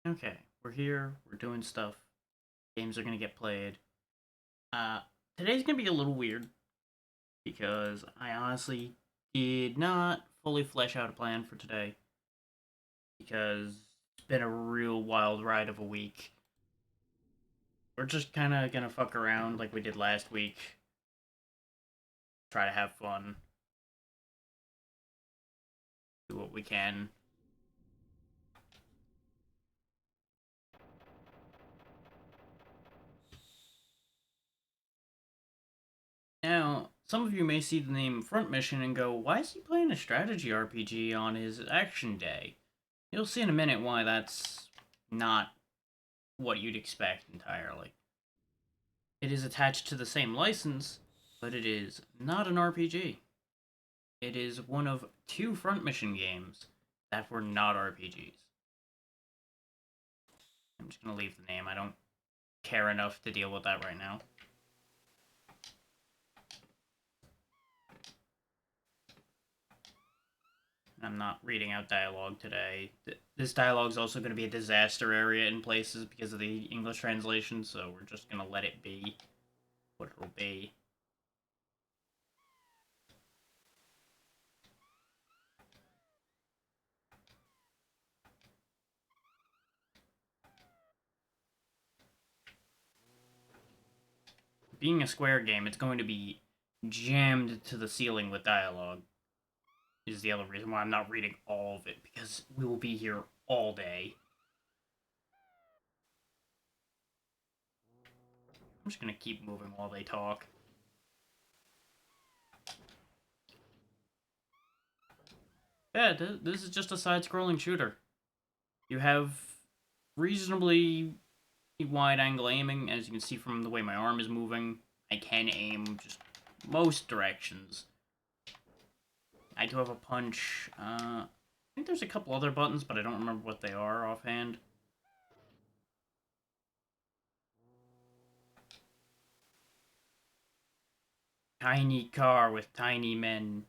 Okay, we're here, we're doing stuff. Games are gonna get played. Uh, Today's gonna be a little weird because I honestly did not fully flesh out a plan for today because it's been a real wild ride of a week. We're just kind of gonna fuck around like we did last week, try to have fun, do what we can. Now, some of you may see the name Front Mission and go, why is he playing a strategy RPG on his action day? You'll see in a minute why that's not what you'd expect entirely. It is attached to the same license, but it is not an RPG. It is one of two Front Mission games that were not RPGs. I'm just going to leave the name. I don't care enough to deal with that right now. I'm not reading out dialogue today. This dialogue is also going to be a disaster area in places because of the English translation, so we're just going to let it be what it'll be. Being a Square game, it's going to be jammed to the ceiling with dialogue. Is the other reason why I'm not reading all of it, because we will be here all day. I'm just gonna keep moving while they talk. Yeah, this is just a side-scrolling shooter. You have reasonably wide-angle aiming, as you can see from the way my arm is moving. I can aim just most directions. I do have a punch. I think there's a couple other buttons, but I don't remember what they are offhand. Tiny car with tiny men.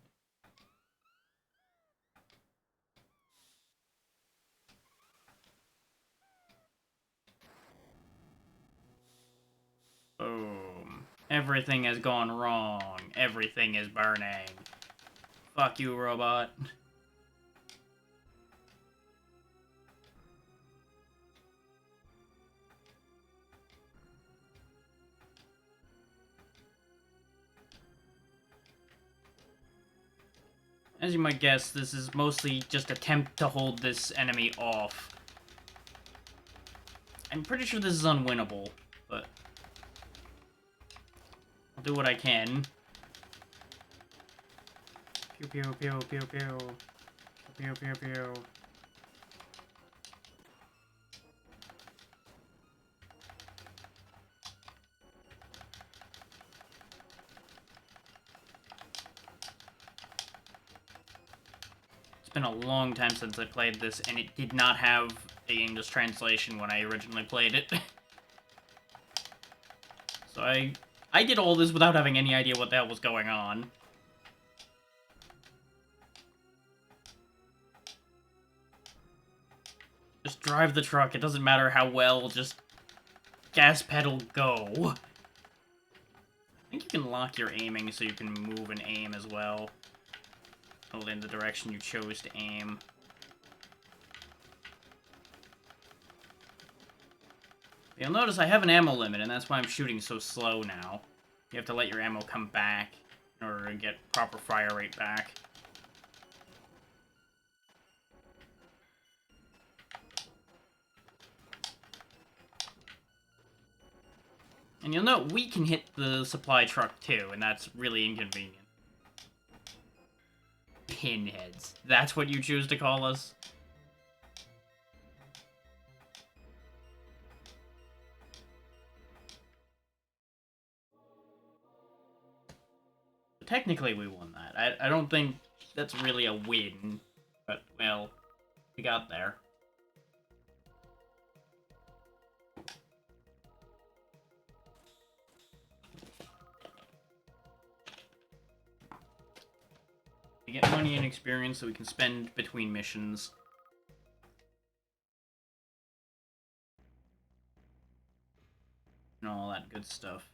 Boom. Everything has gone wrong. Everything is burning. Fuck you, robot. As you might guess, this is mostly just attempt to hold this enemy off. I'm pretty sure this is unwinnable, but I'll do what I can. Pew pew pew pew pew. Pew pew pew. It's been a long time since I played this, and it did not have the English translation when I originally played it. So I did all this without having any idea what the hell was going on. Just drive the truck, it doesn't matter how well, just gas pedal go. I think you can lock your aiming so you can move and aim as well. Hold in the direction you chose to aim. You'll notice I have an ammo limit, and that's why I'm shooting so slow now. You have to let your ammo come back in order to get proper fire rate back. And you'll note we can hit the supply truck too, and that's really inconvenient. Pinheads. That's what you choose to call us? Technically, we won that. I don't think that's really a win, but, well, we got there. We get money and experience so we can spend between missions. and all that good stuff.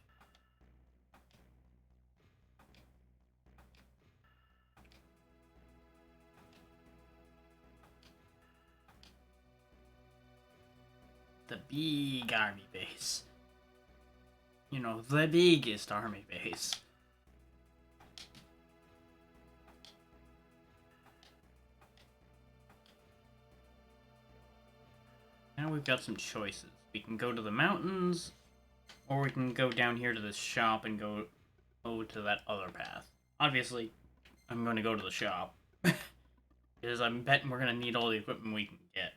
The big army base. You know, the biggest army base. Now we've got some choices. We can go to the mountains, or we can go down here to this shop and go to that other path. Obviously, I'm going to go to the shop. Because I'm betting we're going to need all the equipment we can get.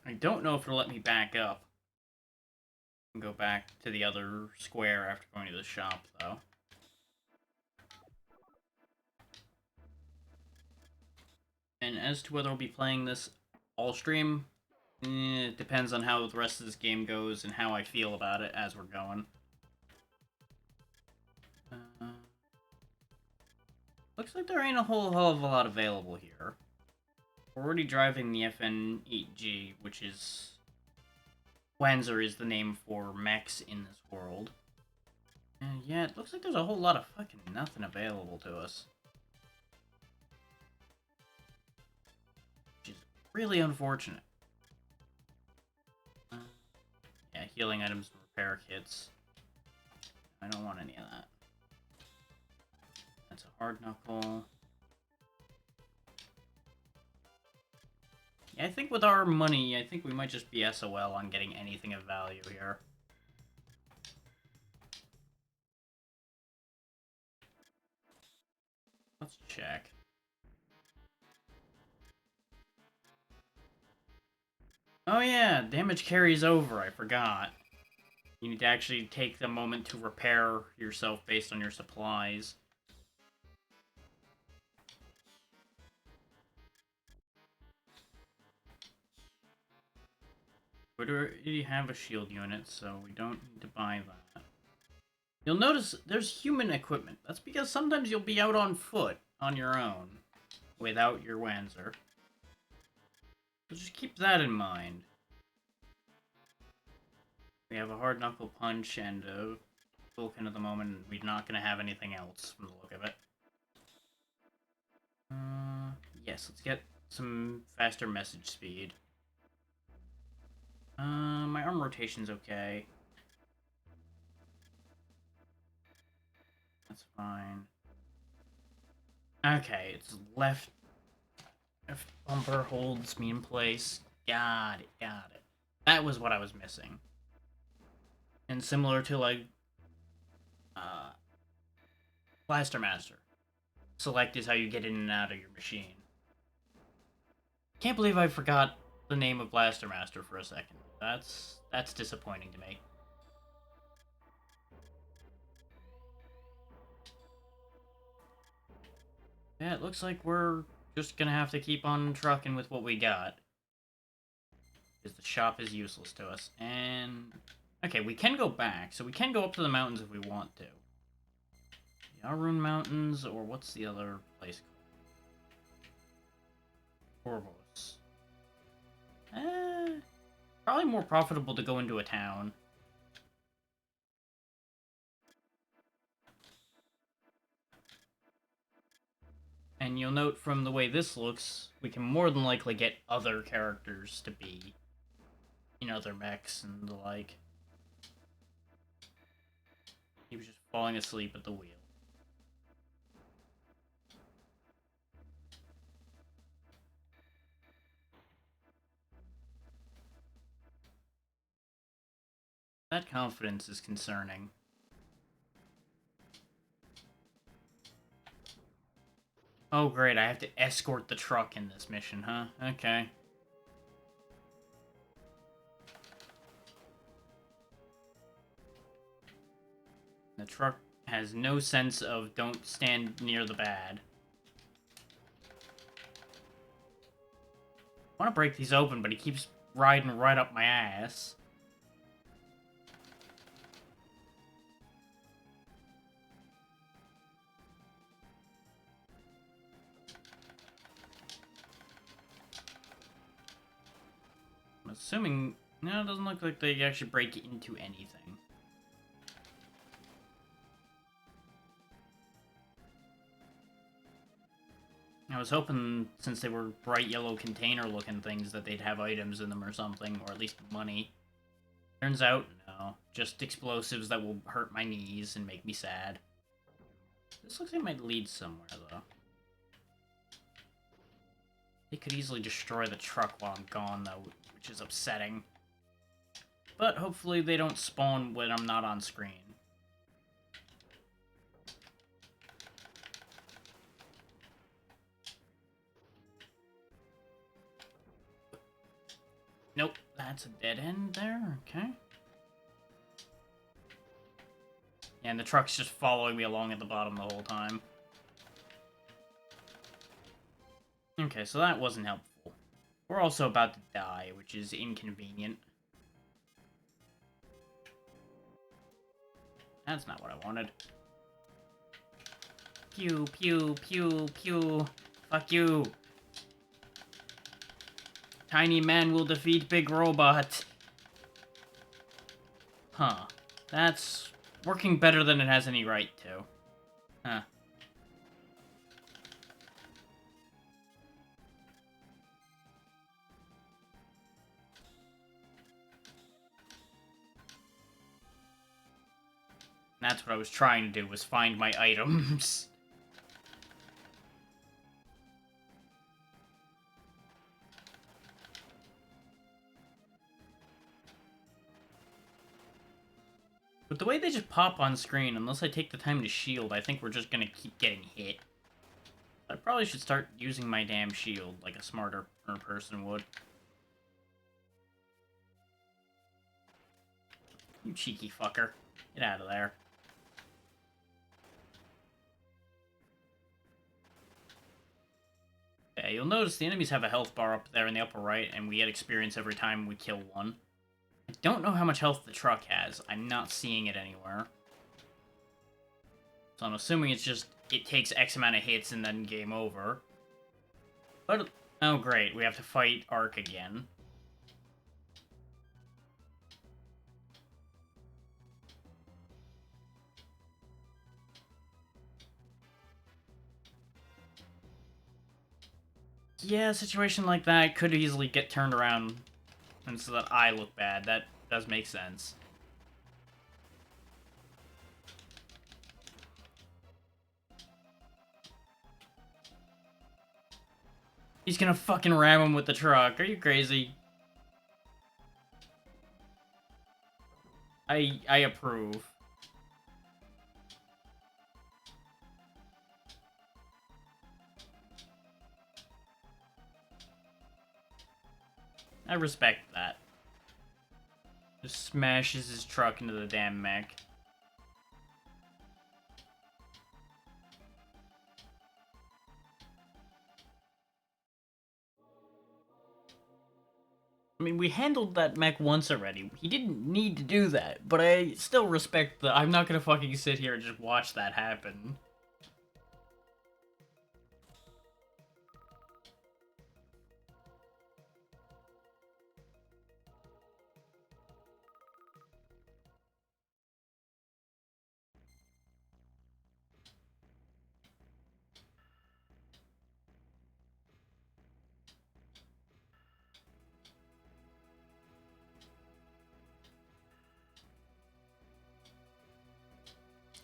I don't know if it'll let me back up. And go back to the other square after going to the shop, though. And as to whether I'll be playing this all stream, it depends on how the rest of this game goes and how I feel about it as we're going. Looks like there ain't a whole hell of a lot available here. We're already driving the FN8G, which is... Wanzer is the name for mechs in this world. And yeah, it looks like there's a whole lot of fucking nothing available to us. Which is really unfortunate. Yeah, healing items and repair kits. I don't want any of that. That's a hard knuckle. Yeah, I think with our money, I think we might just be SOL on getting anything of value here. Let's check. Oh yeah, damage carries over, I forgot. You need to actually take the moment to repair yourself based on your supplies. We already have a shield unit, so we don't need to buy that. You'll notice there's human equipment. That's because sometimes you'll be out on foot, on your own, without your Wanzer. So just keep that in mind. We have a hard knuckle punch and a Vulcan at the moment, and we're not going to have anything else from the look of it. Yes, let's get some faster message speed. My arm rotation's okay. That's fine. Okay, it's left. If bumper holds me in place. Got it, got it. That was what I was missing. And similar to, like, Blaster Master. Select is how you get in and out of your machine. Can't believe I forgot the name of Blaster Master for a second. That's disappointing to me. Yeah, it looks like we're just gonna have to keep on trucking with what we got. Because the shop is useless to us. And... okay, we can go back, so we can go up to the mountains if we want to. The Arun Mountains, or what's the other place called? Corvos. Probably more profitable to go into a town. And you'll note from the way this looks, we can more than likely get other characters to be in other mechs and the like. He was just falling asleep at the wheel. That confidence is concerning. Oh great, I have to escort the truck in this mission, huh? Okay. The truck has no sense of don't stand near the bad. I want to break these open, but he keeps riding right up my ass. I'm assuming No, it doesn't look like they actually break into anything. I was hoping, since they were bright yellow container-looking things, that they'd have items in them or something, or at least money. Turns out, no. Just explosives that will hurt my knees and make me sad. This looks like it might lead somewhere, though. They could easily destroy the truck while I'm gone, though, which is upsetting. But hopefully they don't spawn when I'm not on screen. Nope, that's a dead end there, okay. Yeah, and the truck's just following me along at the bottom the whole time. Okay, so that wasn't helpful. We're also about to die, which is inconvenient. That's not what I wanted. Pew, pew, pew, pew. Fuck you. Tiny man will defeat big robot. Huh. That's working better than it has any right to. Huh. That's what I was trying to do, was find my items. But the way they just pop on screen, unless I take the time to shield, I think we're just gonna keep getting hit. I probably should start using my damn shield like a smarter person would. You cheeky fucker. Get out of there. Yeah, you'll notice the enemies have a health bar up there in the upper right, and we get experience every time we kill one. I don't know how much health the truck has. I'm not seeing it anywhere. So I'm assuming it's just, it takes X amount of hits and then game over. But, oh great, we have to fight Ark again. Yeah, a situation like that could easily get turned around, and so that I look bad. That does make sense. He's gonna fucking ram him with the truck. Are you crazy? I approve. I respect that. Just smashes his truck into the damn mech. I mean, we handled that mech once already. He didn't need to do that, but I still respect the... I'm not gonna fucking sit here and just watch that happen.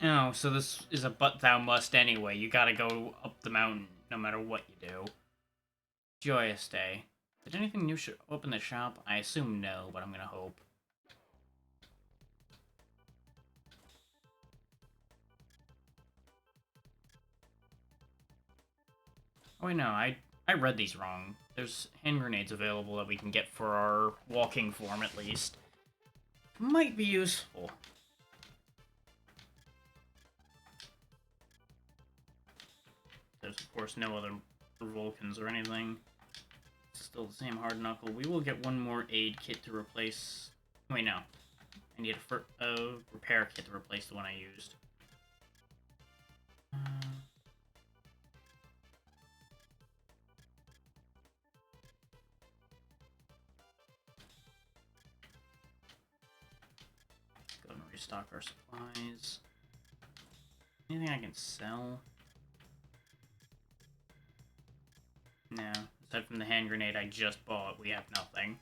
Oh, so this is a but thou must anyway. You gotta go up the mountain, no matter what you do. Joyous day. Did anything new open the shop? I assume no, but I'm gonna hope. Oh wait, no, I read these wrong. There's hand grenades available that we can get for our walking form, at least. Might be useful. There's, of course, no other Vulcans or anything. It's still the same hard knuckle. We will get one more aid kit to replace... Wait, no. I need a repair kit to replace the one I used. restock our supplies. Anything I can sell? No. Aside from the hand grenade I just bought, we have nothing.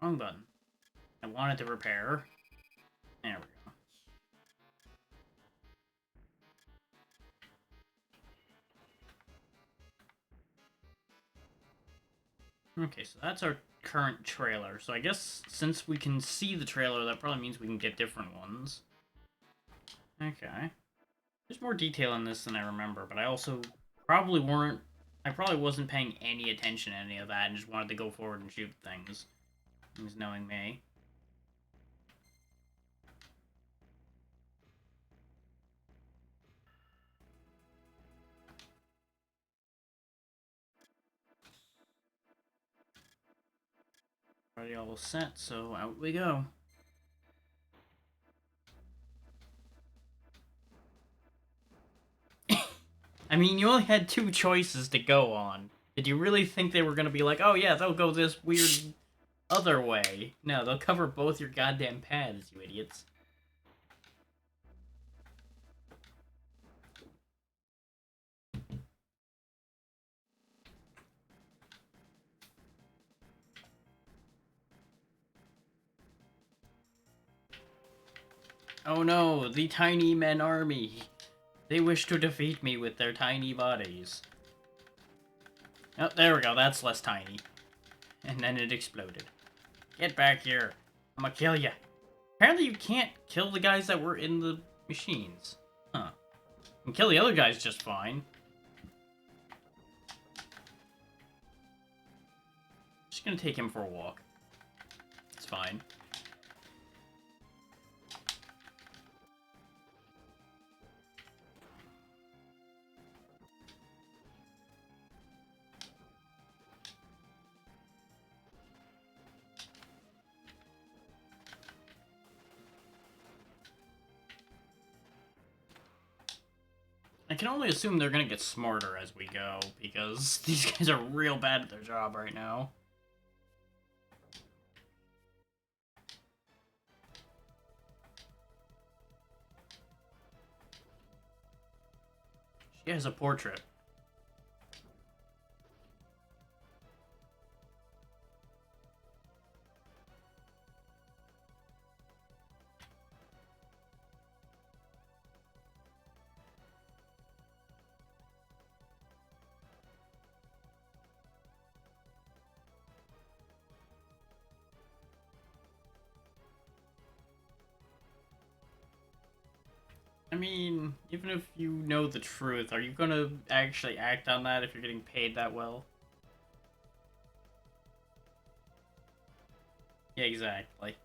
Wrong button. I wanted to repair. There we go. Okay, so that's our current trailer. So I guess since we can see the trailer, that probably means we can get different ones. Okay. There's more detail in this than I remember, but I also probably wasn't paying any attention to any of that and just wanted to go forward and shoot things. Things knowing me. Already all set, so out we go. I mean, you only had 2 choices to go on. Did you really think they were gonna be like, oh yeah, they'll go this weird other way? No, they'll cover both your goddamn paths, you idiots. Oh no, the tiny men army. They wish to defeat me with their tiny bodies. Oh, there we go, that's less tiny. And then it exploded. Get back here. I'm gonna kill ya. Apparently you can't kill the guys that were in the machines. Huh. You can kill the other guys just fine. Just gonna take him for a walk. It's fine. I can only assume they're gonna get smarter as we go, because these guys are real bad at their job right now. She has a portrait. I mean, even if you know the truth, are you gonna actually act on that if you're getting paid that well? Yeah, exactly.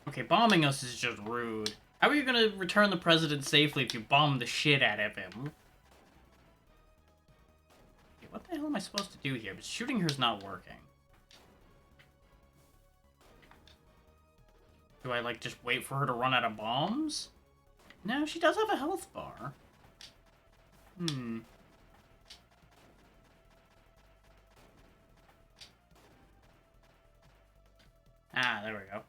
Okay, bombing us is just rude. How are you gonna return the president safely if you bomb the shit out of him? Okay, what the hell am I supposed to do here? But shooting her is not working. Do I, like, just wait for her to run out of bombs? No, she does have a health bar. Hmm. Ah, there we go.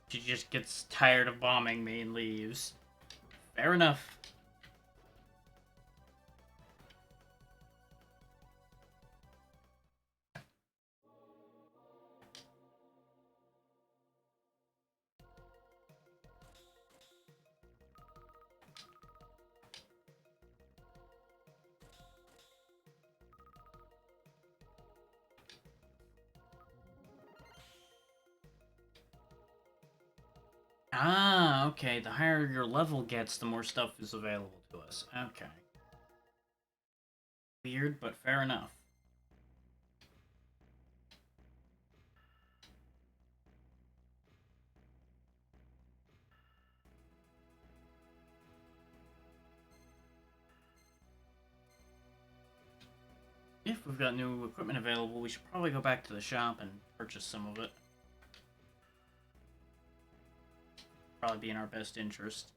She just gets tired of bombing me and leaves. Fair enough. Ah, okay. The higher your level gets, the more stuff is available to us. Okay. Weird, but fair enough. If we've got new equipment available, we should probably go back to the shop and purchase some of it. Probably be in our best interest.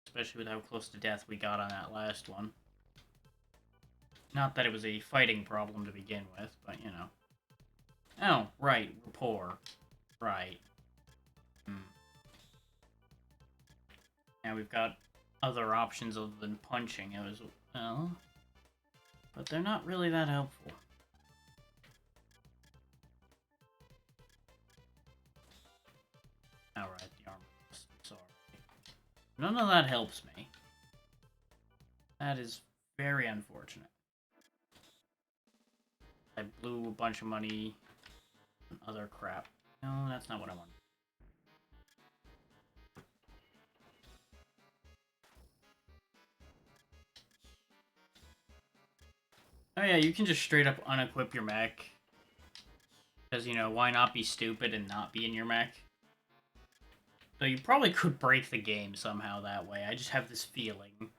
Especially with how close to death we got on that last one. Not that it was a fighting problem to begin with, but you know. Oh, right, we're poor. Right. Now we've got other options other than punching as well. But they're not really that helpful. Alright, the armor. Sorry. None of that helps me. That is very unfortunate. I blew a bunch of money on other crap. No, that's not what I want. Oh yeah, you can just straight up unequip your mech. Because, you know, why not be stupid and not be in your mech? So you probably could break the game somehow that way. I just have this feeling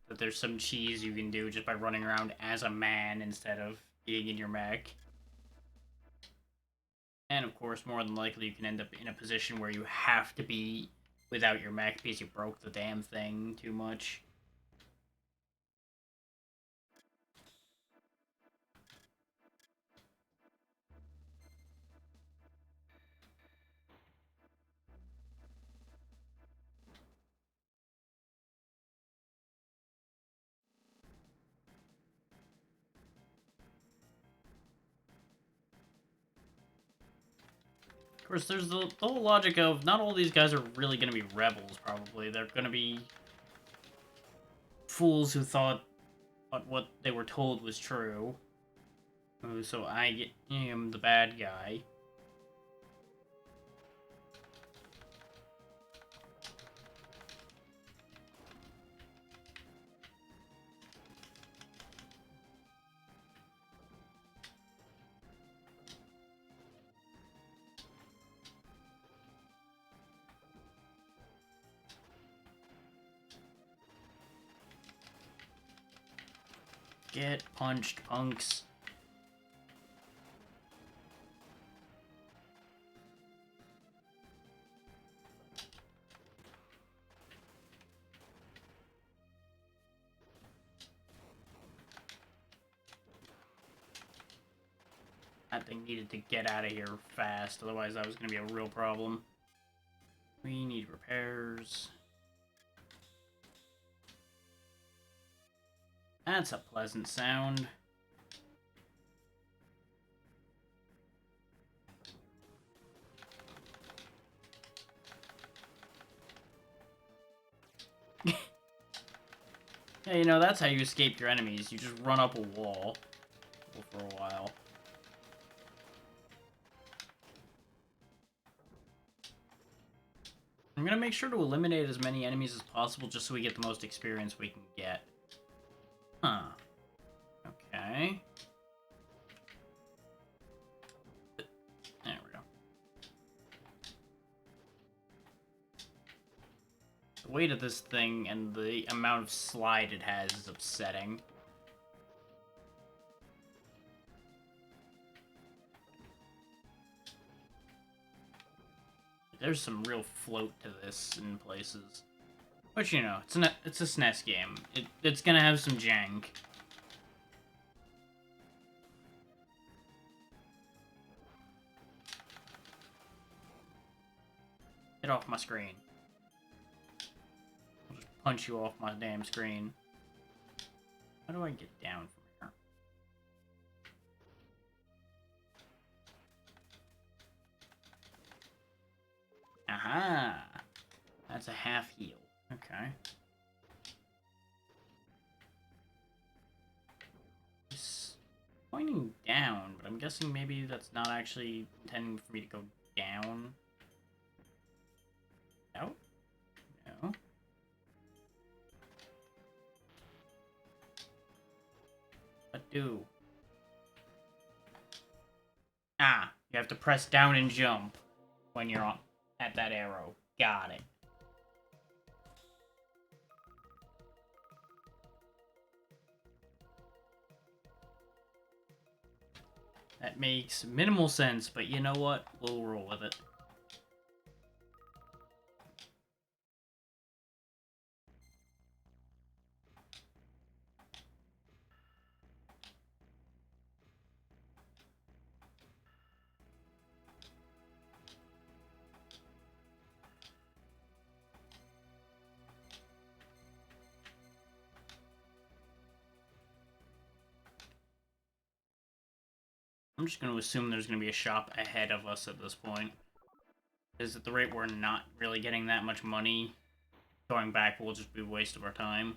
that there's some cheese you can do just by running around as a man instead of being in your mech. And of course, more than likely, you can end up in a position where you have to be without your mech because you broke the damn thing too much. Of course, there's the whole logic of not all these guys are really going to be rebels, probably. They're going to be fools who thought what they were told was true. Oh, so I am the bad guy. Get punched, punks. That thing needed to get out of here fast, otherwise that was going to be a real problem. We need repairs. That's a pleasant sound. Yeah, you know, that's how you escape your enemies. You just run up a wall for a while. I'm gonna make sure to eliminate as many enemies as possible just so we get the most experience we can get. Huh. Okay. There we go. The weight of this thing and the amount of slide it has is upsetting. There's some real float to this in places. But you know, it's a SNES game. It's gonna have some jank. Get off my screen. I'll just punch you off my damn screen. How do I get down from here? Aha! That's a half heal. Okay. It's pointing down, but I'm guessing maybe that's not actually intending for me to go down. do? Ah, you have to press down and jump when you're on at that arrow. Got it. That makes minimal sense, but you know what? We'll roll with it. I'm just going to assume there's going to be a shop ahead of us at this point. Because at the rate we're not really getting that much money, going back will just be a waste of our time.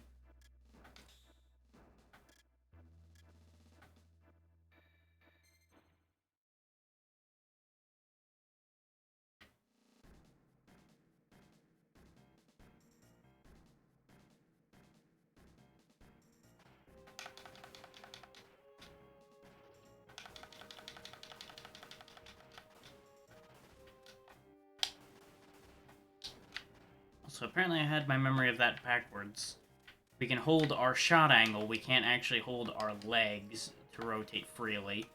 So apparently I had my memory of that backwards. We can hold our shot angle, we can't actually hold our legs to rotate freely.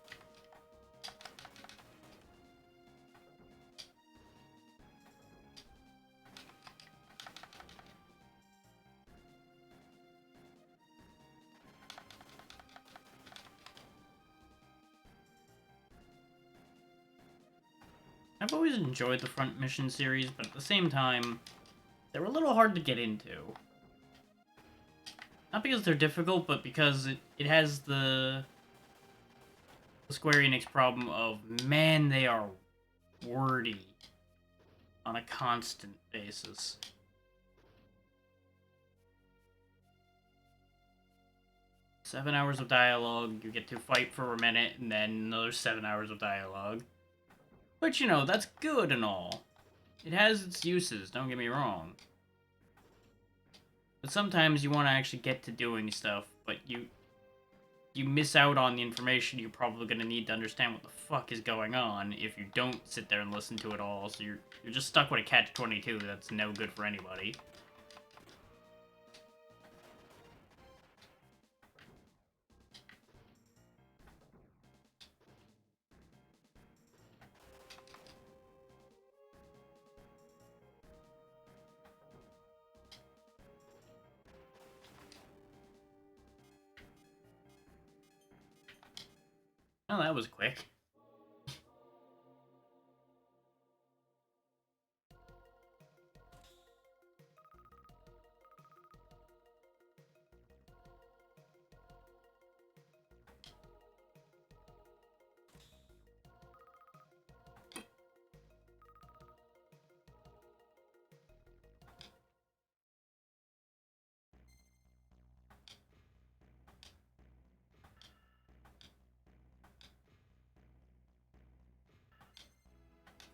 I've always enjoyed the Front Mission series, but at the same time, they're a little hard to get into. Not because they're difficult, but because it has the Square Enix problem of, man, they are wordy on a constant basis. Seven hours of dialogue, you get to fight for a minute, and then another 7 hours of dialogue. But, you know, that's good and all. It has its uses, don't get me wrong. But sometimes you want to actually get to doing stuff, but you miss out on the information you're probably going to need to understand what the fuck is going on if you don't sit there and listen to it all, so you're just stuck with a catch-22 that's no good for anybody. Oh, that was quick.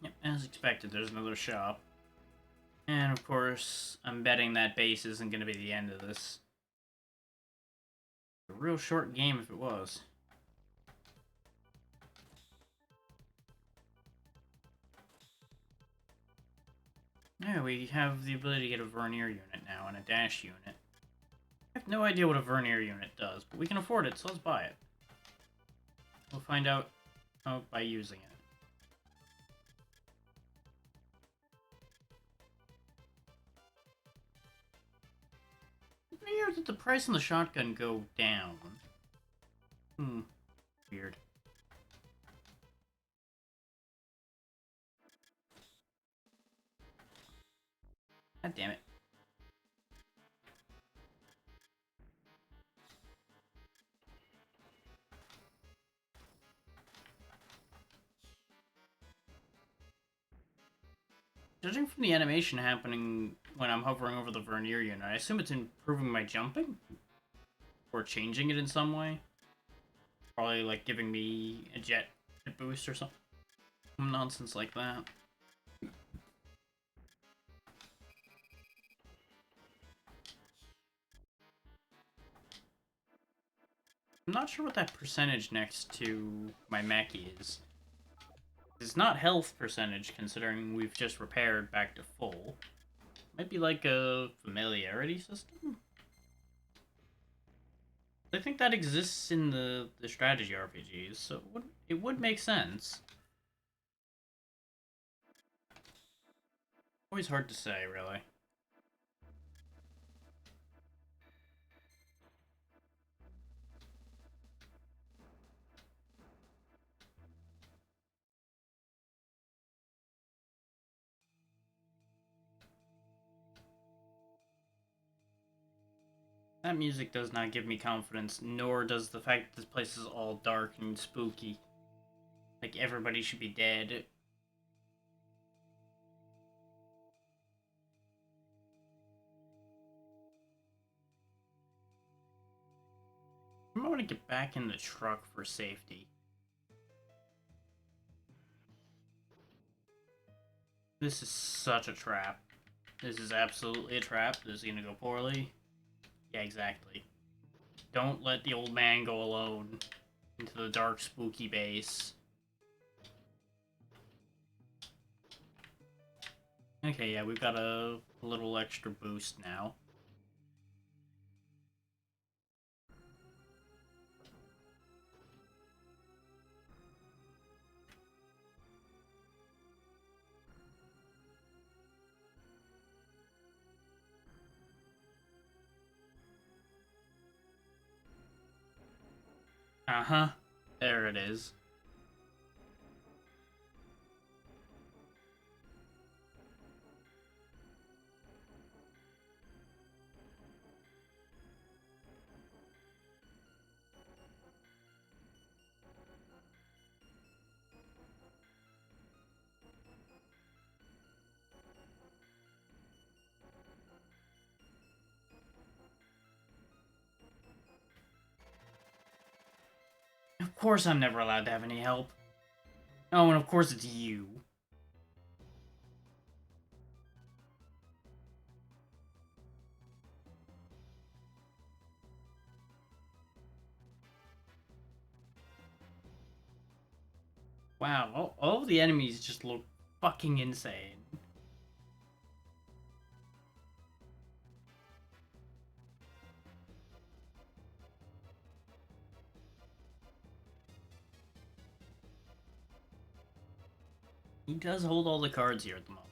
Yep, as expected, there's another shop. And of course, I'm betting that base isn't going to be the end of this. A real short game if it was. Yeah, we have the ability to get a vernier unit now and a dash unit. I have no idea what a vernier unit does, but we can afford it, so let's buy it. We'll find out by using it. Where did the price on the shotgun go down? Weird. God damn it. Judging from the animation happening when I'm hovering over the vernier unit, I assume it's improving my jumping? Or changing it in some way? Probably like giving me a jet boost or something. Nonsense like that. I'm not sure what that percentage next to my mech is. It's not health percentage, considering we've just repaired back to full. Might be like a familiarity system? I think that exists in the strategy RPGs, so it would make sense. Always hard to say, really. That music does not give me confidence, nor does the fact that this place is all dark and spooky. Like everybody should be dead. I want to get back in the truck for safety. This is such a trap. This is absolutely a trap. This is gonna go poorly. Yeah, exactly. Don't let the old man go alone into the dark, spooky base. Okay, yeah, we've got a little extra boost now. Uh-huh. There it is. Of course I'm never allowed to have any help. Oh, and of course it's you. Wow, all of the enemies just look fucking insane. He does hold all the cards here at the moment.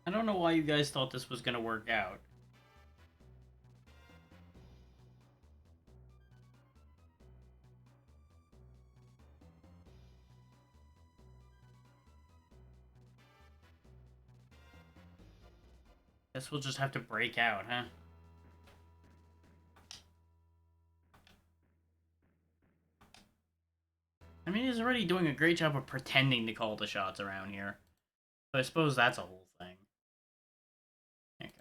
I don't know why you guys thought this was gonna work out. Guess we'll just have to break out, huh? I mean, he's already doing a great job of pretending to call the shots around here. So I suppose that's a whole thing. Okay.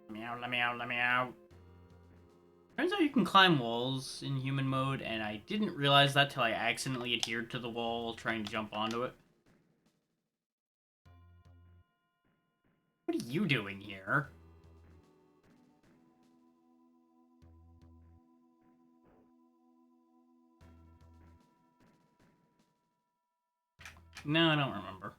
Let me out, let me out, let me out. Turns out you can climb walls in human mode, and I didn't realize that till I accidentally adhered to the wall trying to jump onto it. What are you doing here? No, I don't remember.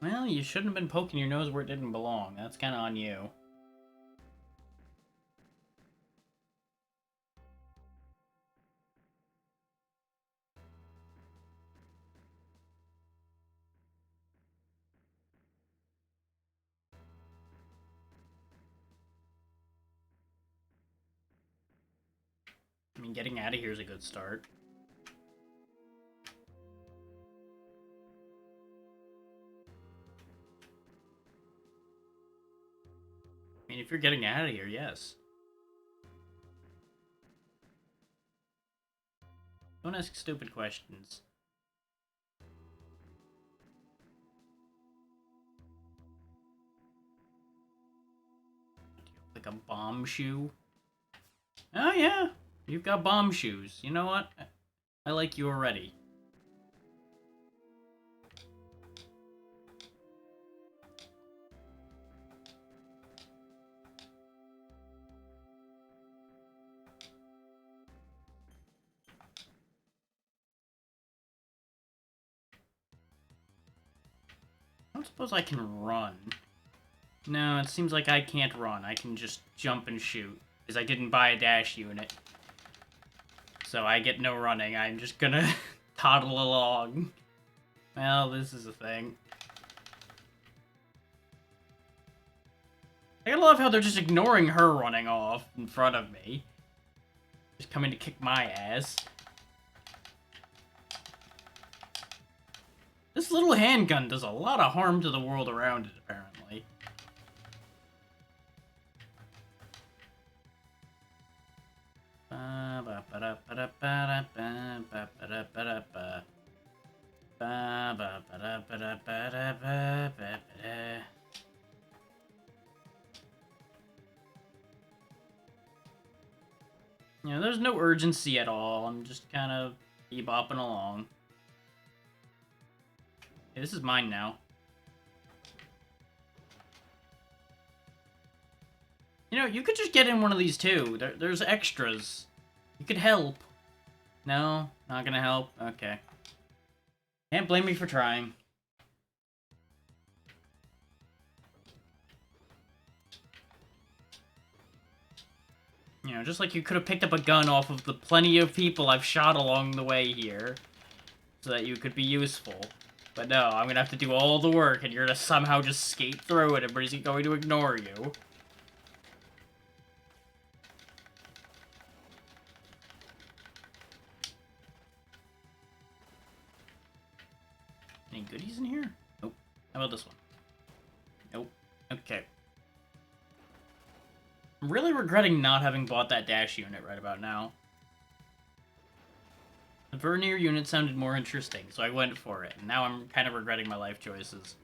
Well, you shouldn't have been poking your nose where it didn't belong. That's kind of on you. I mean, getting out of here is a good start. mean, if you're getting out of here, yes. Don't ask stupid questions. Like a bomb shoe? Oh, yeah. You've got bomb shoes. You know what? I like you already. I don't suppose I can run. No, it seems like I can't run. I can just jump and shoot. Because I didn't buy a dash unit. So I get no running. I'm just gonna toddle along. Well, this is a thing. I gotta love how they're just ignoring her running off in front of me. Just coming to kick my ass. This little handgun does a lot of harm to the world around it, apparently. You know, there's no urgency at all. I'm just kind of bebopping along. Hey, this is mine now. You know, you could just get in one of these too. There's extras. You could help. No? Not gonna help? Okay. Can't blame me for trying. You know, just like you could have picked up a gun off of the plenty of people I've shot along the way here. So that you could be useful. But no, I'm gonna have to do all the work and you're gonna somehow just skate through it and everybody's going to ignore you. Any goodies in here? Nope. How about this one? Nope. Okay. I'm really regretting not having bought that dash unit right about now. The Vernier unit sounded more interesting, so I went for it, and now I'm kind of regretting my life choices.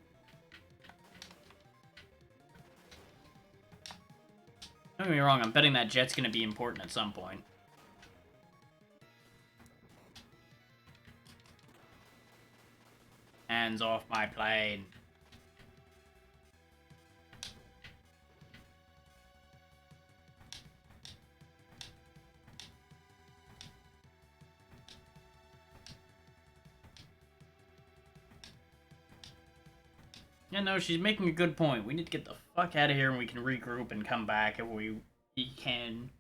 Don't get me wrong, I'm betting that jet's gonna be important at some point. Hands off my plane. Yeah, no, she's making a good point. We need to get the fuck out of here and we can regroup and come back if we can.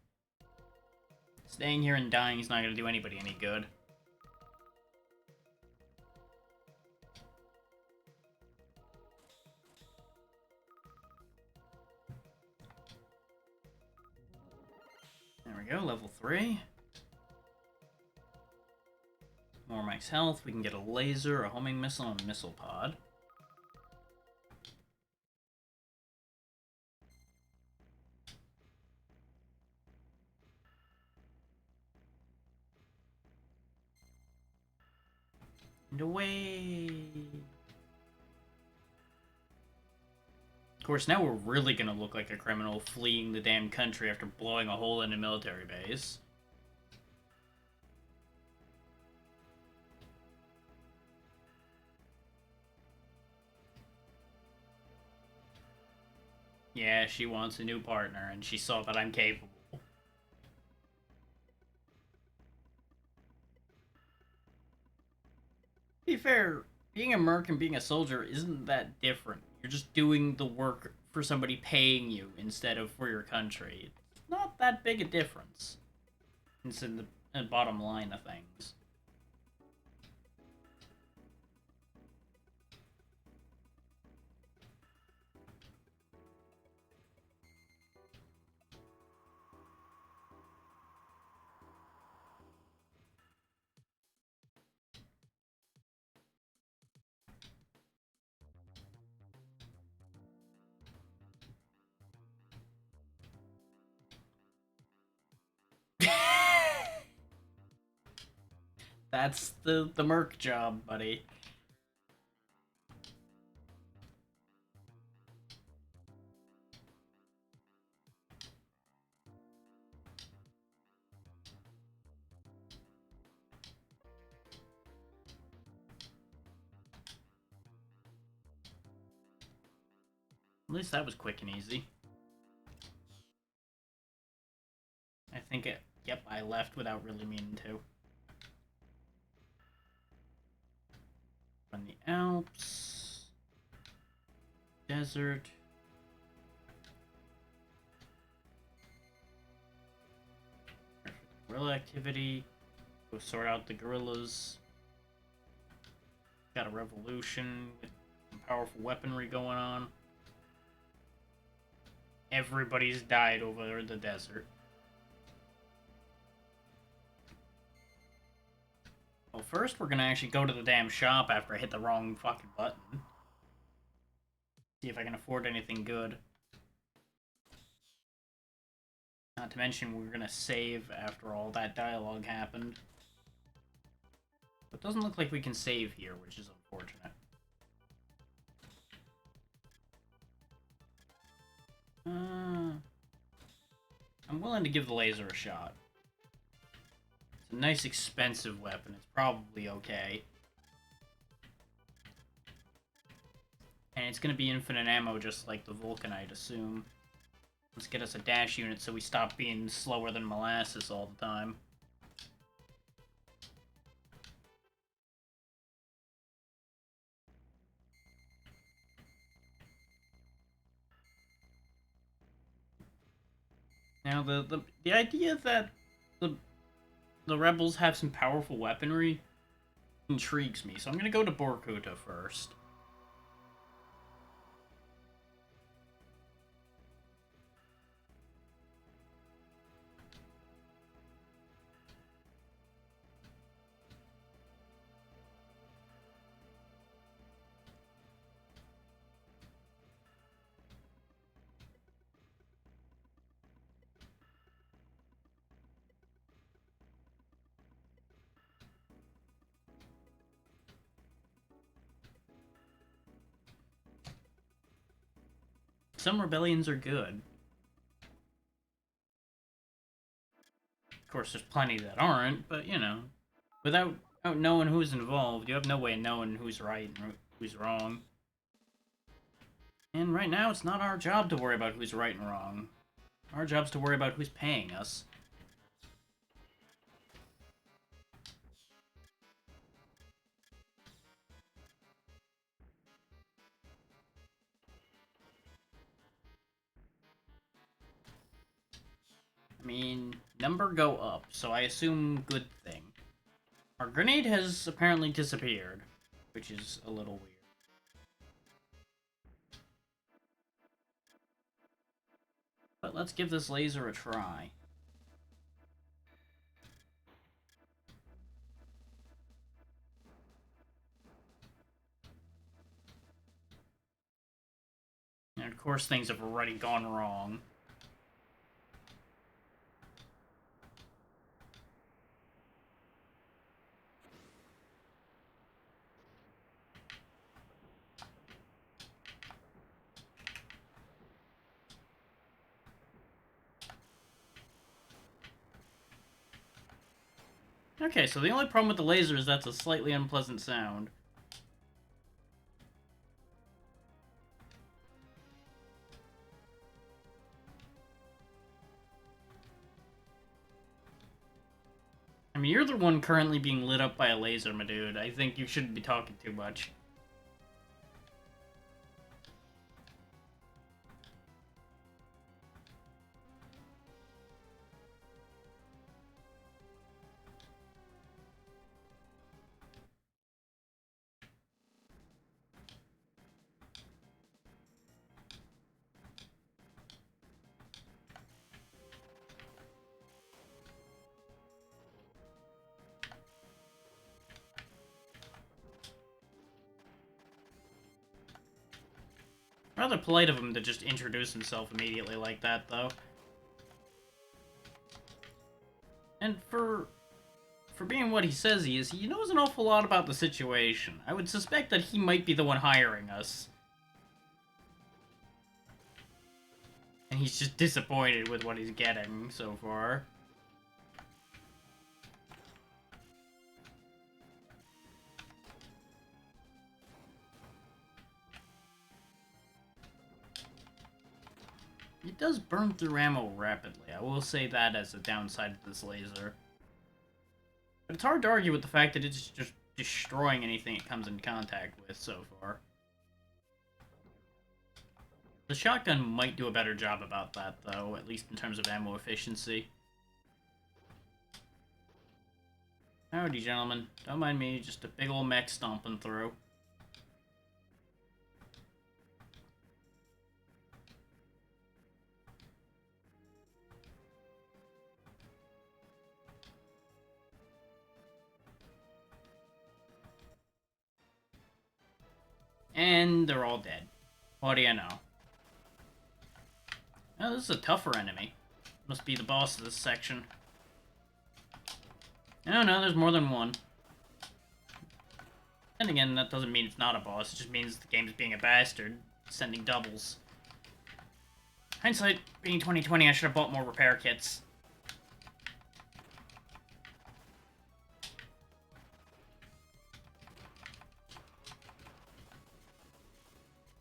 Staying here and dying is not going to do anybody any good. There we go, level 3. More max health. We can get a laser, a homing missile, and a missile pod. And away! Of course, now we're really gonna look like a criminal fleeing the damn country after blowing a hole in a military base. Yeah, she wants a new partner, and she saw that I'm capable. To be fair, being a merc and being a soldier isn't that different. You're just doing the work for somebody paying you instead of for your country. It's not that big a difference. It's in the bottom line of things. That's the merc job, buddy. At least that was quick and easy. I think it... Yep, I left without really meaning to. From the Alps... Desert... Guerrilla activity. Go sort out the guerrillas. Got a revolution with some powerful weaponry going on. Everybody's died over the desert. Well, first we're gonna actually go to the damn shop after I hit the wrong fucking button. See if I can afford anything good. Not to mention we're gonna save after all that dialogue happened. But it doesn't look like we can save here, which is unfortunate. I'm willing to give the laser a shot. It's a nice expensive weapon. It's probably okay. And it's gonna be infinite ammo just like the Vulcan, I'd assume. Let's get us a dash unit so we stop being slower than molasses all the time. Now, the idea that the rebels have some powerful weaponry intrigues me, so I'm gonna go to Borkuta first. Some rebellions are good. Of course, there's plenty that aren't, but, you know, without knowing who's involved, you have no way of knowing who's right and who's wrong. And right now, it's not our job to worry about who's right and wrong. Our job's to worry about who's paying us. I mean, number go up, so I assume good thing. Our grenade has apparently disappeared, which is a little weird. But let's give this laser a try. And of course things have already gone wrong. Okay, so the only problem with the laser is that's a slightly unpleasant sound. I mean, you're the one currently being lit up by a laser, my dude. I think you shouldn't be talking too much. Rather polite of him to just introduce himself immediately like that, though. And for for being what he says he is, he knows an awful lot about the situation. I would suspect that he might be the one hiring us. And he's just disappointed with what he's getting so far. It does burn through ammo rapidly. I will say that as a downside to this laser. But it's hard to argue with the fact that it's just destroying anything it comes in contact with so far. The shotgun might do a better job about that, though, at least in terms of ammo efficiency. Howdy, gentlemen. Don't mind me, just a big ol' mech stomping through. And they're all dead. What do you know? Oh, this is a tougher enemy. Must be the boss of this section. Oh no, there's more than one. And again, that doesn't mean it's not a boss, it just means the game's being a bastard, sending doubles. Hindsight being 2020, I should have bought more repair kits.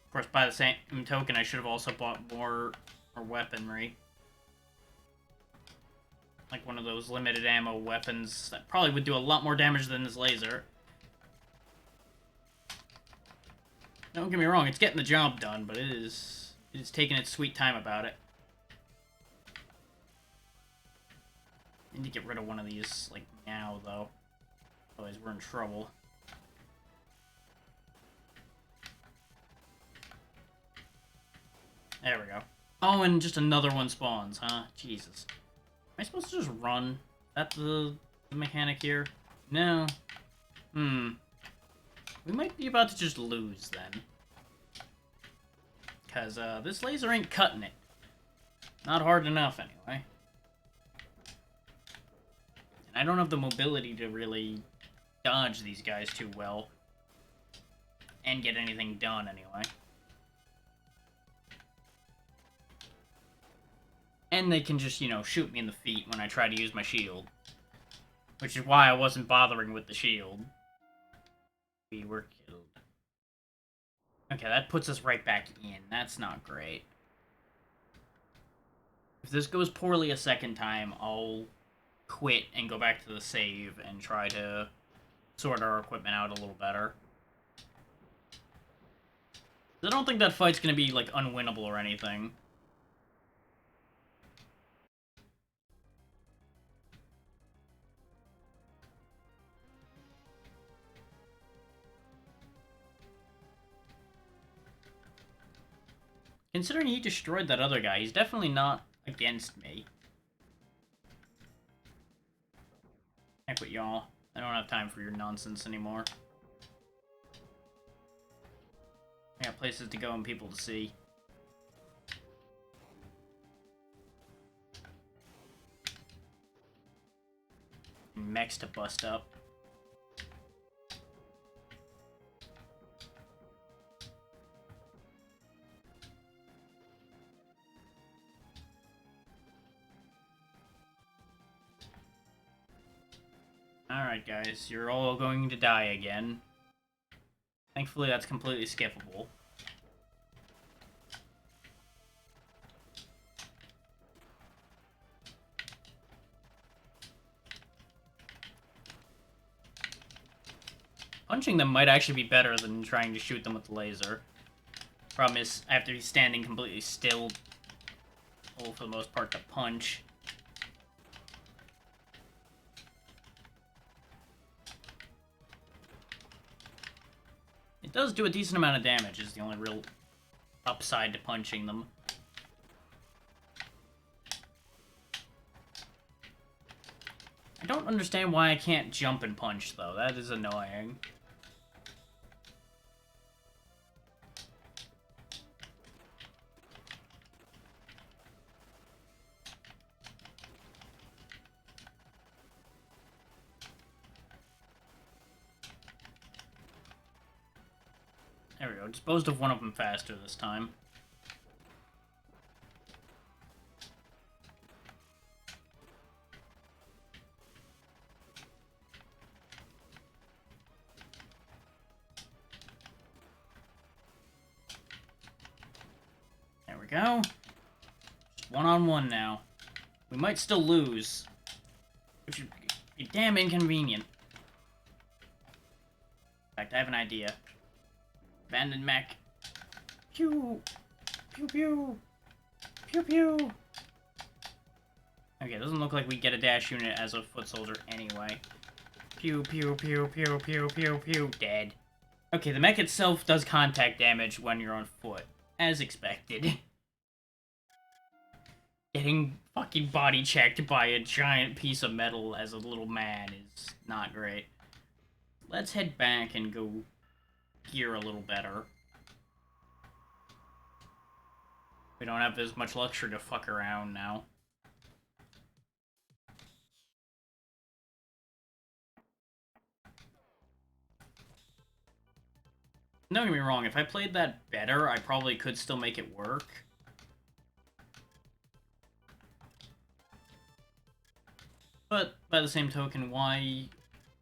Of course, by the same token, I should have also bought more weaponry. Like one of those limited ammo weapons that probably would do a lot more damage than this laser. Don't get me wrong, it's getting the job done, but it is taking its sweet time about it. Need to get rid of one of these, like, now, though. Otherwise, we're in trouble. There we go. Oh, and just another one spawns, huh? Jesus. Am I supposed to just run? Is that the mechanic here? No. We might be about to just lose, then. Because, this laser ain't cutting it. Not hard enough, anyway. And I don't have the mobility to really dodge these guys too well. And get anything done, anyway. And they can just, you know, shoot me in the feet when I try to use my shield. Which is why I wasn't bothering with the shield. We were killed. Okay, that puts us right back in. That's not great. If this goes poorly a second time, I'll quit and go back to the save and try to sort our equipment out a little better. I don't think that fight's gonna be, like, unwinnable or anything. Considering he destroyed that other guy, he's definitely not against me. Heck with y'all. I don't have time for your nonsense anymore. I got places to go and people to see. And mechs to bust up. Alright guys, you're all going to die again. Thankfully that's completely skippable. Punching them might actually be better than trying to shoot them with the laser. Problem is, I have to be standing completely still, for the most part, to punch. It does do a decent amount of damage, is the only real upside to punching them. I don't understand why I can't jump and punch, though. That is annoying. There we go. Disposed of one of them faster this time. There we go. Just one-on-one now. We might still lose, which would be damn inconvenient. In fact, I have an idea. Abandoned mech. Pew! Pew pew! Pew pew! Okay, it doesn't look like we get a dash unit as a foot soldier anyway. Pew pew pew pew pew pew pew. Dead. Okay, the mech itself does contact damage when you're on foot, as expected. Getting fucking body checked by a giant piece of metal as a little man is not great. Let's head back and go gear a little better. We don't have as much luxury to fuck around now. Don't get me wrong, if I played that better, I probably could still make it work. But, by the same token, why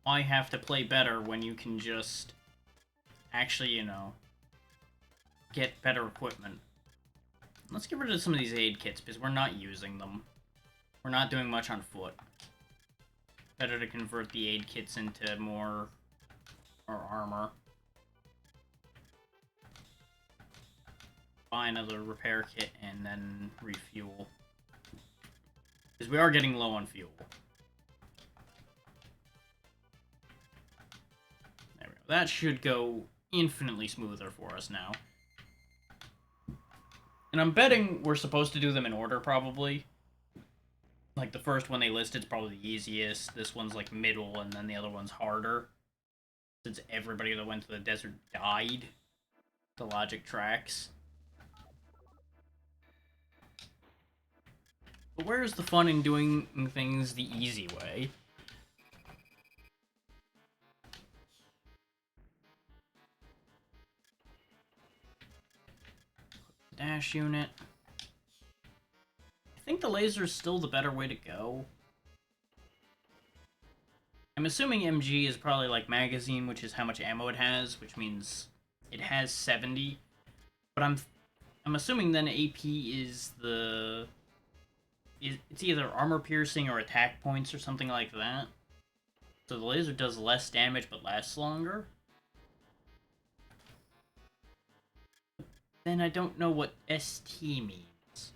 have to play better when you can just actually, you know, get better equipment? Let's get rid of some of these aid kits, because we're not using them. We're not doing much on foot. Better to convert the aid kits into more armor. Buy another repair kit and then refuel. Because we are getting low on fuel. There we go. That should go infinitely smoother for us now. And I'm betting we're supposed to do them in order, probably. Like, the first one they listed is probably the easiest. This one's, like, middle, and then the other one's harder. Since everybody that went to the desert died. The logic tracks. But where's the fun in doing things the easy way? Dash unit. I think the laser is still the better way to go. I'm assuming MG is probably like magazine, which is how much ammo it has, which means it has 70. But I'm assuming then AP is the... It's either armor piercing or attack points or something like that. So the laser does less damage but lasts longer. Then I don't know what ST means.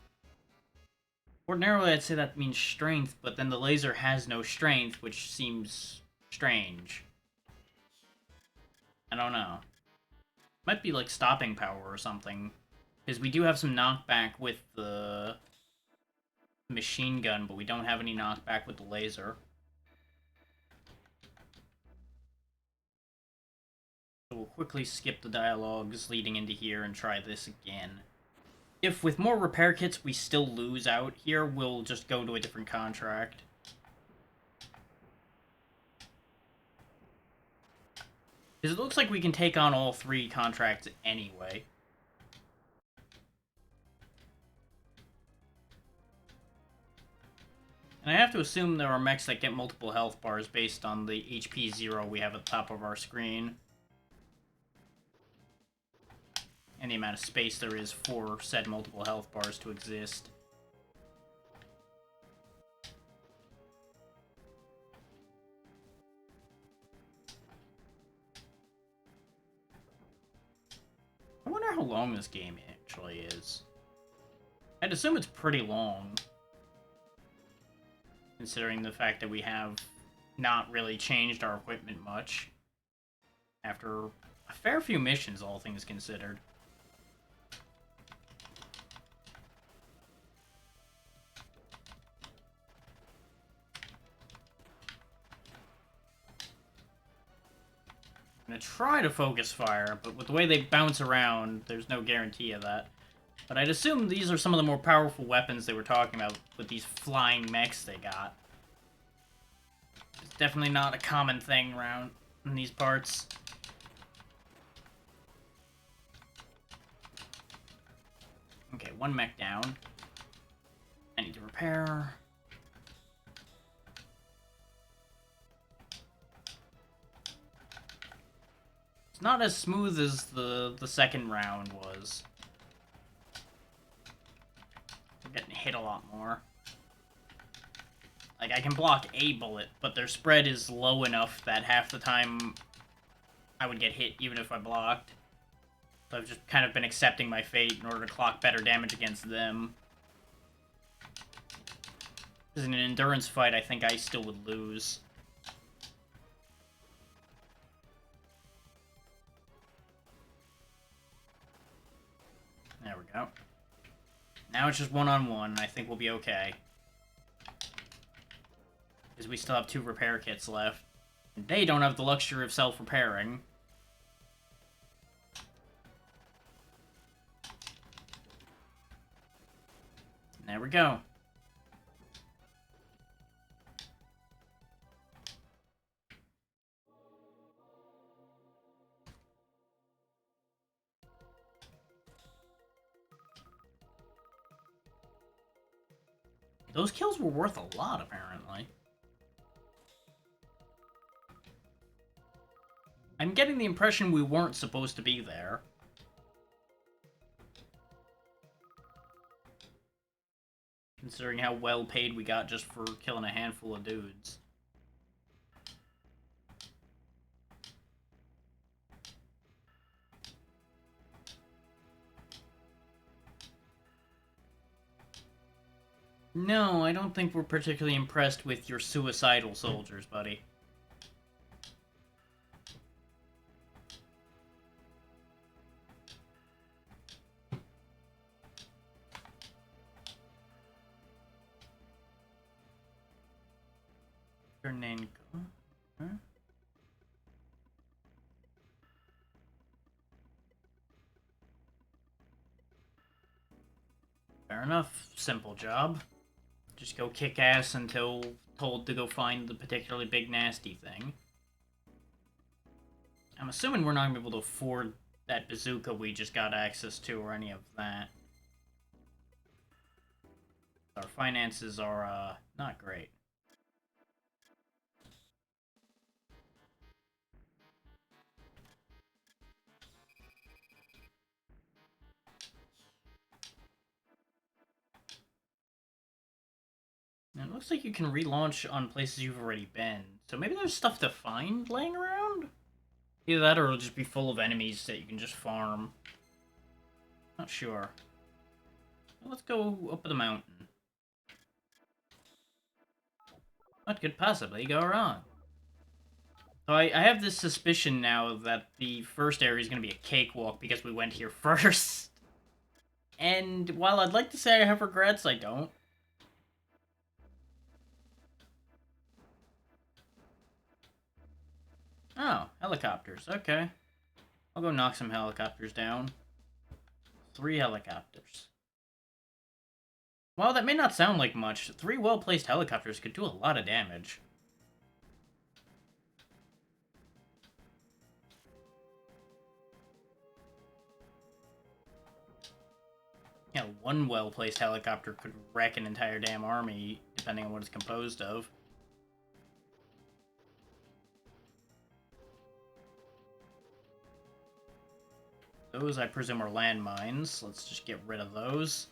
Ordinarily I'd say that means strength, but then the laser has no strength, which seems strange. I don't know. Might be like stopping power or something. Because we do have some knockback with the machine gun, but we don't have any knockback with the laser. So we'll quickly skip the dialogues leading into here and try this again. If with more repair kits we still lose out here, we'll just go to a different contract. Because it looks like we can take on all 3 contracts anyway. And I have to assume there are mechs that get multiple health bars based on the HP 0 we have at the top of our screen. And the amount of space there is for said multiple health bars to exist. I wonder how long this game actually is. I'd assume it's pretty long. Considering the fact that we have not really changed our equipment much. After a fair few missions, all things considered. I'm gonna try to focus fire, but with the way they bounce around, there's no guarantee of that. But I'd assume these are some of the more powerful weapons they were talking about with these flying mechs they got. It's definitely not a common thing around in these parts. Okay, one mech down. I need to repair. It's not as smooth as the second round was. I'm getting hit a lot more. Like, I can block a bullet, but their spread is low enough that half the time I would get hit even if I blocked. So I've just kind of been accepting my fate in order to clock better damage against them. Because in an endurance fight, I think I still would lose. There we go. Now it's just one-on-one. I think we'll be okay. Because we still have 2 repair kits left. And they don't have the luxury of self-repairing. There we go. Those kills were worth a lot, apparently. I'm getting the impression we weren't supposed to be there. Considering how well paid we got just for killing a handful of dudes. No, I don't think we're particularly impressed with your suicidal soldiers, buddy. Chernenko. Huh? Fair enough. Simple job. Just go kick ass until told to go find the particularly big nasty thing. I'm assuming we're not going to be able to afford that bazooka we just got access to or any of that. Our finances are, not great. And it looks like you can relaunch on places you've already been. So maybe there's stuff to find laying around? Either that or it'll just be full of enemies that you can just farm. Not sure. Let's go up the mountain. What could possibly go wrong? So I have this suspicion now that the first area is going to be a cakewalk because we went here first. And while I'd like to say I have regrets, I don't. Oh, helicopters. Okay. I'll go knock some helicopters down. 3 helicopters. While that may not sound like much, 3 well-placed helicopters could do a lot of damage. Yeah, 1 well-placed helicopter could wreck an entire damn army, depending on what it's composed of. Those, I presume, are landmines. Let's just get rid of those.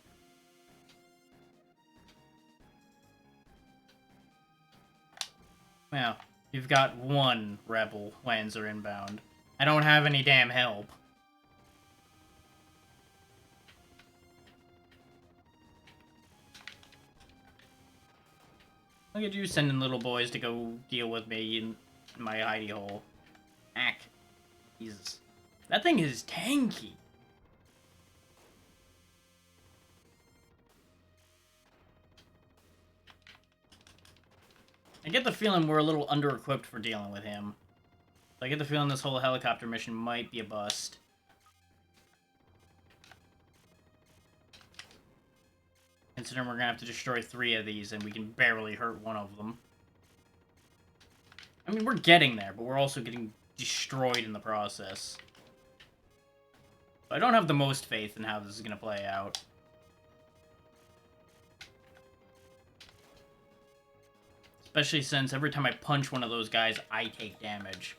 Well, you've got 1 rebel Lancer inbound. I don't have any damn help. Look at you sending little boys to go deal with me in my hidey hole. Ack. Jesus. That thing is tanky. I get the feeling we're a little under-equipped for dealing with him. I get the feeling this whole helicopter mission might be a bust. Considering we're gonna have to destroy 3 of these and we can barely hurt 1 of them. I mean, we're getting there, but we're also getting destroyed in the process. I don't have the most faith in how this is gonna play out. Especially since every time I punch one of those guys, I take damage.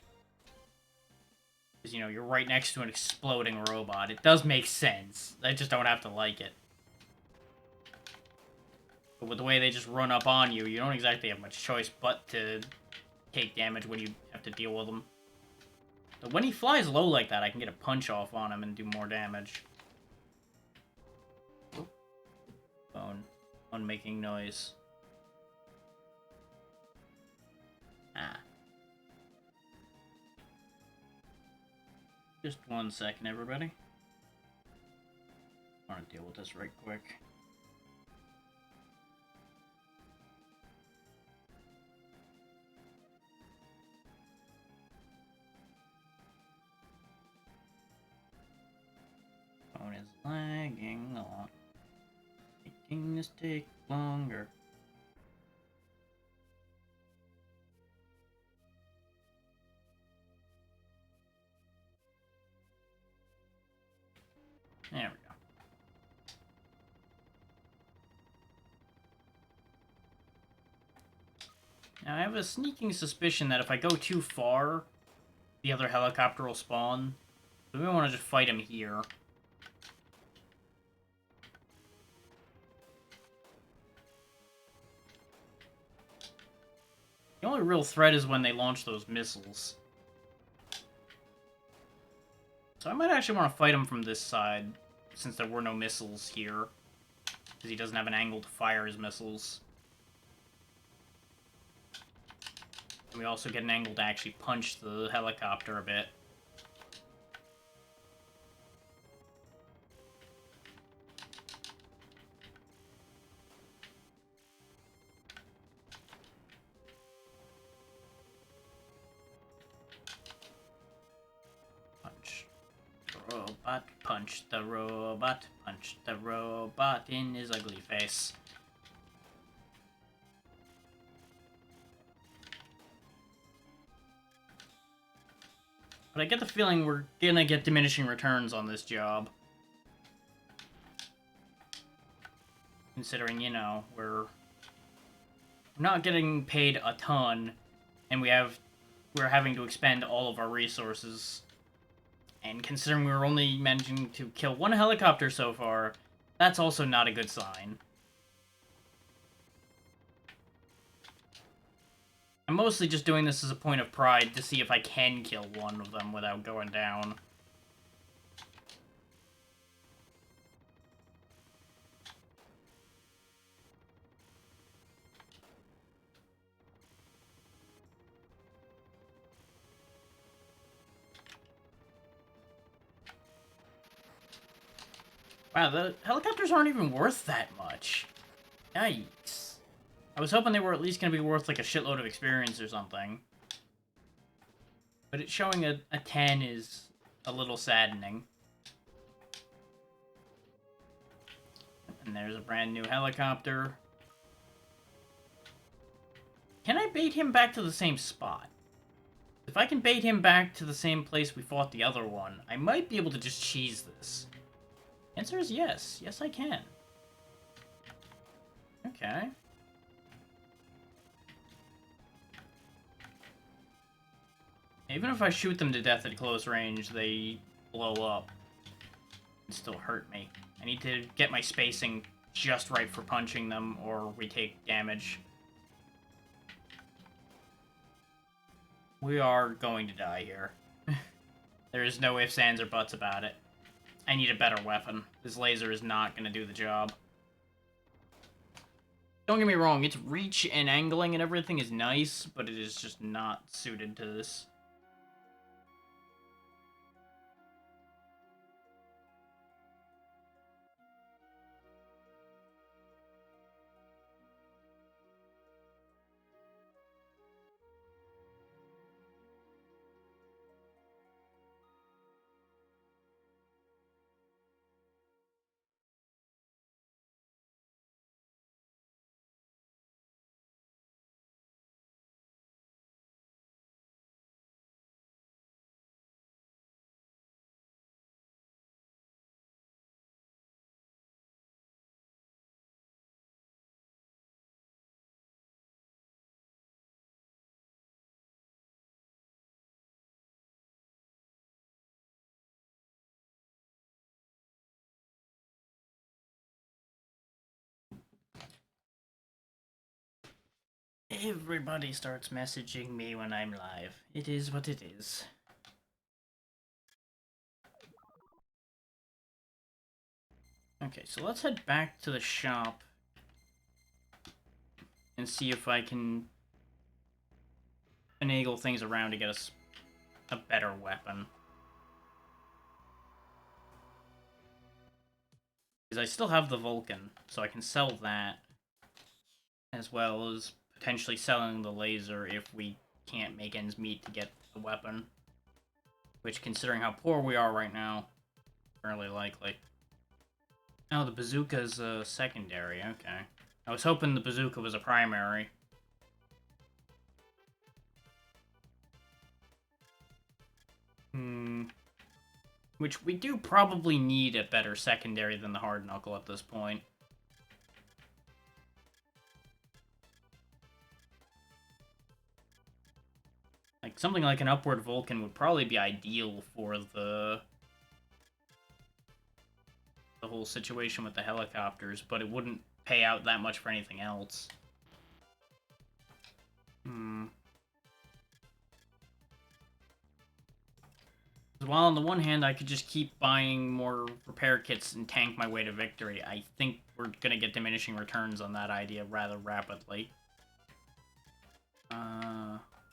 Because, you know, you're right next to an exploding robot. It does make sense. I just don't have to like it. But with the way they just run up on you, you don't exactly have much choice but to take damage when you have to deal with them. But when he flies low like that, I can get a punch off on him and do more damage. Phone. Phone making noise. Ah. Just 1 second, everybody. I want to deal with this right quick. Phone is lagging a lot. Making this take longer. There we go. Now, I have a sneaking suspicion that if I go too far, the other helicopter will spawn. So we want to just fight him here. The only real threat is when they launch those missiles. So I might actually want to fight him from this side, since there were no missiles here. Because he doesn't have an angle to fire his missiles. And we also get an angle to actually punch the helicopter a bit. Punch. Robot, punch the robot, punch the robot in his ugly face. But I get the feeling we're gonna get diminishing returns on this job. Considering, you know, we're not getting paid a ton, and we're having to expend all of our resources. And considering we were only managing to kill 1 helicopter so far, that's also not a good sign. I'm mostly just doing this as a point of pride to see if I can kill one of them without going down. Wow, the helicopters aren't even worth that much. Yikes. I was hoping they were at least going to be worth like a shitload of experience or something. But it showing a 10 is a little saddening. And there's a brand new helicopter. Can I bait him back to the same spot? If I can bait him back to the same place we fought the other one, I might be able to just cheese this. Answer is yes. Yes, I can. Okay. Even if I shoot them to death at close range, they blow up. It still hurt me. I need to get my spacing just right for punching them, or we take damage. We are going to die here. There is no ifs, ands, or buts about it. I need a better weapon. This laser is not going to do the job. Don't get me wrong, its reach and angling and everything is nice, but it is just not suited to this. Everybody starts messaging me when I'm live. It is what it is. Okay, so let's head back to the shop and see if I can finagle things around to get us a better weapon. Because I still have the Vulcan, so I can sell that, as well as potentially selling the laser if we can't make ends meet to get the weapon. Which, considering how poor we are right now, fairly likely. Oh, the bazooka's a secondary, okay. I was hoping the bazooka was a primary. Which we do probably need a better secondary than the hard knuckle at this point. Like, something like an upward Vulcan would probably be ideal for the whole situation with the helicopters, but it wouldn't pay out that much for anything else. While on the one hand, I could just keep buying more repair kits and tank my way to victory, I think we're gonna get diminishing returns on that idea rather rapidly.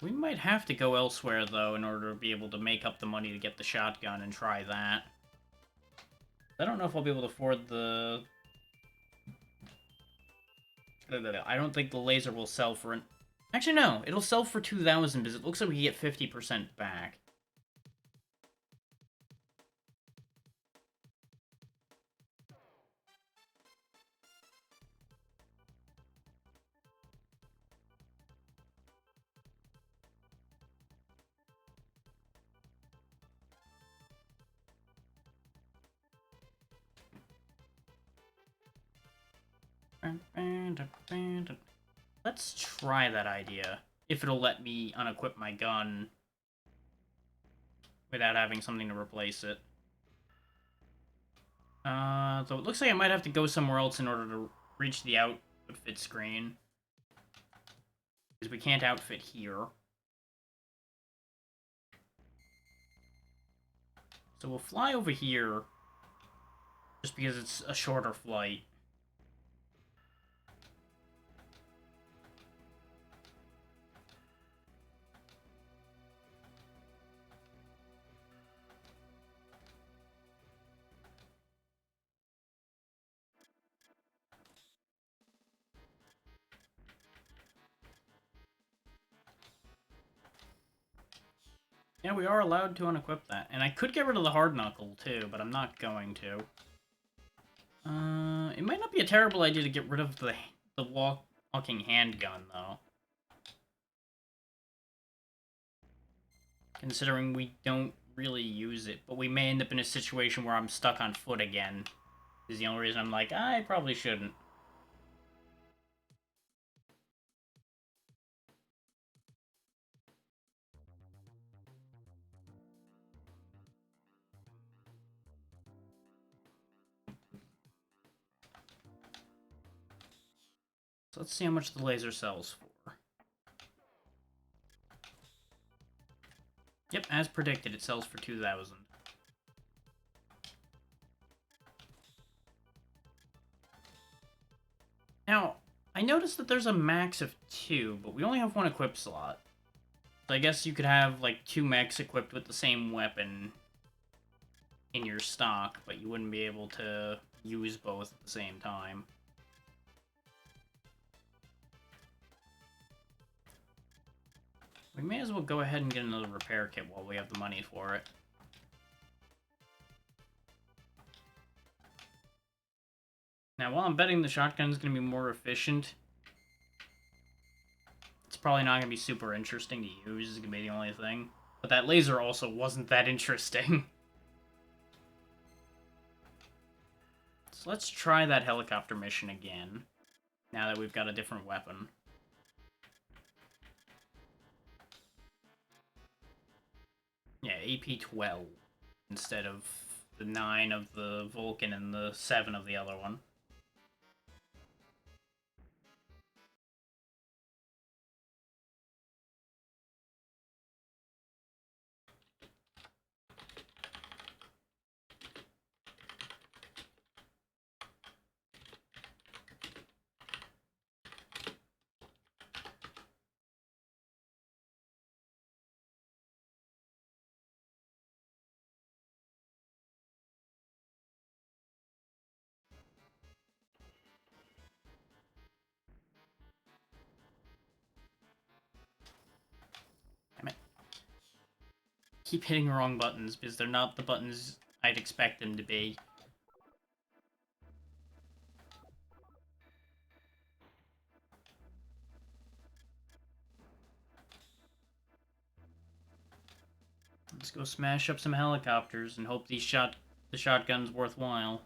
We might have to go elsewhere, though, in order to be able to make up the money to get the shotgun and try that. I don't know if I'll be able to afford the... I don't think the laser will sell for an... Actually, no. It'll sell for 2,000 because it looks like we get 50% back. Let's try that idea. If it'll let me unequip my gun without having something to replace it. So it looks like I might have to go somewhere else in order to reach the outfit screen. Because we can't outfit here. So we'll fly over here, just because it's a shorter flight. Yeah, we are allowed to unequip that. And I could get rid of the hard knuckle, too, but I'm not going to. It might not be a terrible idea to get rid of the walking handgun, though. Considering we don't really use it, but we may end up in a situation where I'm stuck on foot again. Is the only reason I'm like, I probably shouldn't. So let's see how much the laser sells for. Yep, as predicted, it sells for 2,000. Now, I noticed that there's a max of 2, but we only have 1 equip slot. So I guess you could have, like, 2 mechs equipped with the same weapon in your stock, but you wouldn't be able to use both at the same time. We may as well go ahead and get another repair kit while we have the money for it. Now, while I'm betting the shotgun is going to be more efficient, it's probably not going to be super interesting to use, is going to be the only thing. But that laser also wasn't that interesting. So let's try that helicopter mission again, now that we've got a different weapon. Yeah, AP-12 instead of the 9 of the Vulcan and the 7 of the other one. keep hitting the wrong buttons because they're not the buttons I'd expect them to be. Let's go smash up some helicopters and hope the shotgun's worthwhile.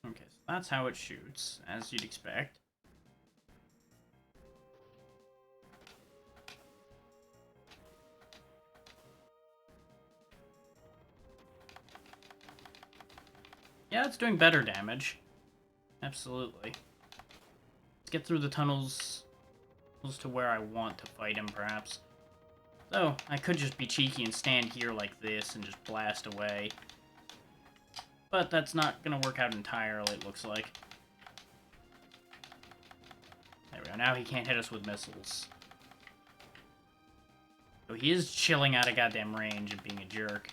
Okay, so that's how it shoots, as you'd expect. Yeah, it's doing better damage. Absolutely. Let's get through the tunnels to where I want to fight him, perhaps. So, I could just be cheeky and stand here like this and just blast away. But that's not gonna work out entirely, it looks like. There we go, now he can't hit us with missiles. So he is chilling out of goddamn range and being a jerk.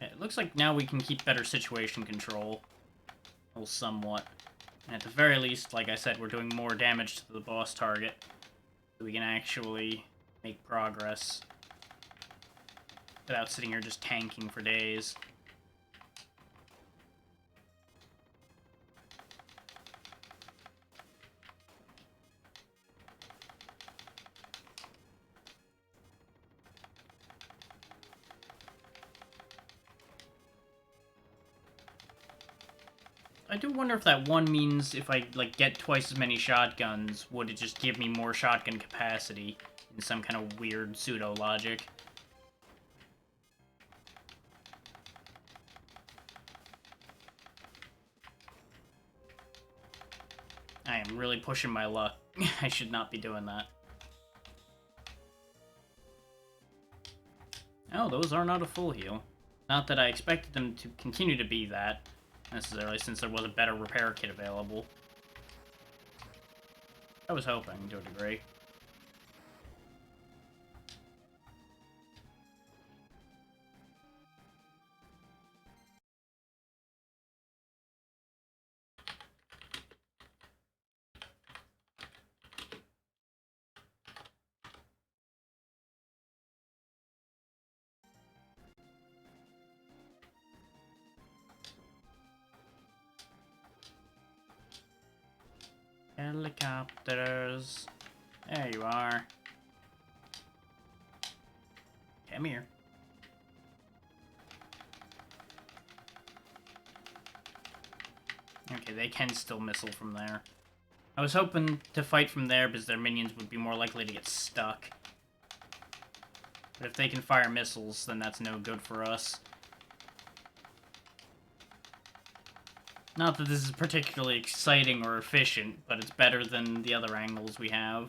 It looks like now we can keep better situation control. Well, somewhat. And at the very least, like I said, we're doing more damage to the boss target. So we can actually make progress. Without sitting here just tanking for days. I do wonder if that one means if I, like, get twice as many shotguns, would it just give me more shotgun capacity in some kind of weird pseudo-logic? I am really pushing my luck. I should not be doing that. Oh, those are not a full heal. Not that I expected them to continue to be that, necessarily, since there was a better repair kit available. I was hoping, to a degree. Helicopters. There you are. Come here. Okay, they can still missile from there. I was hoping to fight from there because their minions would be more likely to get stuck. But if they can fire missiles, then that's no good for us. Not that this is particularly exciting or efficient, but it's better than the other angles we have.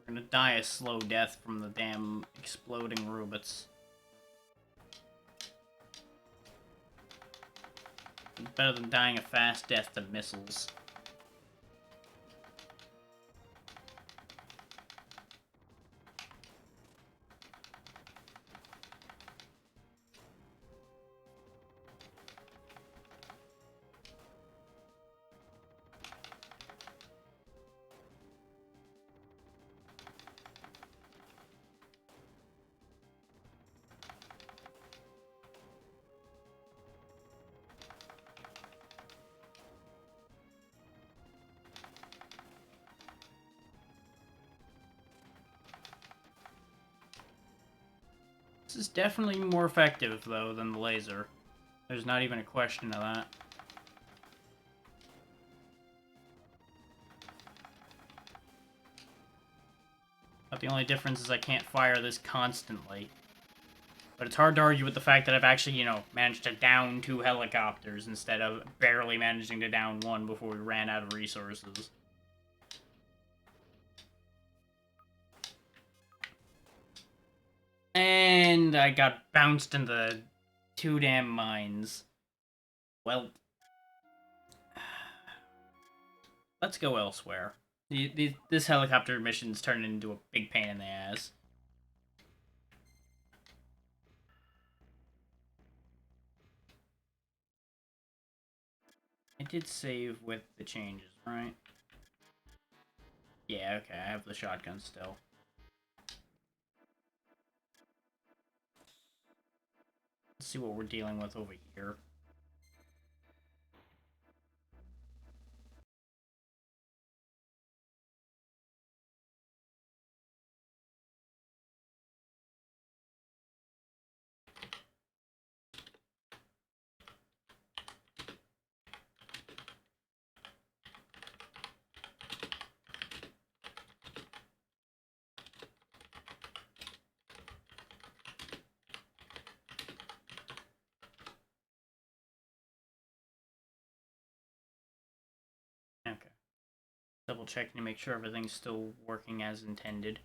We're gonna die a slow death from the damn exploding robots. It's better than dying a fast death to missiles. This is definitely more effective, though, than the laser. There's not even a question of that. But the only difference is I can't fire this constantly. But it's hard to argue with the fact that I've actually, you know, managed to down 2 helicopters instead of barely managing to down 1 before we ran out of resources. And I got bounced into 2 damn mines. Well. let's go elsewhere. This helicopter mission's turned into a big pain in the ass. I did save with the changes, right? Yeah, okay, I have the shotgun still. Let's see what we're dealing with over here. Okay. Double checking to make sure everything's still working as intended.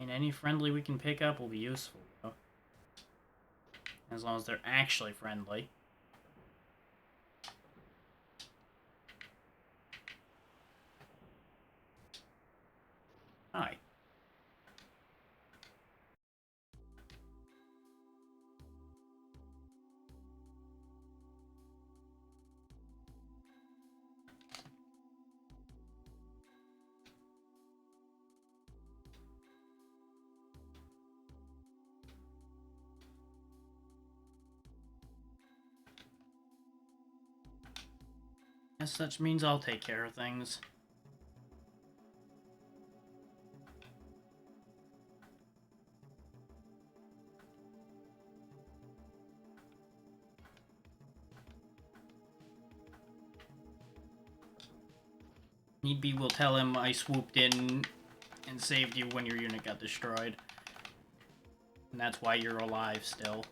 And any friendly we can pick up will be useful, though. As long as they're actually friendly. Hi. As such means I'll take care of things. Need be, we'll tell him I swooped in and saved you when your unit got destroyed. And that's why you're alive still.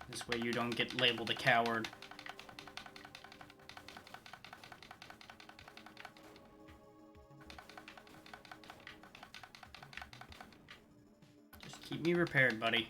This way you don't get labeled a coward. Just keep me repaired, buddy.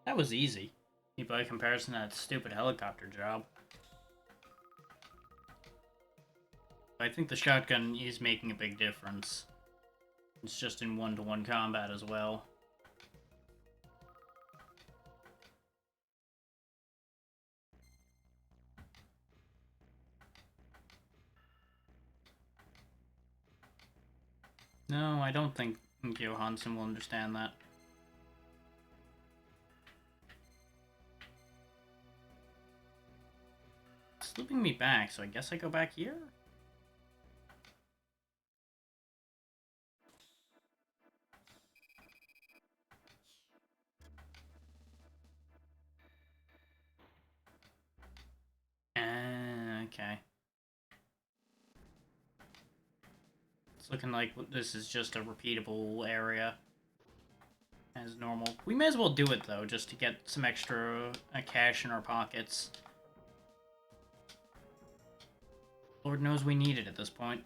That was easy. By comparison to that stupid helicopter job. I think the shotgun is making a big difference. It's just in one-to-one combat as well. No, I don't think Johansson will understand that. It's looping me back, so I guess I go back here? Okay. It's looking like this is just a repeatable area. As normal. We may as well do it, though, just to get some extra cash in our pockets. Lord knows we need it at this point.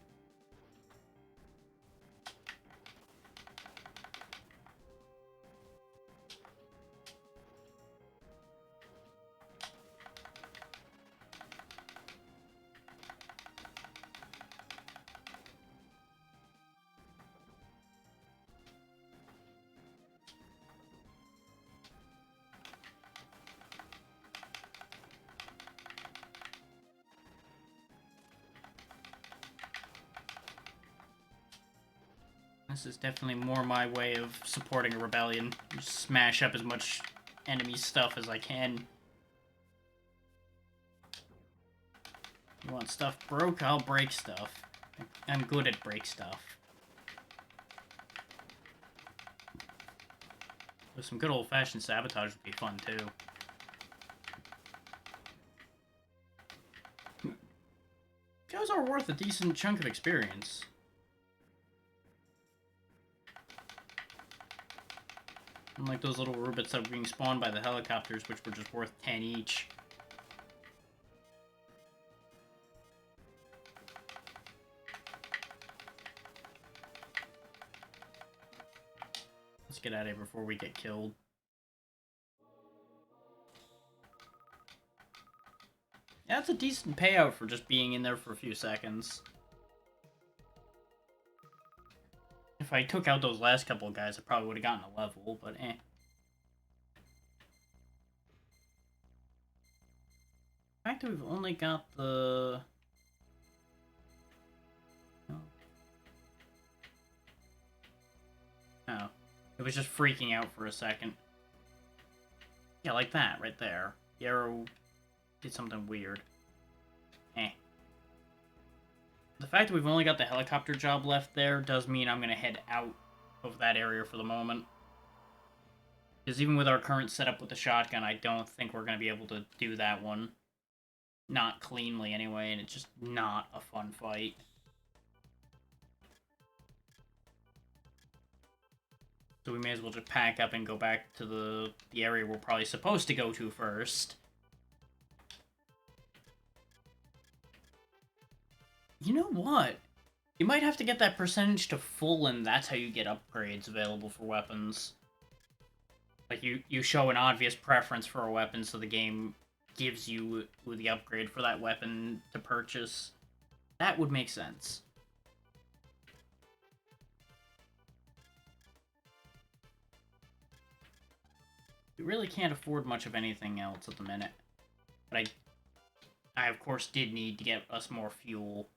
This is definitely more my way of supporting a rebellion. Just smash up as much enemy stuff as I can. You want stuff broke? I'll break stuff. I'm good at break stuff. With some good old-fashioned sabotage would be fun, too. Guys are worth a decent chunk of experience. Unlike those little rubits that were being spawned by the helicopters, which were just worth 10 each. Let's get out of here before we get killed. Yeah, that's a decent payout for just being in there for a few seconds. If I took out those last couple of guys, I probably would have gotten a level, but eh. The fact that we've only got the... Oh. It was just freaking out for a second. Yeah, like that, right there. The arrow did something weird. Eh. The fact that we've only got the helicopter job left there does mean I'm going to head out of that area for the moment. Because even with our current setup with the shotgun, I don't think we're going to be able to do that one. Not cleanly, anyway, and it's just not a fun fight. So we may as well just pack up and go back to the area we're probably supposed to go to first. You know what? You might have to get that percentage to full, and that's how you get upgrades available for weapons. Like, you show an obvious preference for a weapon, so the game gives you the upgrade for that weapon to purchase. That would make sense. We really can't afford much of anything else at the minute. But I of course did need to get us more fuel.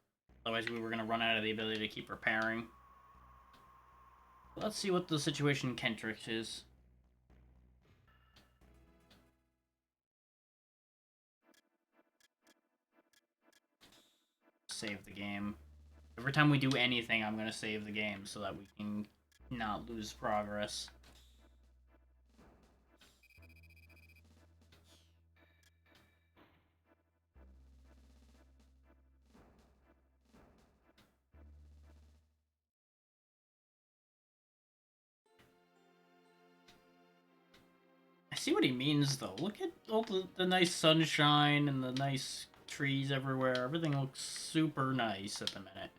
Otherwise we were going to run out of the ability to keep repairing. Let's see what the situation in Kentrix is. Save the game. Every time we do anything, I'm going to save the game so that we can not lose progress. I see what he means, though. Look at all the nice sunshine and the nice trees everywhere. Everything looks super nice at the minute.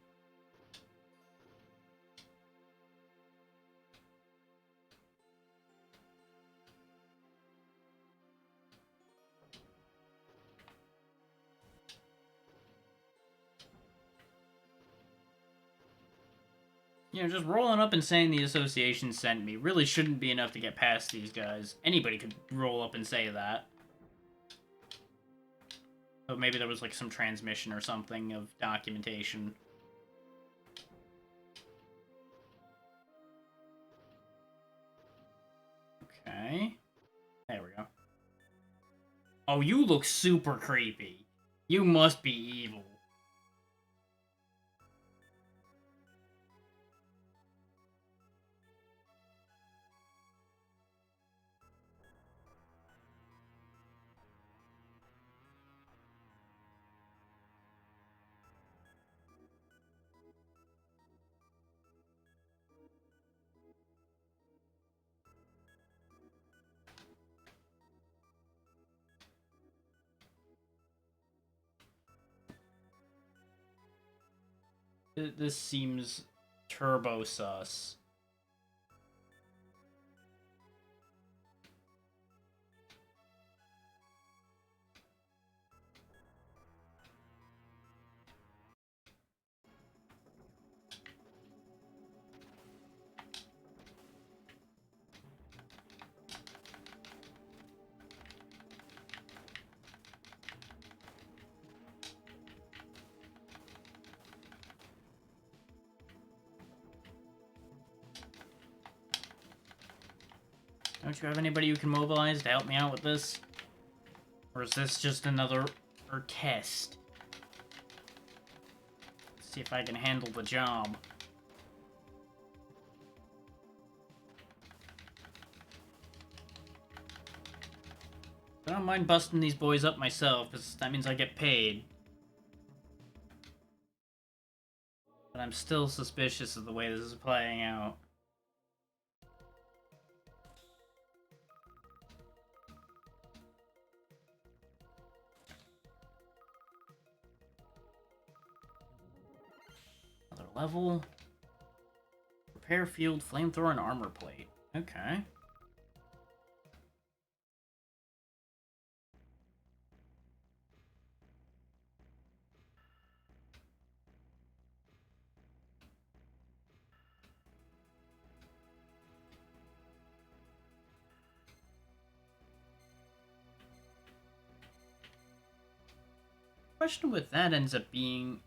You know, just rolling up and saying the association sent me really shouldn't be enough to get past these guys. Anybody could roll up and say that. But maybe there was, like, some transmission or something of documentation. Okay. There we go. Oh, you look super creepy. You must be evil. This seems turbo sus. Don't you have anybody you can mobilize to help me out with this? Or is this just another test? See if I can handle the job. I don't mind busting these boys up myself, because that means I get paid. But I'm still suspicious of the way this is playing out. Another level. Repair field, flamethrower, and armor plate. Okay. Question with that ends up being,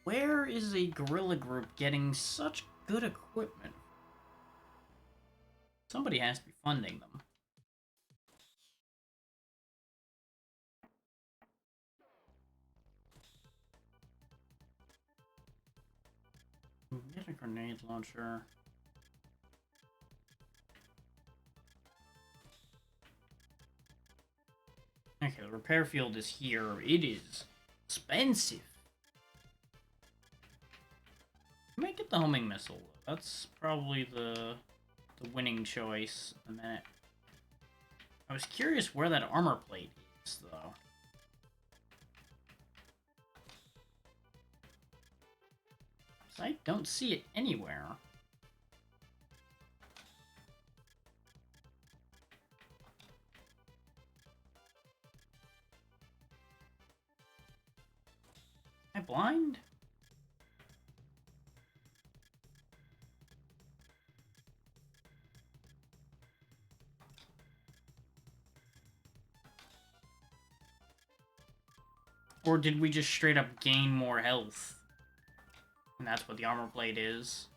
where is a guerrilla group getting such good equipment? Somebody has to be funding them. Get a grenade launcher. Okay, the repair field is here. It is expensive. I might get the homing missile. That's probably the winning choice in a minute. I was curious where that armor plate is, though. I don't see it anywhere. Am I blind? Or did we just straight up gain more health? And that's what the armor plate is.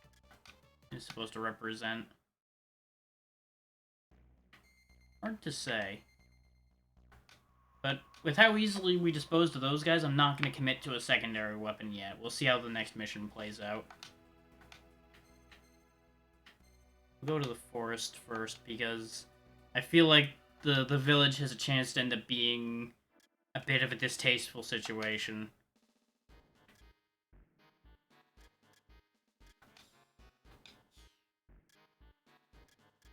It's supposed to represent. Hard to say. But with how easily we disposed of those guys, I'm not going to commit to a secondary weapon yet. We'll see how the next mission plays out. We'll go to the forest first, because I feel like the village has a chance to end up being a bit of a distasteful situation.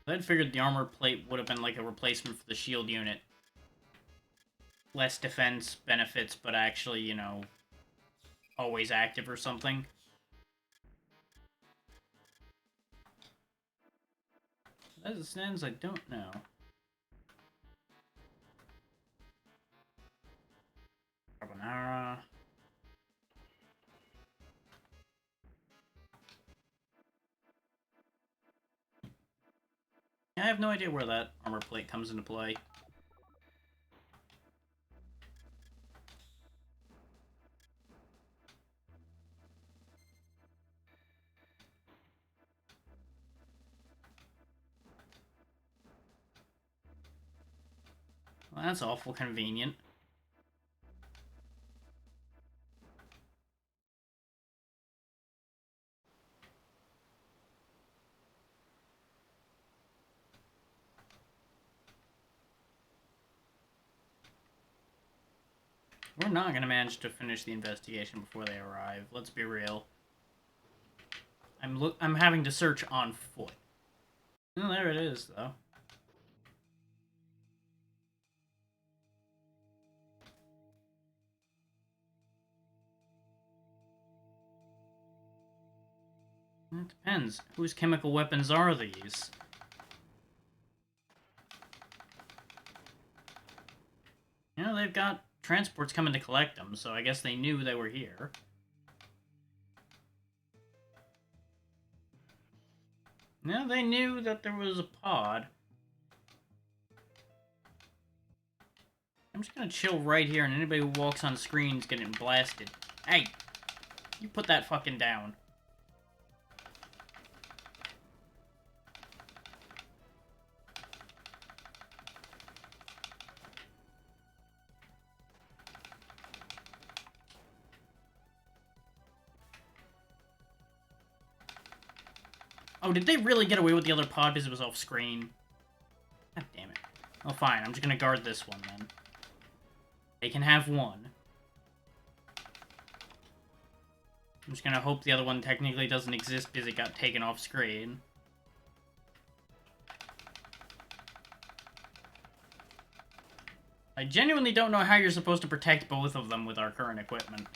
I'd figured the armor plate would have been like a replacement for the shield unit. Less defense benefits, but actually, you know, always active or something. As it stands, I don't know. Carbonara. I have no idea where that armor plate comes into play. Well, that's awful convenient. We're not going to manage to finish the investigation before they arrive. Let's be real. I'm having to search on foot. Oh, there it is, though. It depends. Whose chemical weapons are these? You know, they've got transports coming to collect them, so I guess they knew they were here. No, they knew that there was a pod. I'm just gonna chill right here, and anybody who walks on screen is getting blasted. Hey! You put that fucking down. Oh, did they really get away with the other pod because it was off screen? God damn it. Oh, fine. I'm just gonna guard this one, then. They can have one. I'm just gonna hope the other one technically doesn't exist because it got taken off screen. I genuinely don't know how you're supposed to protect both of them with our current equipment.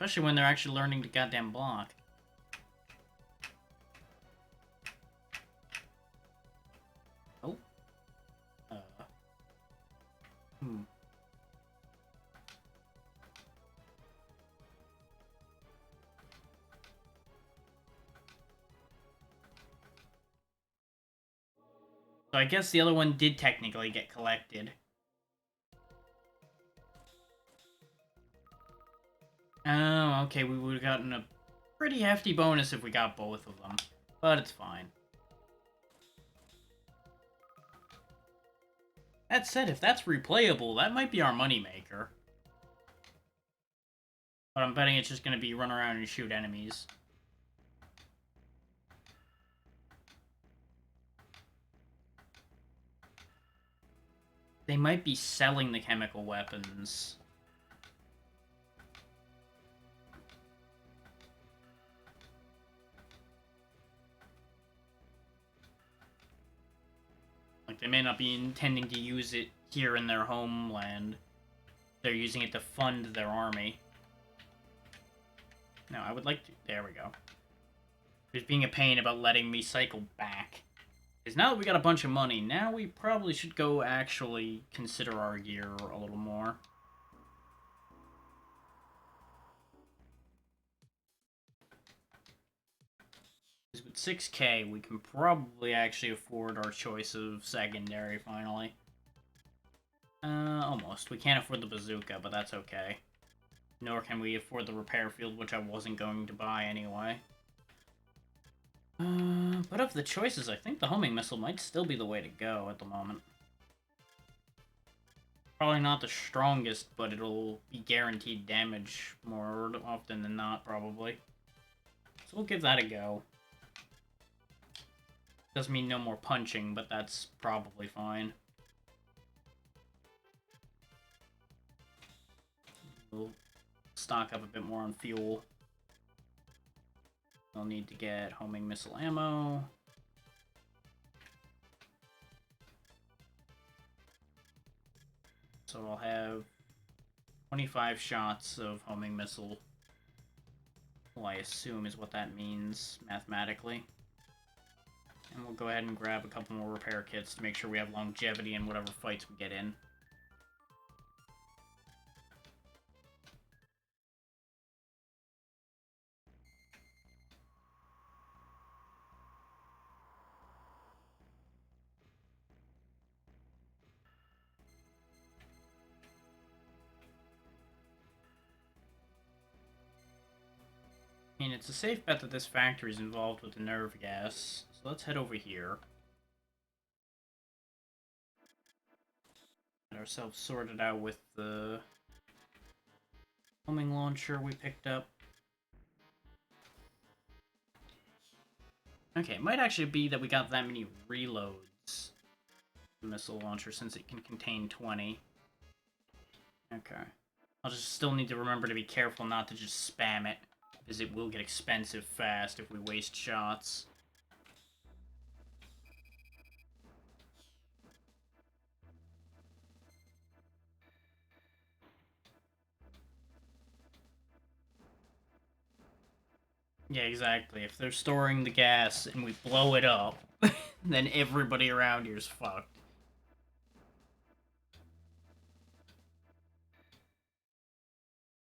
Especially when they're actually learning to goddamn block. Oh. So I guess the other one did technically get collected. Oh, okay, we would have gotten a pretty hefty bonus if we got both of them. But it's fine. That said, if that's replayable, that might be our moneymaker. But I'm betting it's just going to be run around and shoot enemies. They might be selling the chemical weapons. Like, they may not be intending to use it here in their homeland. They're using it to fund their army. No, I would like to... There we go. He's being a pain about letting me cycle back. Because now that we got a bunch of money, now we probably should go actually consider our gear a little more. Because with 6K, we can probably actually afford our choice of secondary, finally. Almost. We can't afford the bazooka, but that's okay. Nor can we afford the repair field, which I wasn't going to buy anyway. But of the choices, I think the homing missile might still be the way to go at the moment. Probably not the strongest, but it'll be guaranteed damage more often than not, probably. So we'll give that a go. Doesn't mean no more punching, but that's probably fine. We'll stock up a bit more on fuel. I'll need to get homing missile ammo. So I'll have 25 shots of homing missile. Well, I assume is what that means mathematically. And we'll go ahead and grab a couple more repair kits to make sure we have longevity in whatever fights we get in. I mean, it's a safe bet that this factory is involved with the nerve gas, so let's head over here. Get ourselves sorted out with the homing launcher we picked up. Okay, it might actually be that we got that many reloads. The missile launcher, since it can contain 20. Okay. I'll just still need to remember to be careful not to just spam it, because it will get expensive fast if we waste shots. Yeah, exactly. If they're storing the gas and we blow it up, then everybody around here's fucked.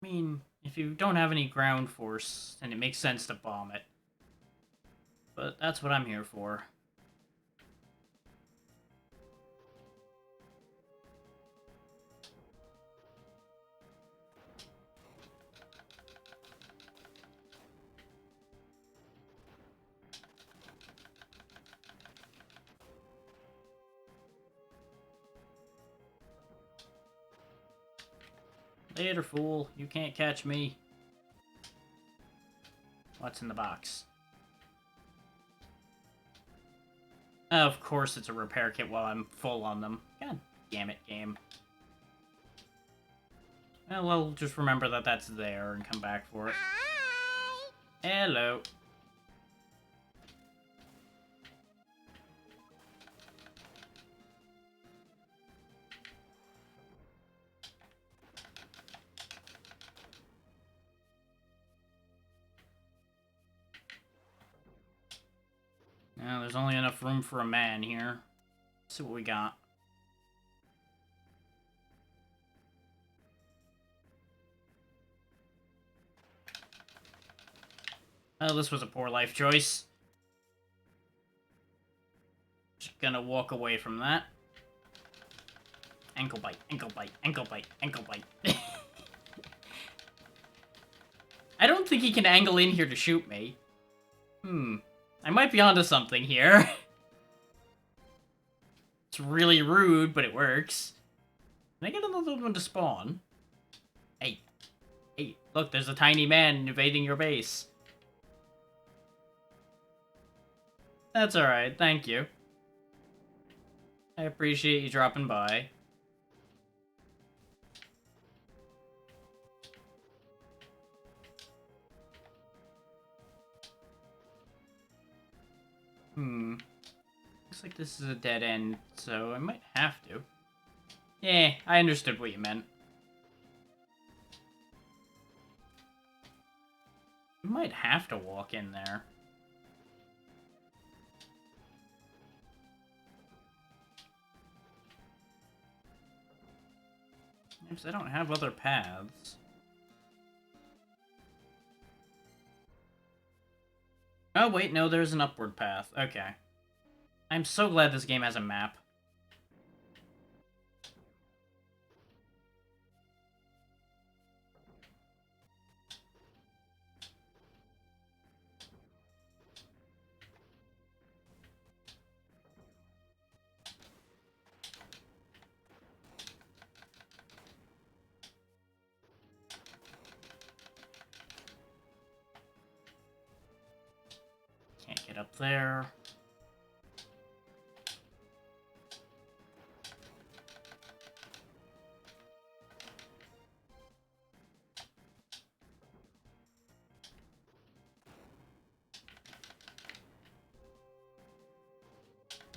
I mean, if you don't have any ground force, then it makes sense to bomb it. But that's what I'm here for. Later, fool. You can't catch me. What's in the box? Of course it's a repair kit while I'm full on them. God damn it, game. Well, I'll just remember that that's there and come back for it. Hello. Now, there's only enough room for a man here. Let's see what we got. Oh, this was a poor life choice. Just gonna walk away from that. Ankle bite, ankle bite, ankle bite, ankle bite. I don't think he can angle in here to shoot me. I might be onto something here. It's really rude, but it works. Can I get another one to spawn? Hey. Hey, look, there's a tiny man invading your base. That's alright, thank you. I appreciate you dropping by. Looks like this is a dead end, so I might have to. Yeah, I understood what you meant. I might have to walk in there. Because I don't have other paths. Oh, wait, no, there's an upward path. Okay. I'm so glad this game has a map. Can't get up there.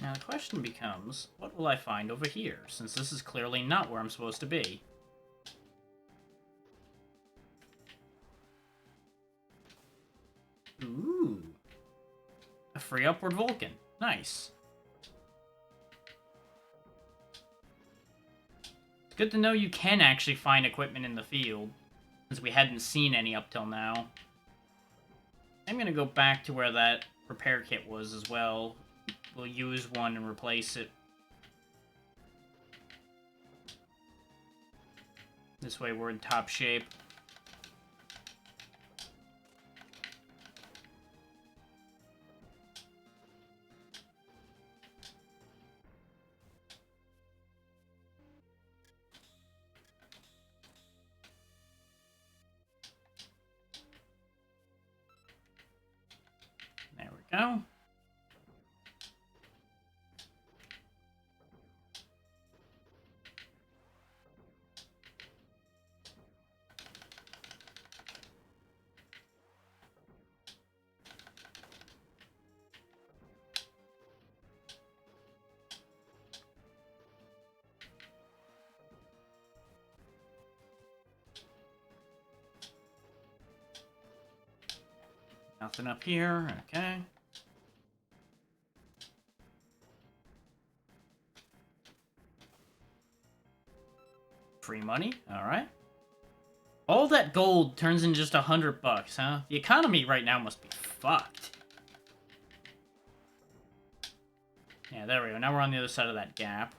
Now the question becomes, what will I find over here, since this is clearly not where I'm supposed to be? Ooh. A free upward Vulcan. Nice. It's good to know you can actually find equipment in the field, since we hadn't seen any up till now. I'm gonna go back to where that repair kit was as well. We'll use one and replace it. This way we're in top shape. There we go. Nothing up here, okay. Free money, alright. All that gold turns in just $100, huh? The economy right now must be fucked. Yeah, there we go. Now we're on the other side of that gap.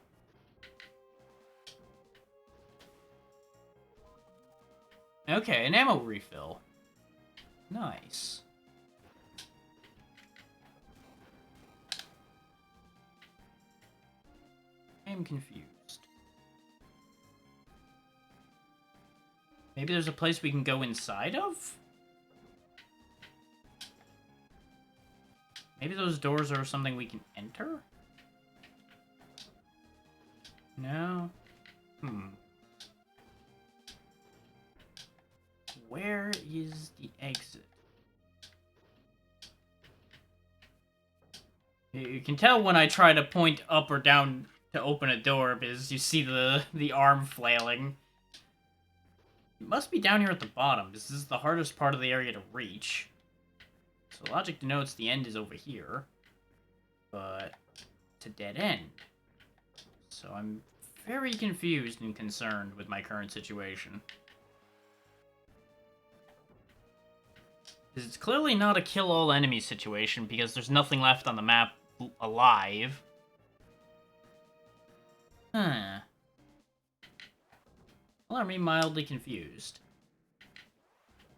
Okay, an ammo refill. Nice. I'm confused. Maybe there's a place we can go inside of? Maybe those doors are something we can enter? No? Where is the exit? You can tell when I try to point up or down to open a door because you see the arm flailing. It must be down here at the bottom. This is the hardest part of the area to reach. So logic denotes the end is over here. But it's a dead end. So I'm very confused and concerned with my current situation. Because it's clearly not a kill-all enemy situation because there's nothing left on the map alive. Huh. Well, I'm mildly confused.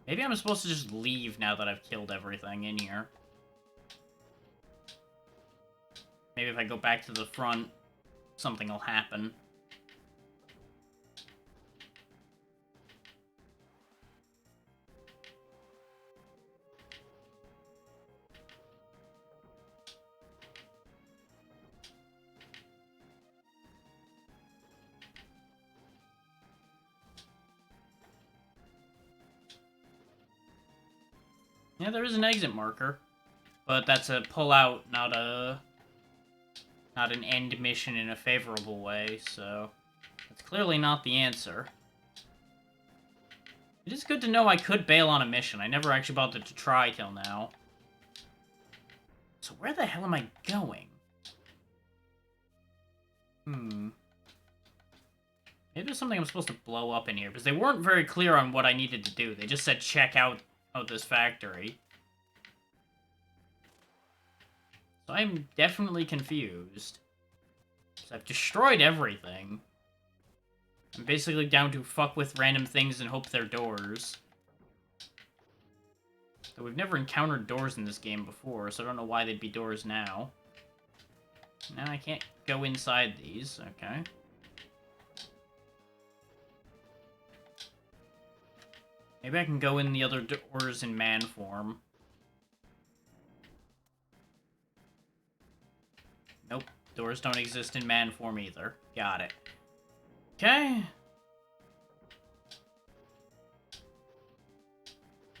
Maybe I'm supposed to just leave now that I've killed everything in here. Maybe if I go back to the front, something will happen. Yeah, there is an exit marker, but that's a pull-out, not an end mission in a favorable way, so that's clearly not the answer. It is good to know I could bail on a mission. I never actually bothered to try till now. So where the hell am I going? Maybe there's something I'm supposed to blow up in here, because they weren't very clear on what I needed to do. They just said check out this factory. So I'm definitely confused. So I've destroyed everything. I'm basically down to fuck with random things and hope they're doors. Though we've never encountered doors in this game before, so I don't know why they'd be doors now. Now I can't go inside these, okay. Maybe I can go in the other doors in man form. Nope, doors don't exist in man form either. Got it. Okay.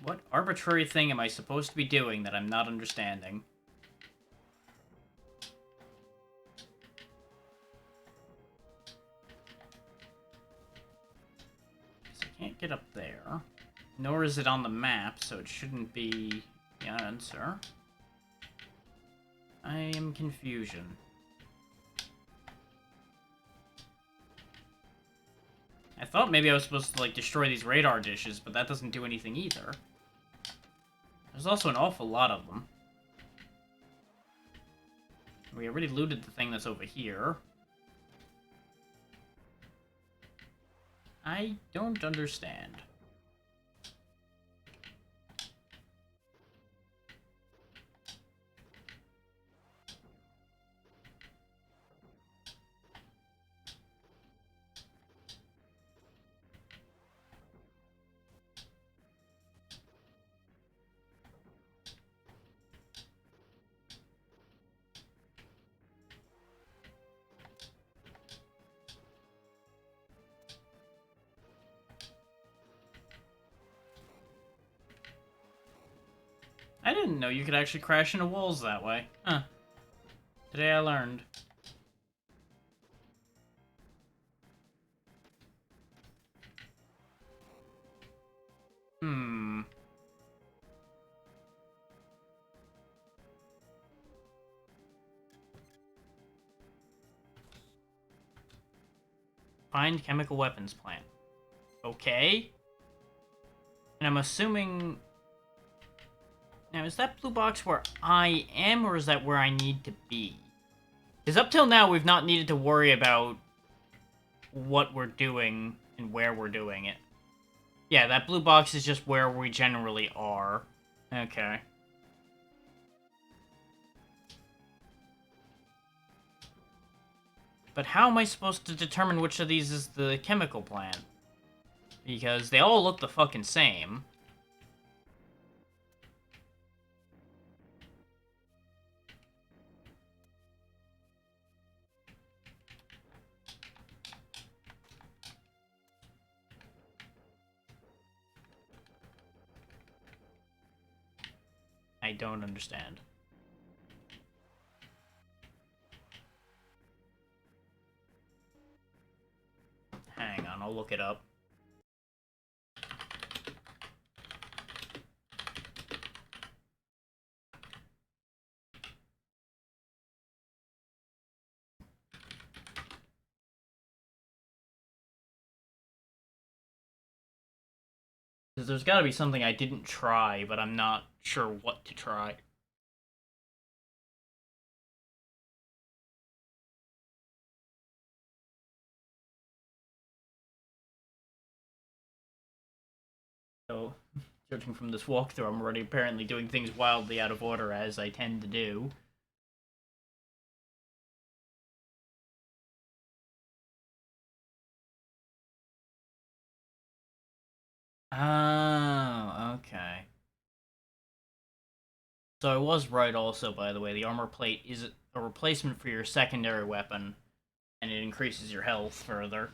What arbitrary thing am I supposed to be doing that I'm not understanding? So I can't get up there. Nor is it on the map, so it shouldn't be the answer. I am confusion. I thought maybe I was supposed to, like, destroy these radar dishes, but that doesn't do anything either. There's also an awful lot of them. We already looted the thing that's over here. I don't understand. I didn't know you could actually crash into walls that way. Huh. Today I learned. Find chemical weapons plant. Okay. And I'm assuming... Now, is that blue box where I am, or is that where I need to be? Because up till now, we've not needed to worry about what we're doing and where we're doing it. Yeah, that blue box is just where we generally are. Okay. But how am I supposed to determine which of these is the chemical plant? Because they all look the fucking same. I don't understand. Hang on, I'll look it up. There's gotta be something I didn't try, but I'm not sure what to try. So, judging from this walkthrough, I'm already apparently doing things wildly out of order, as I tend to do. Oh, okay. So I was right also, by the way. The armor plate is a replacement for your secondary weapon, and it increases your health further.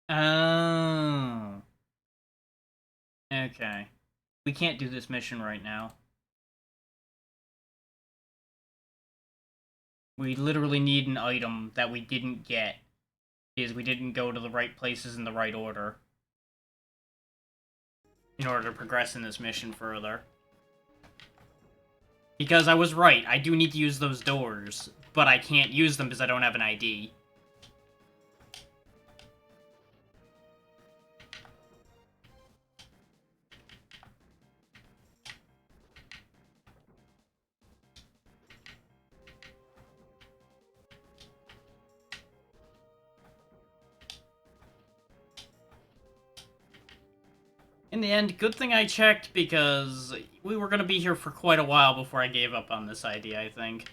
Oh. Okay. We can't do this mission right now. We literally need an item that we didn't get, because we didn't go to the right places in the right order in order to progress in this mission further. Because I was right, I do need to use those doors, but I can't use them because I don't have an ID. In the end, good thing I checked, because we were going to be here for quite a while before I gave up on this idea, I think.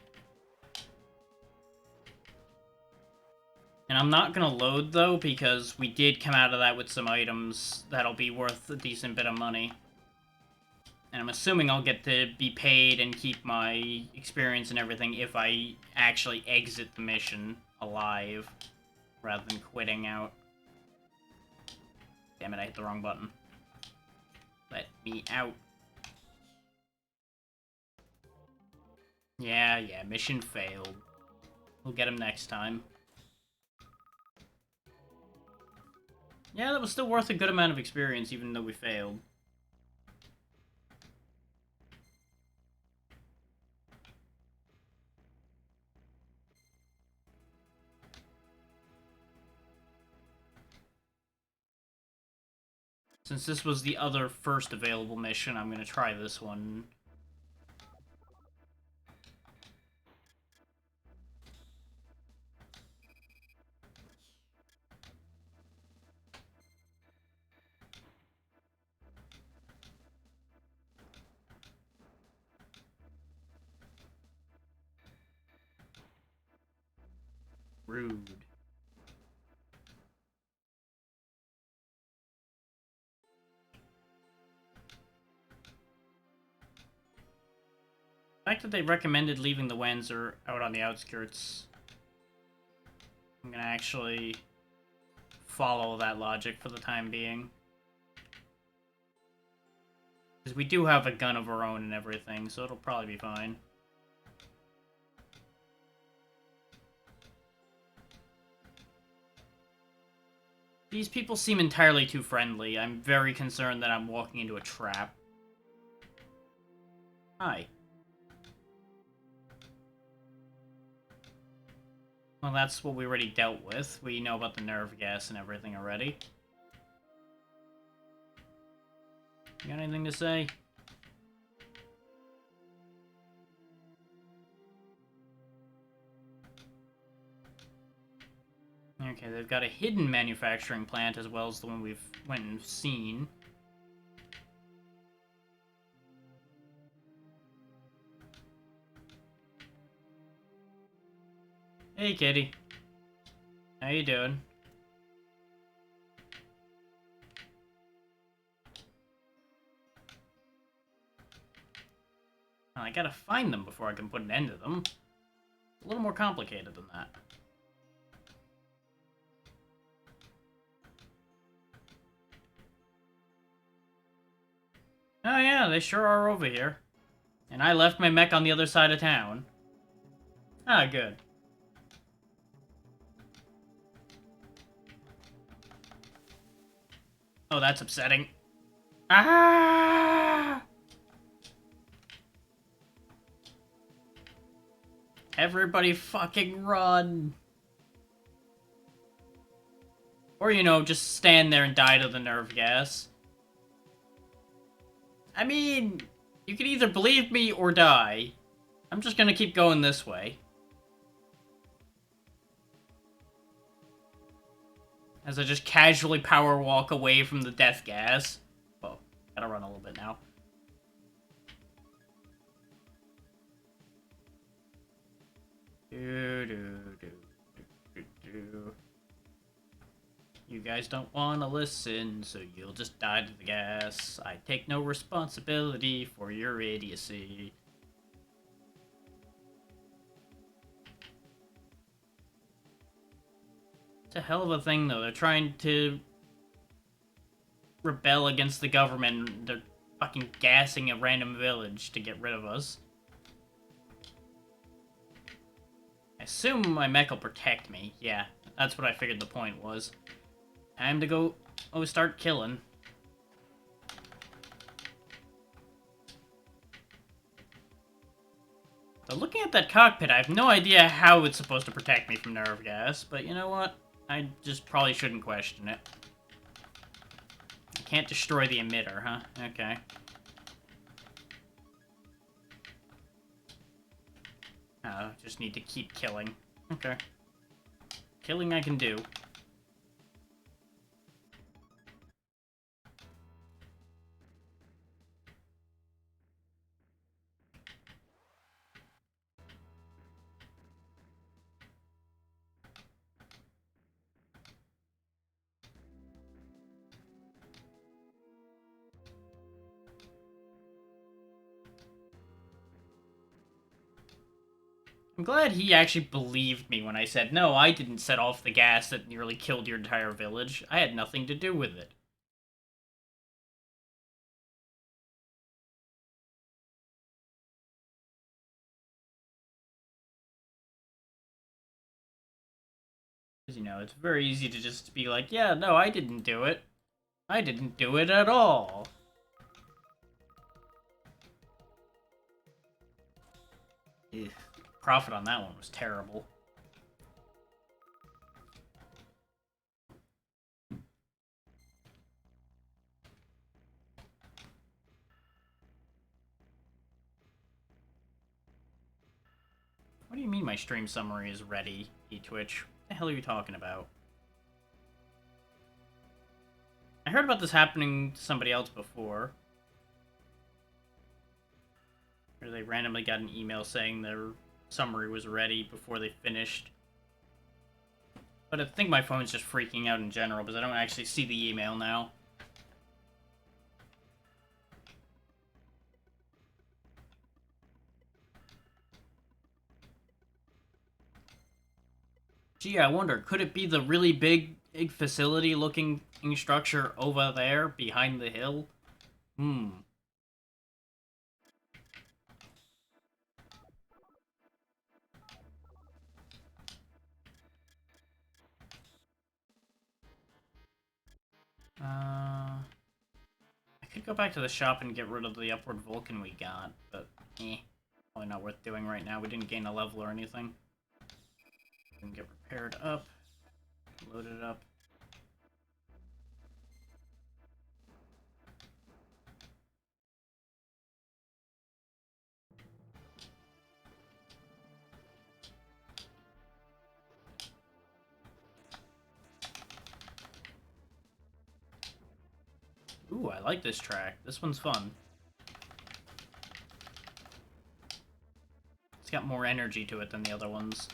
And I'm not going to load, though, because we did come out of that with some items that'll be worth a decent bit of money. And I'm assuming I'll get to be paid and keep my experience and everything if I actually exit the mission alive, rather than quitting out. Damn it, I hit the wrong button. Let me out. Yeah, mission failed. We'll get him next time. Yeah, that was still worth a good amount of experience, even though we failed. Since this was the other first available mission, I'm gonna try this one. Rude. The fact that they recommended leaving the Wanzer out on the outskirts, I'm gonna actually follow that logic for the time being. Because we do have a gun of our own and everything, so it'll probably be fine. These people seem entirely too friendly. I'm very concerned that I'm walking into a trap. Hi. Well, that's what we already dealt with. We know about the nerve gas and everything already. You got anything to say? Okay, they've got a hidden manufacturing plant as well as the one we've went and seen. Hey, kitty. How you doing? Well, I gotta find them before I can put an end to them. It's a little more complicated than that. Oh yeah, they sure are over here. And I left my mech on the other side of town. Ah, good. Oh, that's upsetting. Ah! Everybody fucking run. Or, you know, just stand there and die to the nerve gas. I mean, you can either believe me or die. I'm just gonna keep going this way. As I just casually power walk away from the death gas. Well, gotta run a little bit now. You guys don't want to listen, so you'll just die to the gas. I take no responsibility for your idiocy. It's a hell of a thing, though. They're trying to rebel against the government. They're fucking gassing a random village to get rid of us. I assume my mech will protect me. Yeah, that's what I figured the point was. Time to go start killing. But looking at that cockpit, I have no idea how it's supposed to protect me from nerve gas, but you know what? I just probably shouldn't question it. I can't destroy the emitter, huh? Okay. Just need to keep killing. Okay. Killing I can do. I'm glad he actually believed me when I said, no, I didn't set off the gas that nearly killed your entire village. I had nothing to do with it. Because, you know, it's very easy to just be like, yeah, no, I didn't do it. I didn't do it at all. Ugh. Profit on that one was terrible. What do you mean my stream summary is ready, eTwitch? What the hell are you talking about? I heard about this happening to somebody else before. Where they randomly got an email saying their summary was ready before they finished. But I think my phone's just freaking out in general because I don't actually see the email now. Gee, I wonder, could it be the really big big facility-looking structure over there behind the hill. Hmm. I could go back to the shop and get rid of the upward Vulcan we got, but probably not worth doing right now. We didn't gain a level or anything. Didn't get repaired up, loaded up. Ooh, I like this track. This one's fun. It's got more energy to it than the other ones.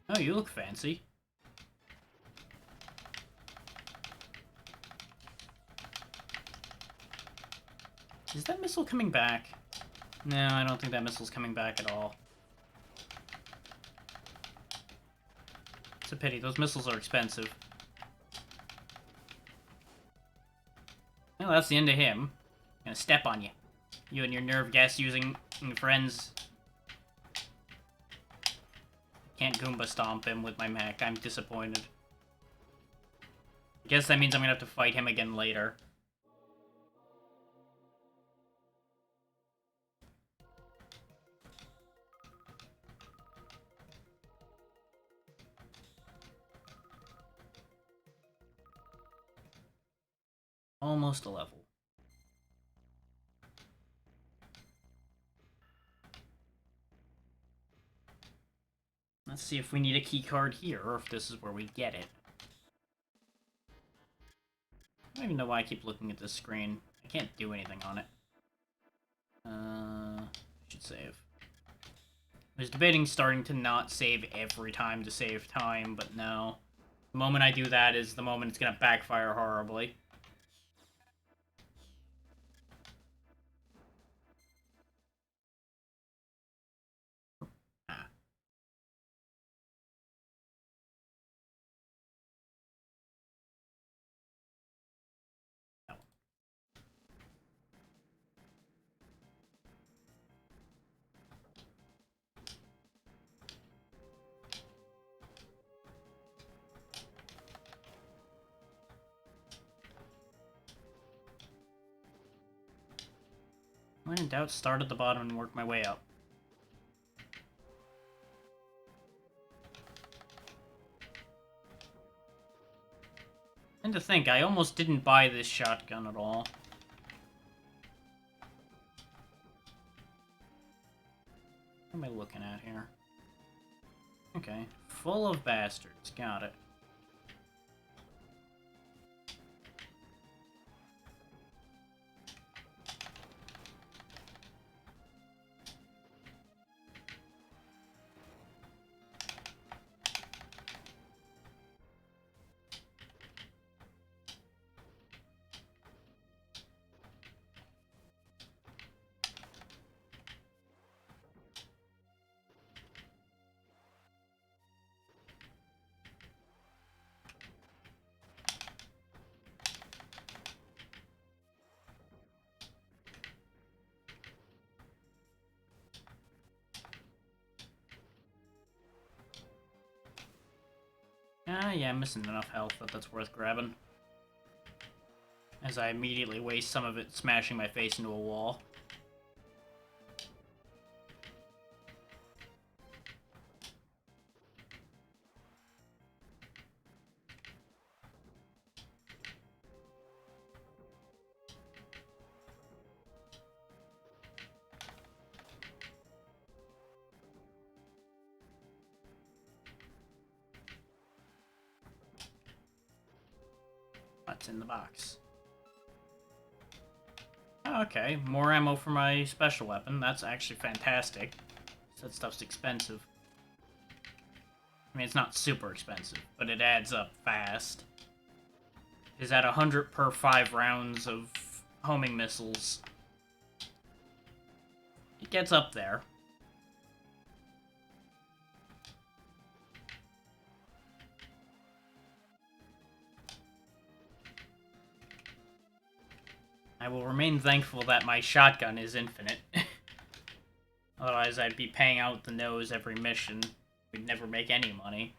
Oh, you look fancy. Is that missile coming back? No, I don't think that missile's coming back at all. It's a pity. Those missiles are expensive. Well, that's the end of him. I'm gonna step on you. You and your nerve gas using friends. Can't Goomba stomp him with my mech. I'm disappointed. I guess that means I'm gonna have to fight him again later. Almost a level. Let's see if we need a key card here, or if this is where we get it. I don't even know why I keep looking at this screen. I can't do anything on it. Should save. I was debating starting to not save every time to save time, but no. The moment I do that is the moment it's gonna backfire horribly. Ah. No. When in doubt, start at the bottom and work my way up. And to think, I almost didn't buy this shotgun at all. What am I looking at here? Okay. Full of bastards. Got it. Ah, yeah, I'm missing enough health that that's worth grabbing. As I immediately waste some of it smashing my face into a wall. What's in the box? Oh, okay, more ammo for my special weapon. That's actually fantastic. That stuff's expensive. I mean, it's not super expensive, but it adds up fast. Is at 100 per 5 rounds of homing missiles. It gets up there. I will remain thankful that my shotgun is infinite. Otherwise, I'd be paying out the nose every mission. We'd never make any money.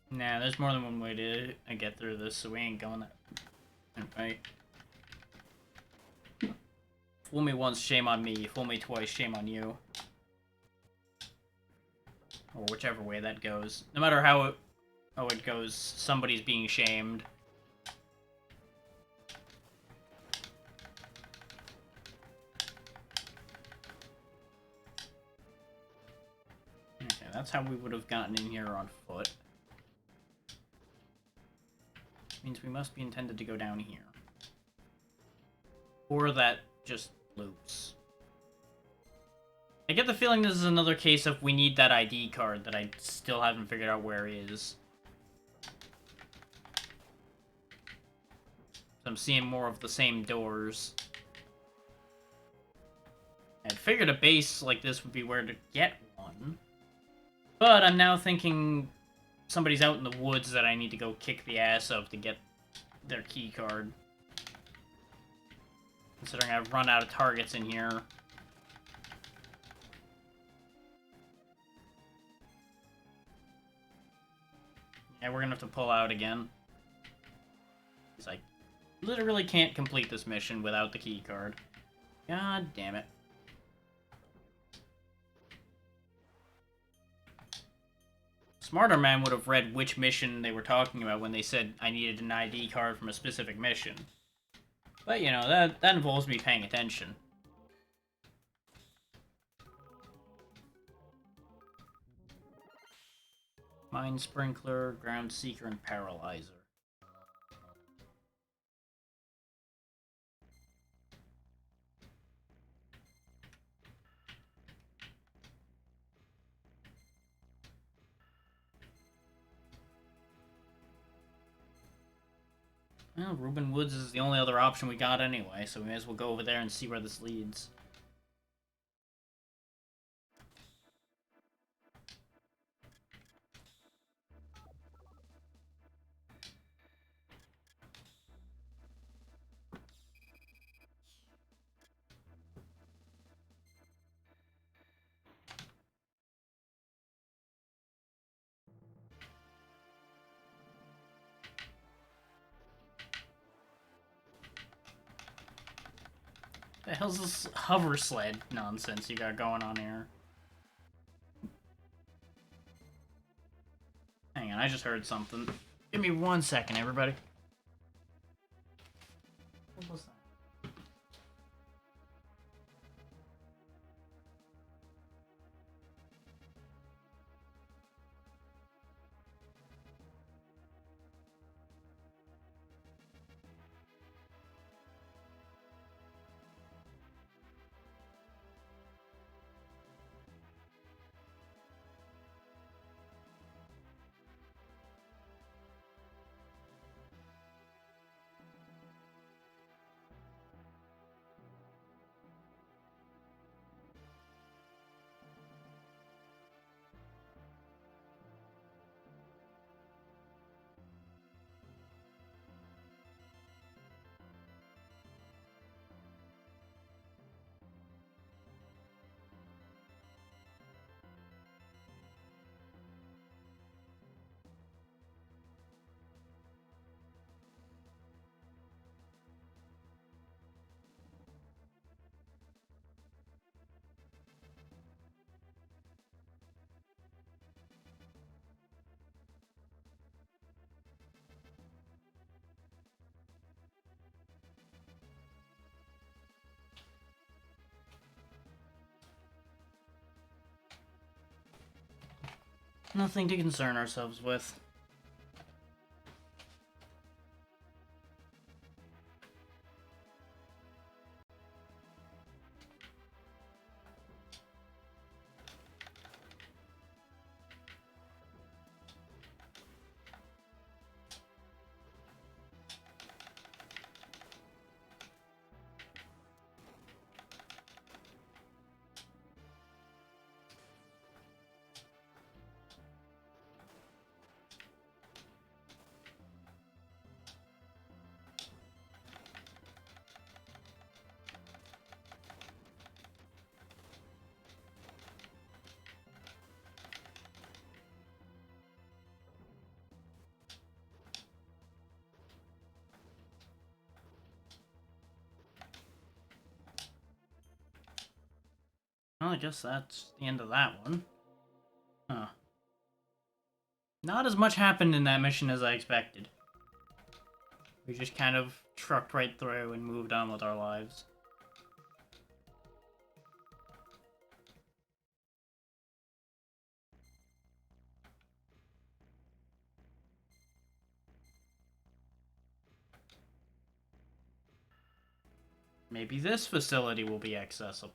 Nah, there's more than one way to get through this, so we ain't going that way. Fool me once, shame on me. Fool me twice, shame on you. Or whichever way that goes. No matter how it goes, somebody's being shamed. Okay, that's how we would have gotten in here on foot. Means we must be intended to go down here. Or that just loops. I get the feeling this is another case of we need that ID card that I still haven't figured out where it is. So I'm seeing more of the same doors. I figured a base like this would be where to get one. But I'm now thinking somebody's out in the woods that I need to go kick the ass of to get their key card. Considering I've run out of targets in here. Yeah, we're gonna have to pull out again. Because I literally can't complete this mission without the key card. God damn it. Smarter man would have read which mission they were talking about when they said I needed an ID card from a specific mission. But, you know, that involves me paying attention. Mine Sprinkler, Ground Seeker, and Paralyzer. Well, Reuben Woods is the only other option we got anyway, so we may as well go over there and see where this leads. The hell's this hover sled nonsense you got going on here? Hang on, I just heard something. Give me 1 second, everybody. What was that? Nothing to concern ourselves with. Well, I guess that's the end of that one. Huh. Not as much happened in that mission as I expected. We just kind of trucked right through and moved on with our lives. Maybe this facility will be accessible.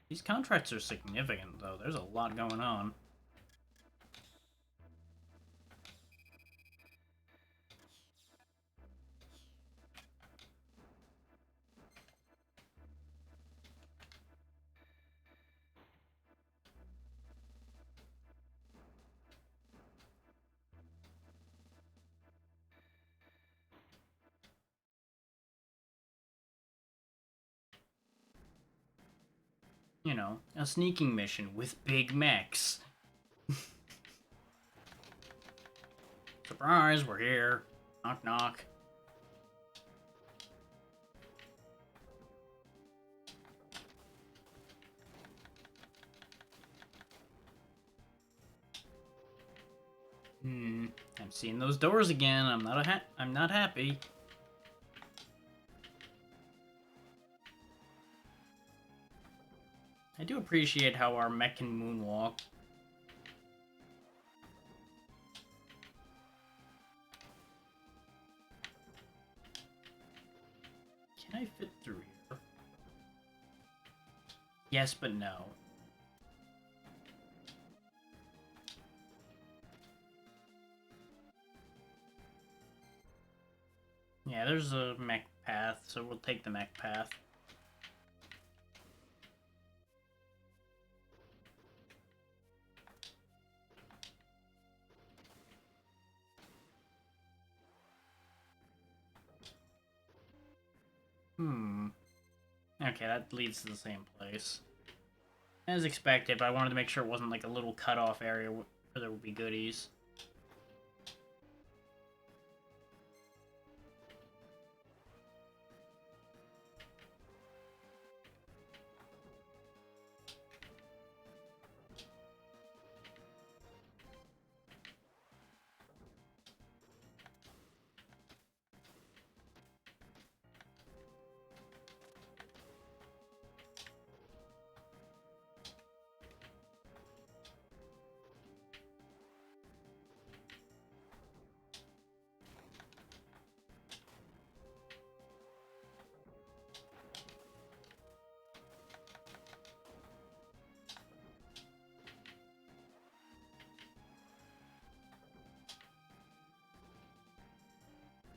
These contracts are significant, though. There's a lot going on. You know, a sneaking mission with big mechs. Surprise, we're here. Knock, knock. I'm seeing those doors again. I'm not happy. I do appreciate how our mech can moonwalk. Can I fit through here? Yes, but no. Yeah, there's a mech path, so we'll take the mech path. Okay, that leads to the same place. As expected, but I wanted to make sure it wasn't like a little cut-off area where there would be goodies.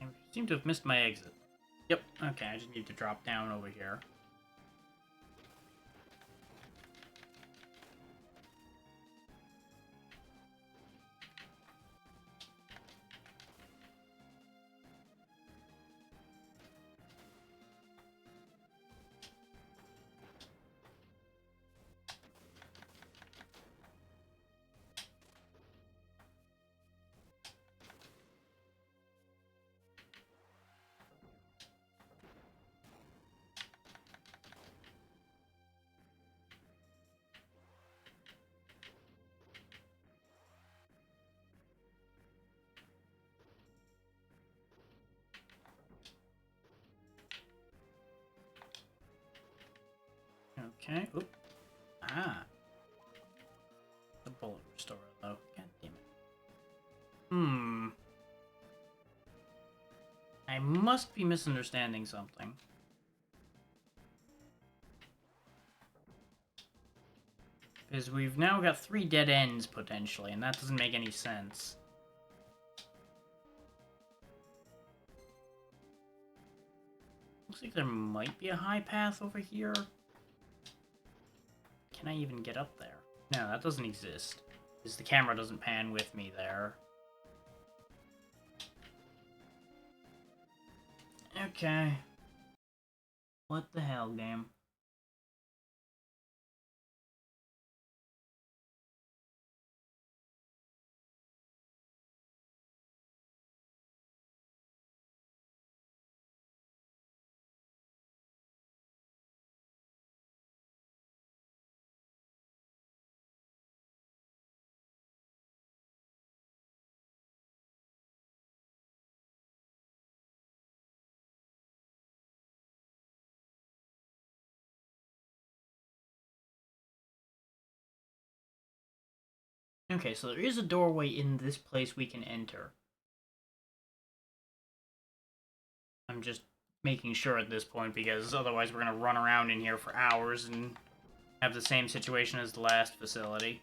I seem to have missed my exit. Yep, okay, I just need to drop down over here. Okay, oop. Ah. The bullet restorer, though. God damn it. I must be misunderstanding something. Because we've now got 3 dead ends, potentially, and that doesn't make any sense. Looks like there might be a high path over here. Can I even get up there? No, that doesn't exist. Because the camera doesn't pan with me there. Okay. What the hell, game? Okay, so there is a doorway in this place we can enter. I'm just making sure at this point, because otherwise we're going to run around in here for hours and have the same situation as the last facility.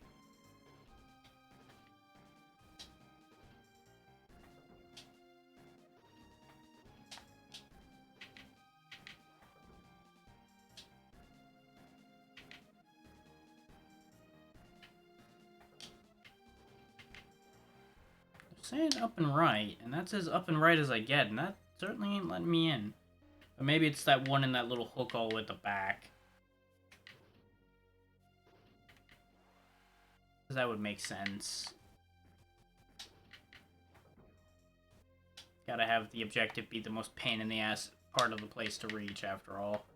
Saying up and right, and that's as up and right as I get, and that certainly ain't letting me in. But maybe it's that one in that little hook all at the back. Because that would make sense. Gotta have the objective be the most pain in the ass part of the place to reach, after all.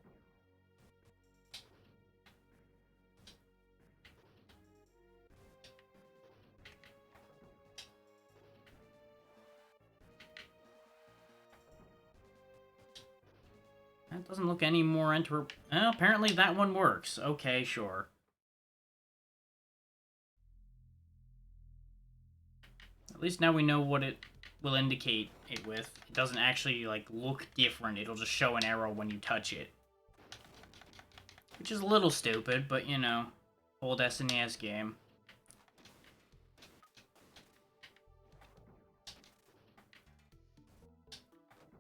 That doesn't look any more apparently that one works. Okay, sure. At least now we know what it will indicate it with. It doesn't actually, like, look different. It'll just show an arrow when you touch it. Which is a little stupid, but, you know, old SNES game.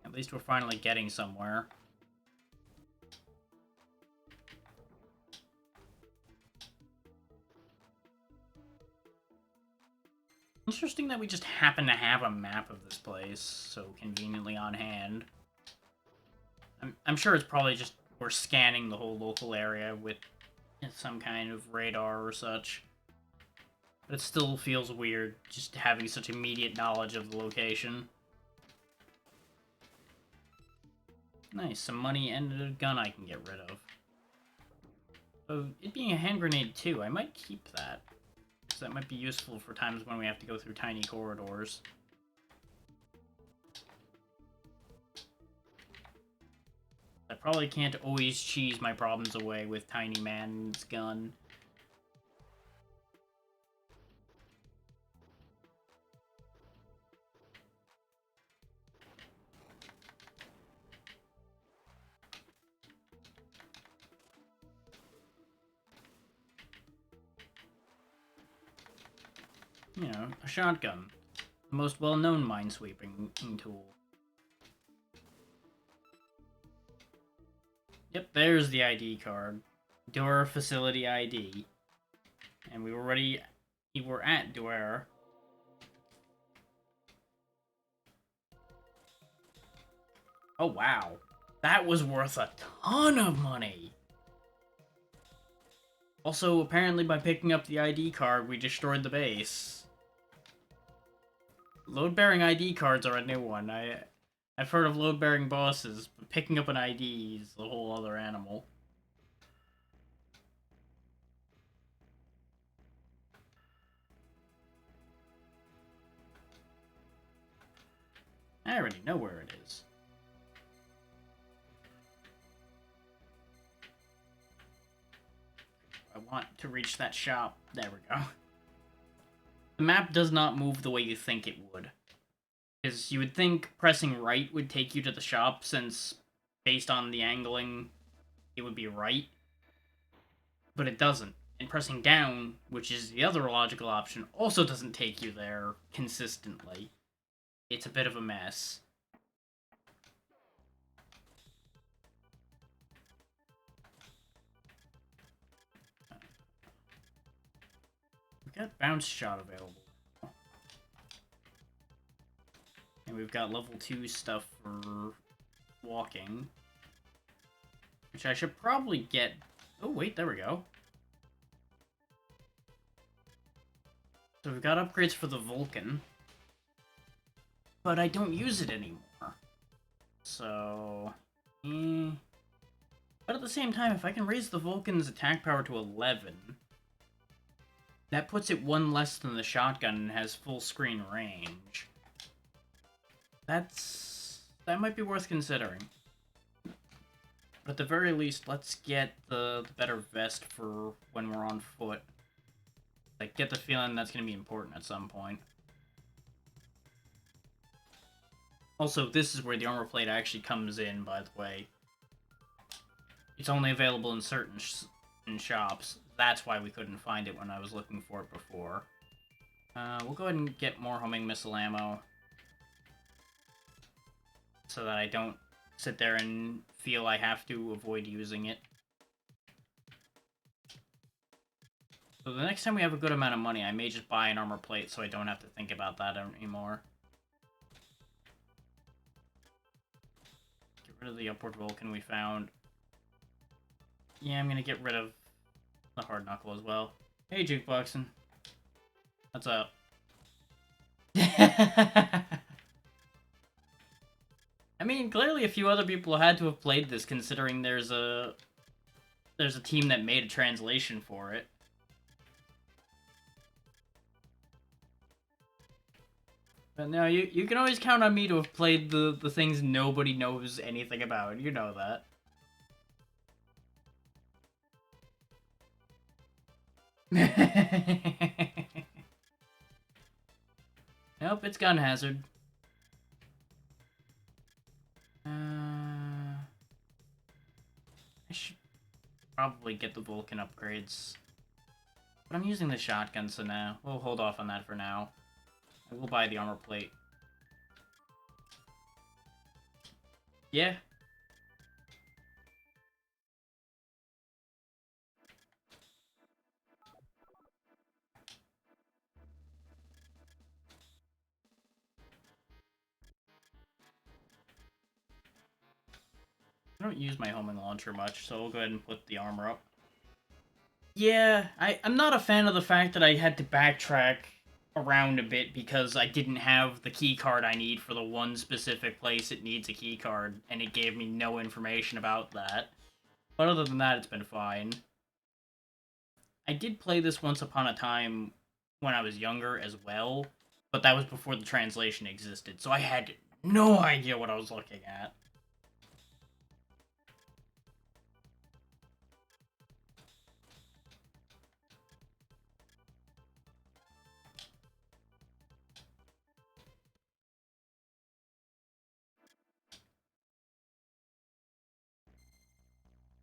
At least we're finally getting somewhere. Interesting that we just happen to have a map of this place so conveniently on hand. I'm sure it's probably just we're scanning the whole local area with some kind of radar or such. But it still feels weird just having such immediate knowledge of the location. Nice, some money and a gun I can get rid of. So, it being a hand grenade too, I might keep that. Because that might be useful for times when we have to go through tiny corridors. I probably can't always cheese my problems away with Tiny Man's gun. You know, a shotgun. The most well-known minesweeping tool. Yep, there's the ID card. Door facility ID. And we were at Door. Oh, wow. That was worth a ton of money! Also, apparently by picking up the ID card, we destroyed the base. Load-bearing ID cards are a new one. I've heard of load-bearing bosses, but picking up an ID is a whole other animal. I already know where it is. I want to reach that shop. There we go. The map does not move the way you think it would. Because you would think pressing right would take you to the shop, since based on the angling, it would be right. But it doesn't. And pressing down, which is the other logical option, also doesn't take you there consistently. It's a bit of a mess. We've got bounce shot available. And we've got level 2 stuff for walking. Which I should probably get... Oh, wait, there we go. So we've got upgrades for the Vulcan. But I don't use it anymore. So... But at the same time, if I can raise the Vulcan's attack power to 11... That puts it one less than the shotgun and has full screen range. That might be worth considering. But at the very least, let's get the better vest for when we're on foot. I get the feeling that's going to be important at some point. Also, this is where the armor plate actually comes in, by the way. It's only available in certain shops. That's why we couldn't find it when I was looking for it before. We'll go ahead and get more homing missile ammo. So that I don't sit there and feel I have to avoid using it. So the next time we have a good amount of money, I may just buy an armor plate so I don't have to think about that anymore. Get rid of the upward Vulcan we found. Yeah, I'm gonna get rid of the hard knuckle as well. Hey, Jukeboxing. What's up? I mean, clearly a few other people had to have played this, considering there's a team that made a translation for it. But no, you can always count on me to have played the things nobody knows anything about. You know that. Nope, it's Gun Hazard. I should probably get the Vulcan upgrades. But I'm using the shotgun, so now we'll hold off on that for now. We'll buy the armor plate. Yeah. I don't use my homing launcher much, so we'll go ahead and put the armor up. Yeah, I'm not a fan of the fact that I had to backtrack around a bit because I didn't have the key card I need for the one specific place it needs a key card, and it gave me no information about that. But other than that, it's been fine. I did play this once upon a time when I was younger as well, but that was before the translation existed, so I had no idea what I was looking at.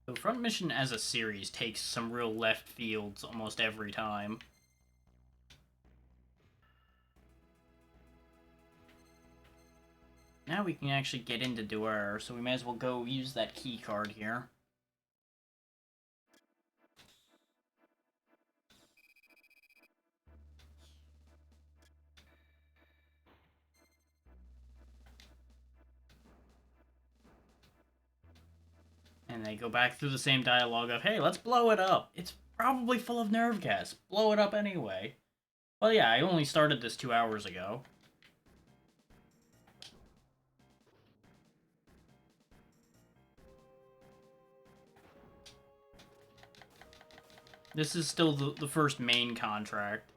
The front mission as a series takes some real left fields almost every time. Now we can actually get into Duer, so we may as well go use that key card here. And they go back through the same dialogue of, hey, let's blow it up. It's probably full of nerve gas. Blow it up anyway. Well, yeah, I only started this 2 hours ago. This is still the first main contract.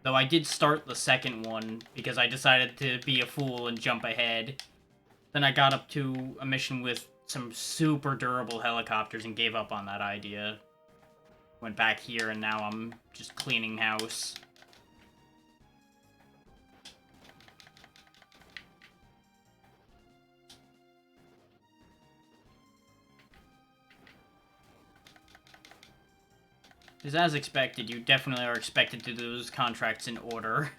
Though I did start the second one because I decided to be a fool and jump ahead. Then I got up to a mission with some super durable helicopters and gave up on that idea. Went back here and now I'm just cleaning house. Because as expected, you definitely are expected to do those contracts in order.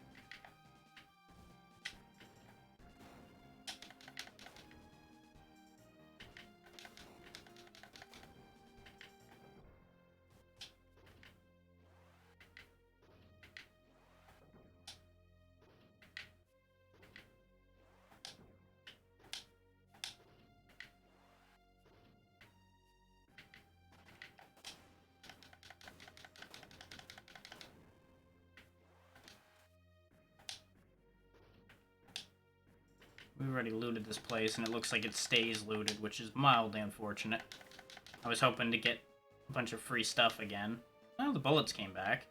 We already looted this place, and it looks like it stays looted, which is mildly unfortunate. I was hoping to get a bunch of free stuff again. Oh, the bullets came back.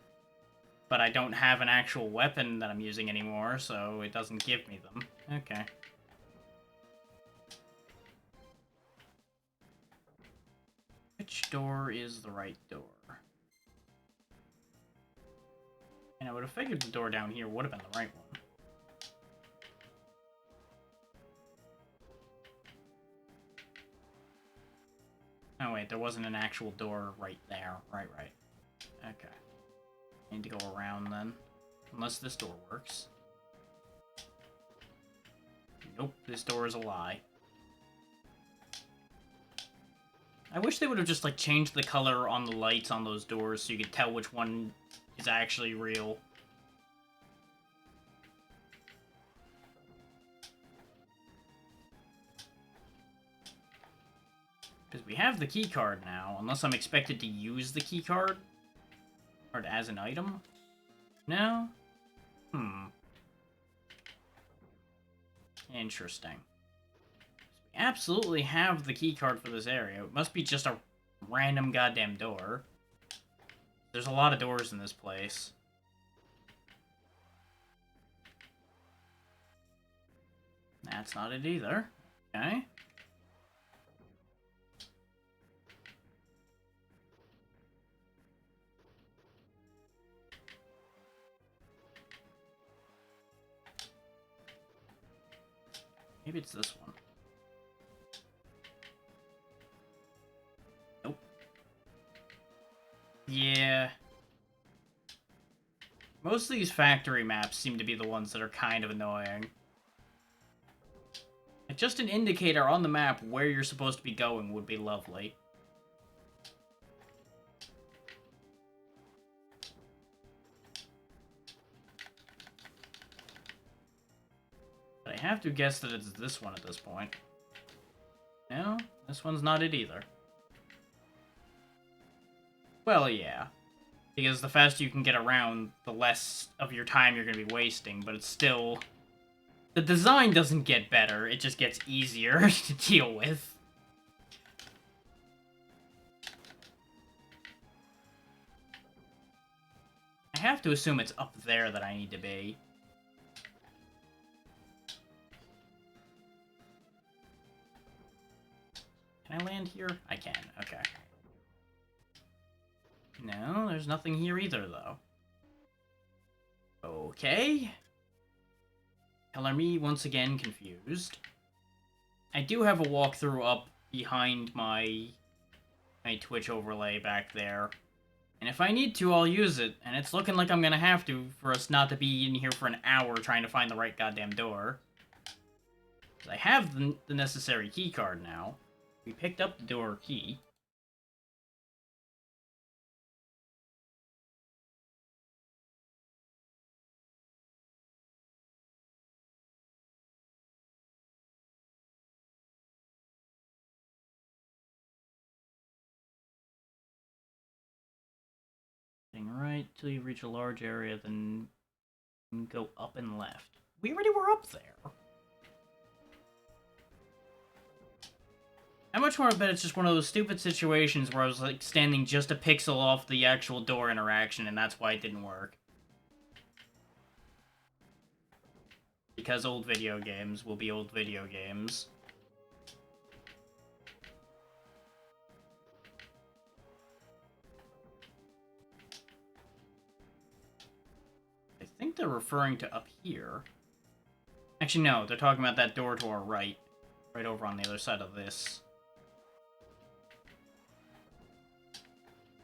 But I don't have an actual weapon that I'm using anymore, so it doesn't give me them. Okay. Which door is the right door? I would have figured the door down here would have been the right one. Oh wait, there wasn't an actual door right there. Right. Okay. I need to go around then. Unless this door works. Nope, this door is a lie. I wish they would have just, like, changed the color on the lights on those doors so you could tell which one is actually real. Because we have the keycard now, unless I'm expected to use the keycard. Or as an item? No? Interesting. We absolutely have the keycard for this area. It must be just a random goddamn door. There's a lot of doors in this place. That's not it either. Okay. Maybe it's this one. Nope. Yeah. Most of these factory maps seem to be the ones that are kind of annoying. Like, just an indicator on the map where you're supposed to be going would be lovely. But I have to guess that it's this one at this point. No, this one's not it either. Well, yeah. Because the faster you can get around, the less of your time you're going to be wasting, but it's still... The design doesn't get better, it just gets easier to deal with. I have to assume it's up there that I need to be. Can I land here? I can, okay. No, there's nothing here either, though. Okay. Color me once again confused. I do have a walkthrough up behind my Twitch overlay back there. And if I need to, I'll use it. And it's looking like I'm gonna have to for us not to be in here for an hour trying to find the right goddamn door. I have the necessary key card now. We picked up the door key. Right till you reach a large area, then go up and left. We already were up there. How much more I bet it's just one of those stupid situations where I was like standing just a pixel off the actual door interaction and that's why it didn't work. Because old video games will be old video games. I think they're referring to up here. Actually, no, they're talking about that door to our right. Right over on the other side of this.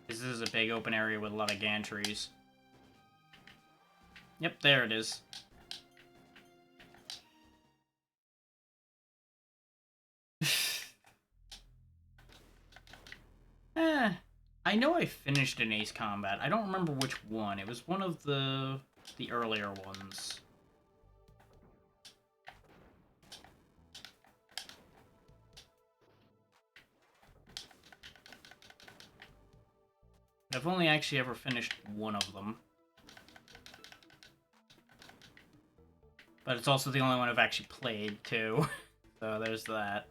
This is a big open area with a lot of gantries. Yep, there it is. I know I finished an Ace Combat. I don't remember which one. It was one of the earlier ones. I've only actually ever finished one of them. But it's also the only one I've actually played, too. So there's that.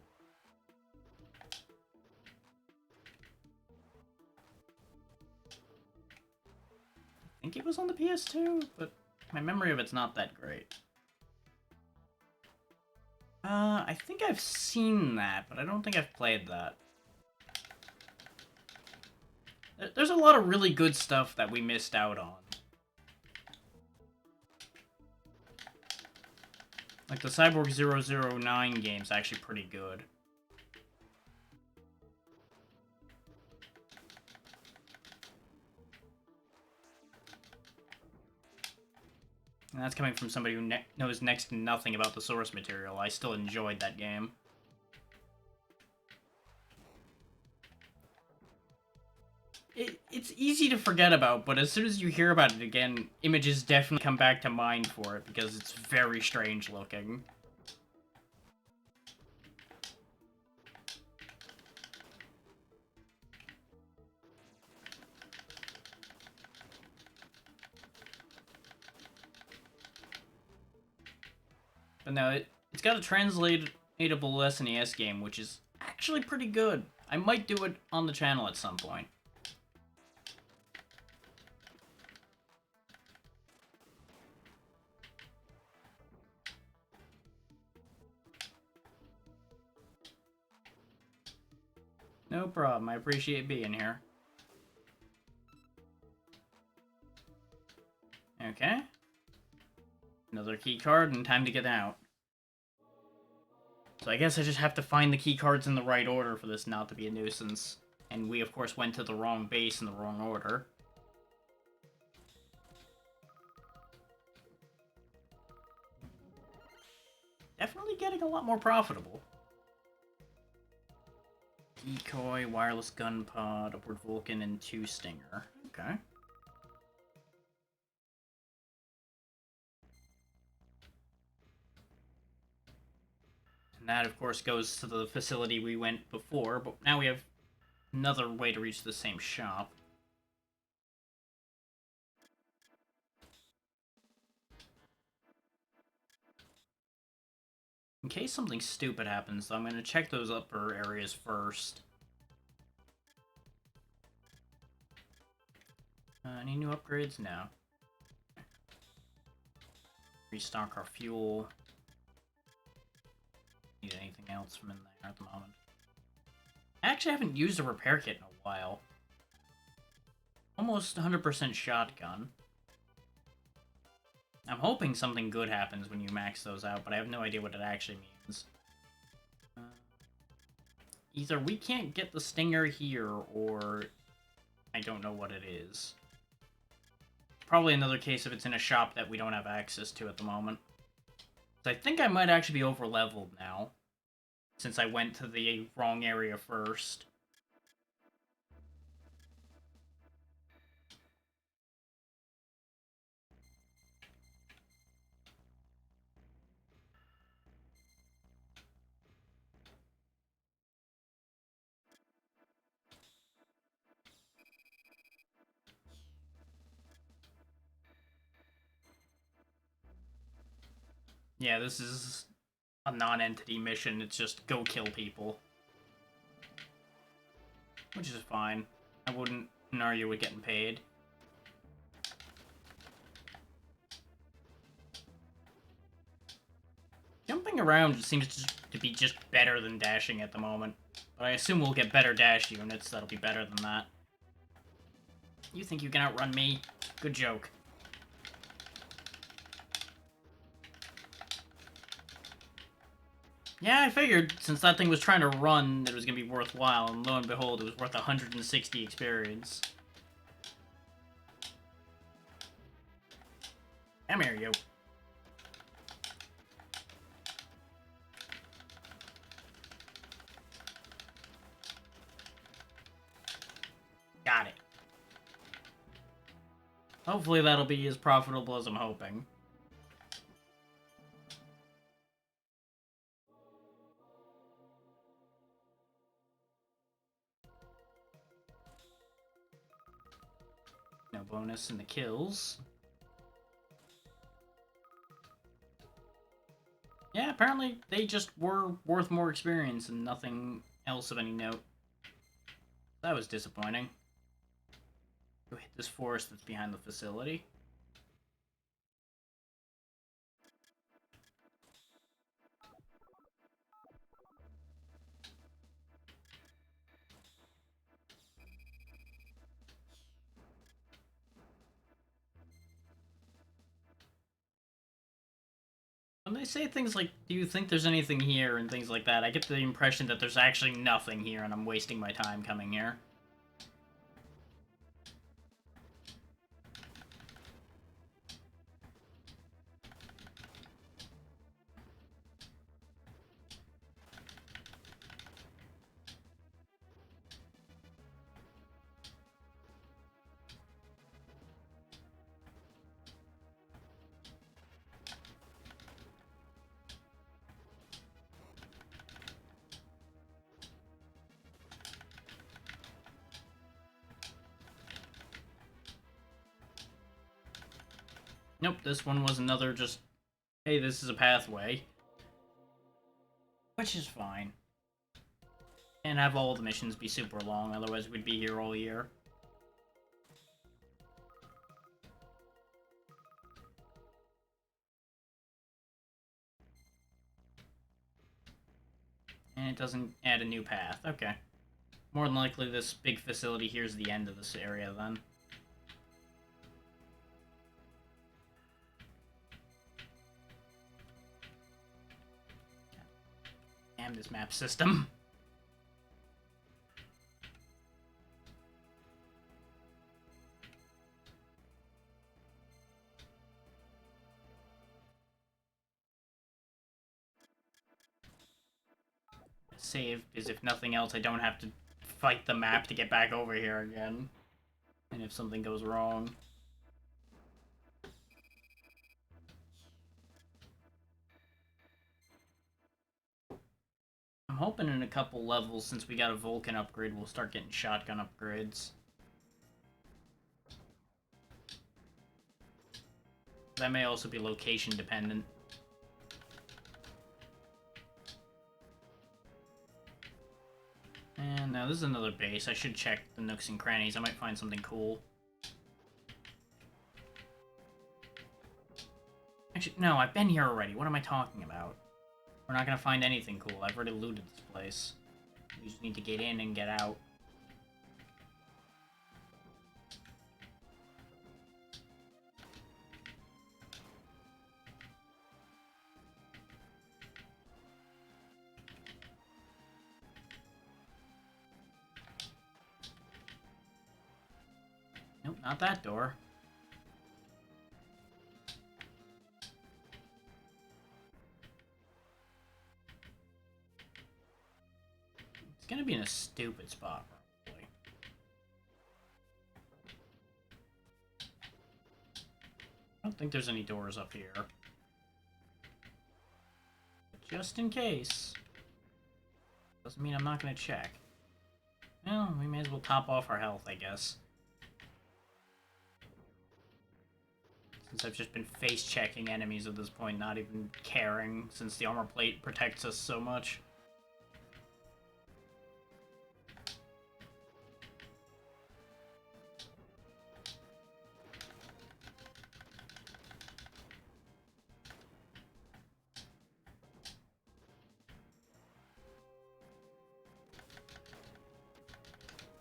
I think it was on the PS2, but my memory of it's not that great. I think I've seen that, but I don't think I've played that. There's a lot of really good stuff that we missed out on. Like, the Cyborg 009 game's actually pretty good. And that's coming from somebody who knows next to nothing about the source material. I still enjoyed that game. It's easy to forget about, but as soon as you hear about it again, images definitely come back to mind for it, because it's very strange looking. But no, it's got a translatable SNES game, which is actually pretty good. I might do it on the channel at some point. No problem, I appreciate being here. Okay. Another key card and time to get out. So I guess I just have to find the key cards in the right order for this not to be a nuisance. And we, of course, went to the wrong base in the wrong order. Definitely getting a lot more profitable. Decoy, wireless gun pod, upward Vulcan, and 2 Stinger. Okay. And that, of course, goes to the facility we went before, but now we have another way to reach the same shop. In case something stupid happens, though, I'm going to check those upper areas first. Any new upgrades? No. Restock our fuel. Need anything else from in there at the moment. I actually haven't used a repair kit in a while. Almost 100% shotgun. I'm hoping something good happens when you max those out, but I have no idea what it actually means. Either we can't get the Stinger here, or I don't know what it is. Probably another case if it's in a shop that we don't have access to at the moment. So I think I might actually be over-leveled now, since I went to the wrong area first. Yeah, this is a non-entity mission. It's just go kill people. Which is fine. I wouldn't argue with getting paid. Jumping around seems to be just better than dashing at the moment. But I assume we'll get better dash units that'll be better than that. You think you can outrun me? Good joke. Yeah, I figured, since that thing was trying to run, that it was going to be worthwhile, and lo and behold, it was worth 160 experience. Come here, you. Got it. Hopefully that'll be as profitable as I'm hoping. No bonus in the kills. Yeah, apparently they just were worth more experience and nothing else of any note. That was disappointing. Go hit this forest that's behind the facility. they say things like, do you think there's anything here, and things like that, I get the impression that there's actually nothing here, and I'm wasting my time coming here. Nope, this one was another just, hey, this is a pathway. Which is fine. And have all the missions be super long, otherwise we'd be here all year. And it doesn't add a new path. Okay. More than likely this big facility here is the end of this area then. Damn this map system. Save, because if nothing else, I don't have to fight the map to get back over here again. And if something goes wrong. I'm hoping in a couple levels, since we got a Vulcan upgrade, we'll start getting shotgun upgrades. That may also be location dependent. And now this is another base. I should check the nooks and crannies. I might find something cool. Actually, no, I've been here already. What am I talking about? We're not gonna find anything cool. I've already looted this place. We just need to get in and get out. Nope, not that door. It's gonna be in a stupid spot, probably. I don't think there's any doors up here. But just in case. Doesn't mean I'm not gonna check. Well, we may as well top off our health, I guess. Since I've just been face-checking enemies at this point, not even caring, since the armor plate protects us so much.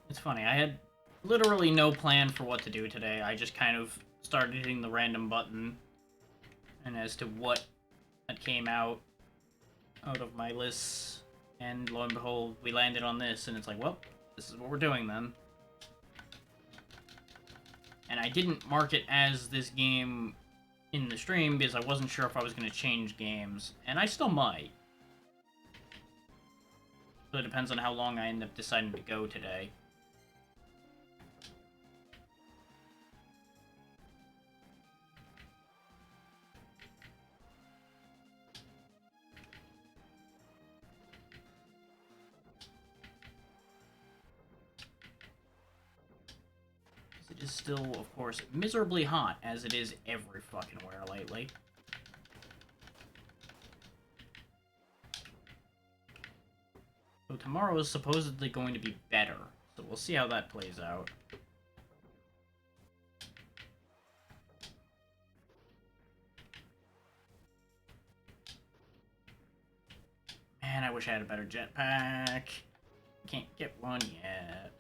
It's funny, I had literally no plan for what to do today. I just kind of started hitting the random button, and as to what that came out of my lists, and lo and behold, we landed on this, and it's like, well, this is what we're doing then. And I didn't mark it as this game in the stream because I wasn't sure if I was going to change games, and I still might. So it depends on how long I end up deciding to go today. It is still, of course, miserably hot, as it is every fucking where lately. So tomorrow is supposedly going to be better, so we'll see how that plays out. Man, I wish I had a better jetpack. Can't get one yet.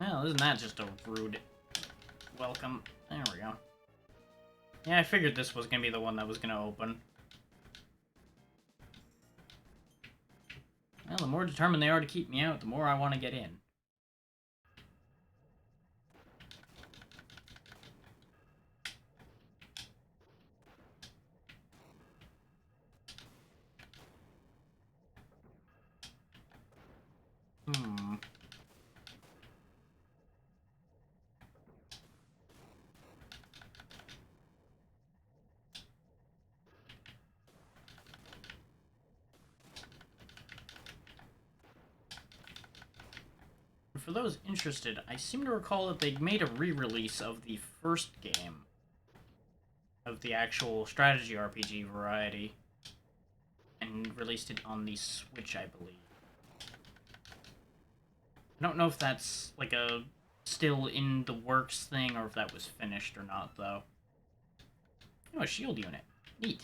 Well, isn't that just a rude welcome? There we go. Yeah, I figured this was gonna be the one that was gonna open. Well, the more determined they are to keep me out, the more I want to get in. Hmm. For those interested, I seem to recall that they made a re-release of the first game of the actual strategy RPG variety and released it on the Switch, I believe. I don't know if that's like a still in the works thing or if that was finished or not, though. Oh, a shield unit. Neat.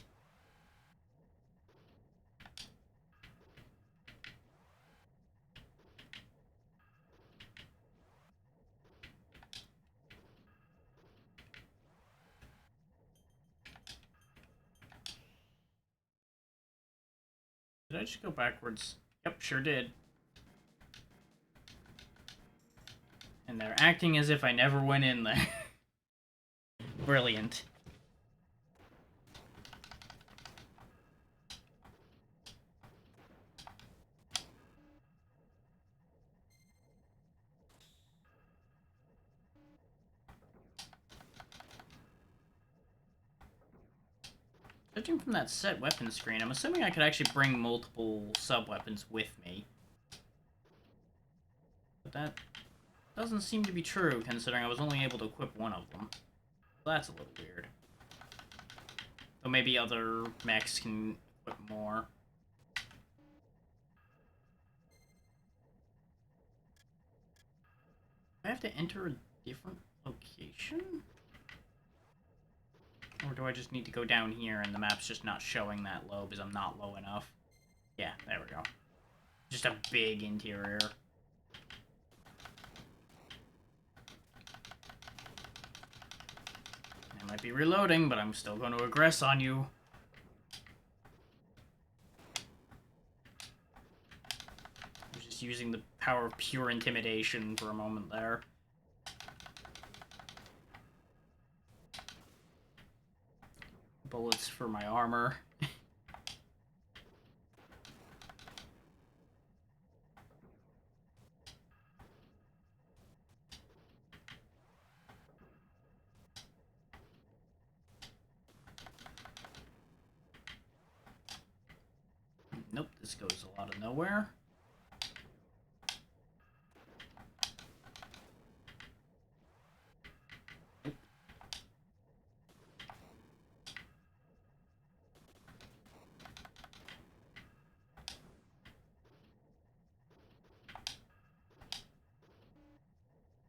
Did I just go backwards? Yep, sure did. And they're acting as if I never went in there. Brilliant. Judging from that set weapon screen, I'm assuming I could actually bring multiple sub-weapons with me. But that doesn't seem to be true, considering I was only able to equip one of them. That's a little weird. Though maybe other mechs can equip more. Do I have to enter a different location? Or do I just need to go down here and the map's just not showing that low because I'm not low enough? Yeah, there we go. Just a big interior. I might be reloading, but I'm still going to aggress on you. I'm just using the power of pure intimidation for a moment there. Bullets for my armor. Nope, this goes a lot of nowhere.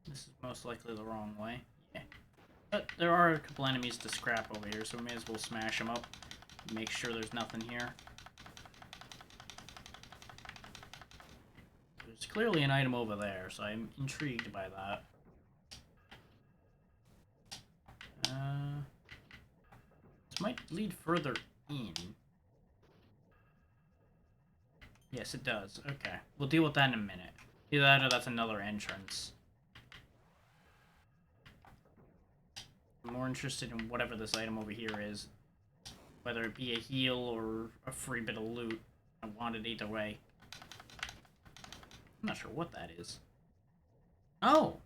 This is most likely the wrong way. Yeah. But there are a couple enemies to scrap over here, so we may as well smash them up. Make sure there's nothing here. There's clearly an item over there, so I'm intrigued by that. This might lead further in. Yes, it does. Okay. We'll deal with that in a minute. Either that or that's another entrance. I'm more interested in whatever this item over here is. Whether it be a heal or a free bit of loot. I want it either way. I'm not sure what that is. Oh!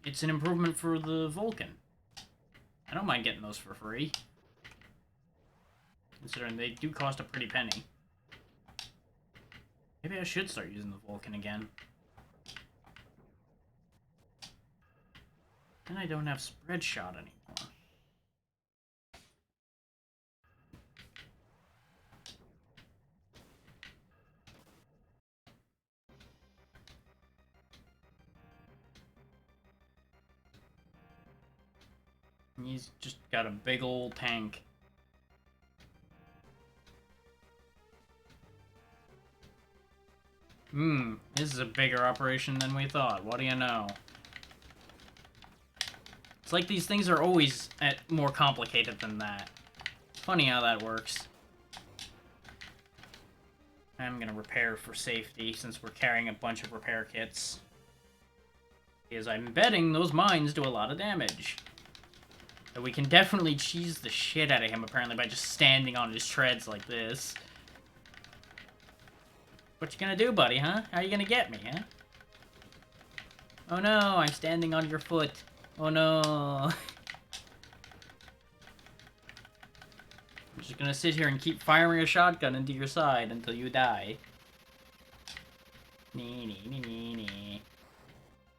It's an improvement for the Vulcan. I don't mind getting those for free. Considering they do cost a pretty penny. Maybe I should start using the Vulcan again. Then I don't have spread shot anymore. He's just got a big old tank. This is a bigger operation than we thought. What do you know? It's like these things are always more complicated than that. Funny how that works. I'm gonna repair for safety, since we're carrying a bunch of repair kits. Because I'm betting those mines do a lot of damage. And we can definitely cheese the shit out of him, apparently, by just standing on his treads like this. What you gonna do, buddy, huh? How you gonna get me, huh? Oh no, I'm standing on your foot. Oh no. I'm just gonna sit here and keep firing a shotgun into your side until you die. Nee, nee, nee, nee, nee.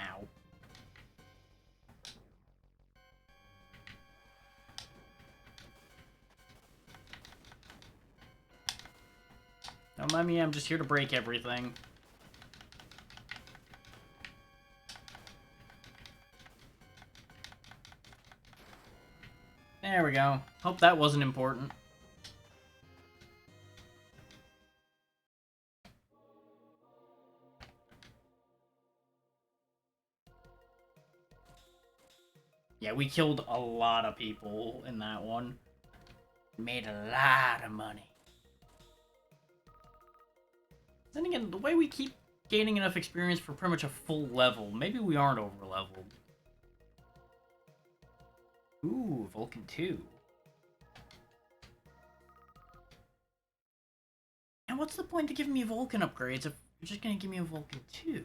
Ow. Don't mind me, I'm just here to break everything. There we go. Hope that wasn't important. Yeah, we killed a lot of people in that one. Made a lot of money. Then again, the way we keep gaining enough experience for pretty much a full level, maybe we aren't over-leveled. Ooh, Vulcan 2. And what's the point to giving me Vulcan upgrades if you're just gonna give me a Vulcan 2?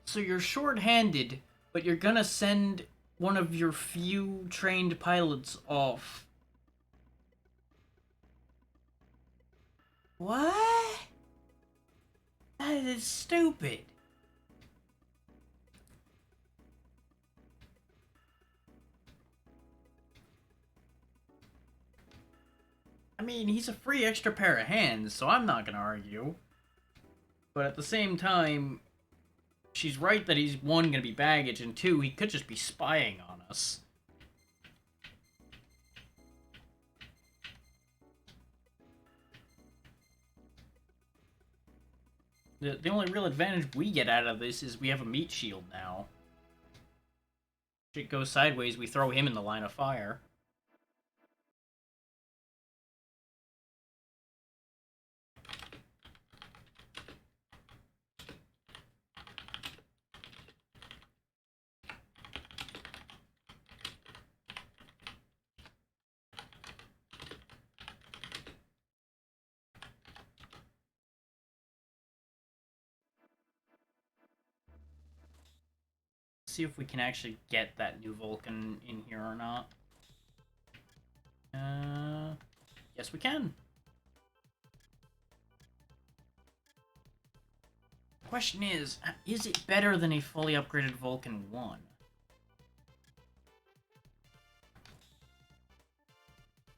So you're short-handed, but you're gonna send one of your few trained pilots off. What? That is stupid. I mean, he's a free extra pair of hands, so I'm not gonna argue. But at the same time, she's right that he's, one, gonna be baggage, and two, he could just be spying on us. The only real advantage we get out of this is we have a meat shield now. If it goes sideways, we throw him in the line of fire. See if we can actually get that new Vulcan in here or not. Yes we can. Question is it better than a fully upgraded Vulcan 1?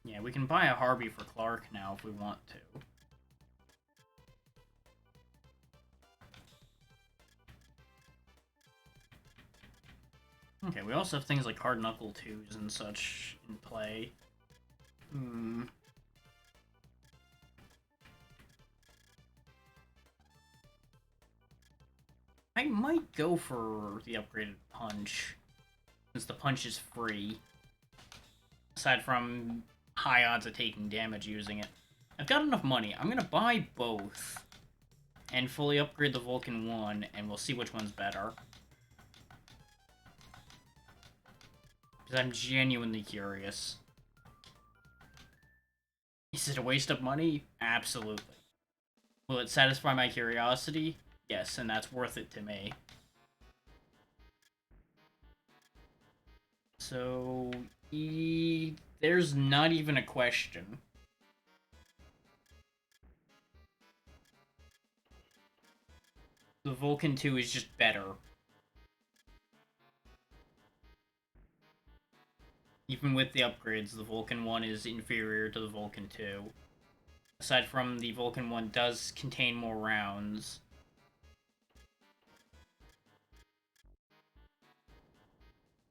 Yeah, we can buy a Harvey for Clark now if we want to. Okay, we also have things like Hard Knuckle 2s and such in play. I might go for the upgraded Punch, since the Punch is free. Aside from high odds of taking damage using it. I've got enough money. I'm gonna buy both and fully upgrade the Vulcan 1, and we'll see which one's better. Because I'm genuinely curious. Is it a waste of money? Absolutely. Will it satisfy my curiosity? Yes, and that's worth it to me. So, there's not even a question. The Vulcan 2 is just better. Even with the upgrades, the Vulcan 1 is inferior to the Vulcan 2. Aside from the Vulcan 1 does contain more rounds.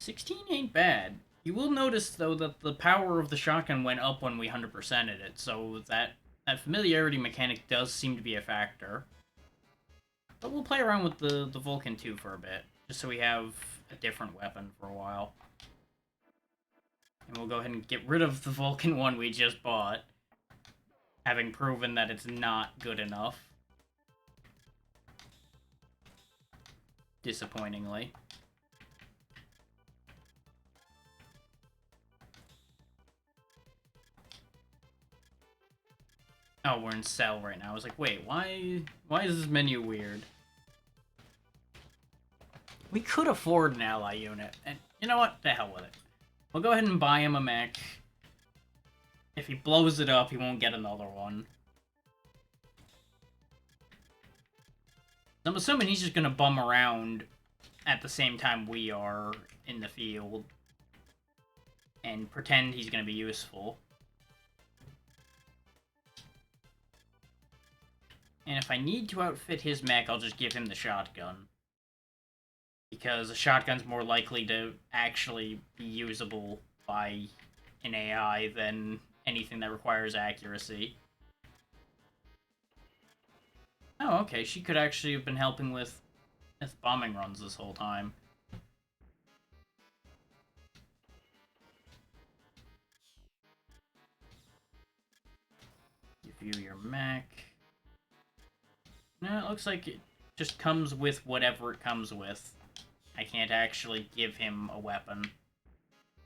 16 ain't bad. You will notice, though, that the power of the shotgun went up when we 100%ed it, so that familiarity mechanic does seem to be a factor. But we'll play around with the Vulcan 2 for a bit, just so we have a different weapon for a while. And we'll go ahead and get rid of the Vulcan 1 we just bought, having proven that it's not good enough. Disappointingly. Oh, we're in cell right now. I was like, wait, why is this menu weird? We could afford an ally unit, and you know what? The hell with it. We'll go ahead and buy him a mech. If he blows it up, he won't get another one. I'm assuming he's just gonna bum around at the same time we are in the field and pretend he's gonna be useful. And if I need to outfit his mech, I'll just give him the shotgun. Because a shotgun's more likely to actually be usable by an AI than anything that requires accuracy. Oh, okay, she could actually have been helping with bombing runs this whole time. Give you your mech. No, it looks like it just comes with whatever it comes with. I can't actually give him a weapon.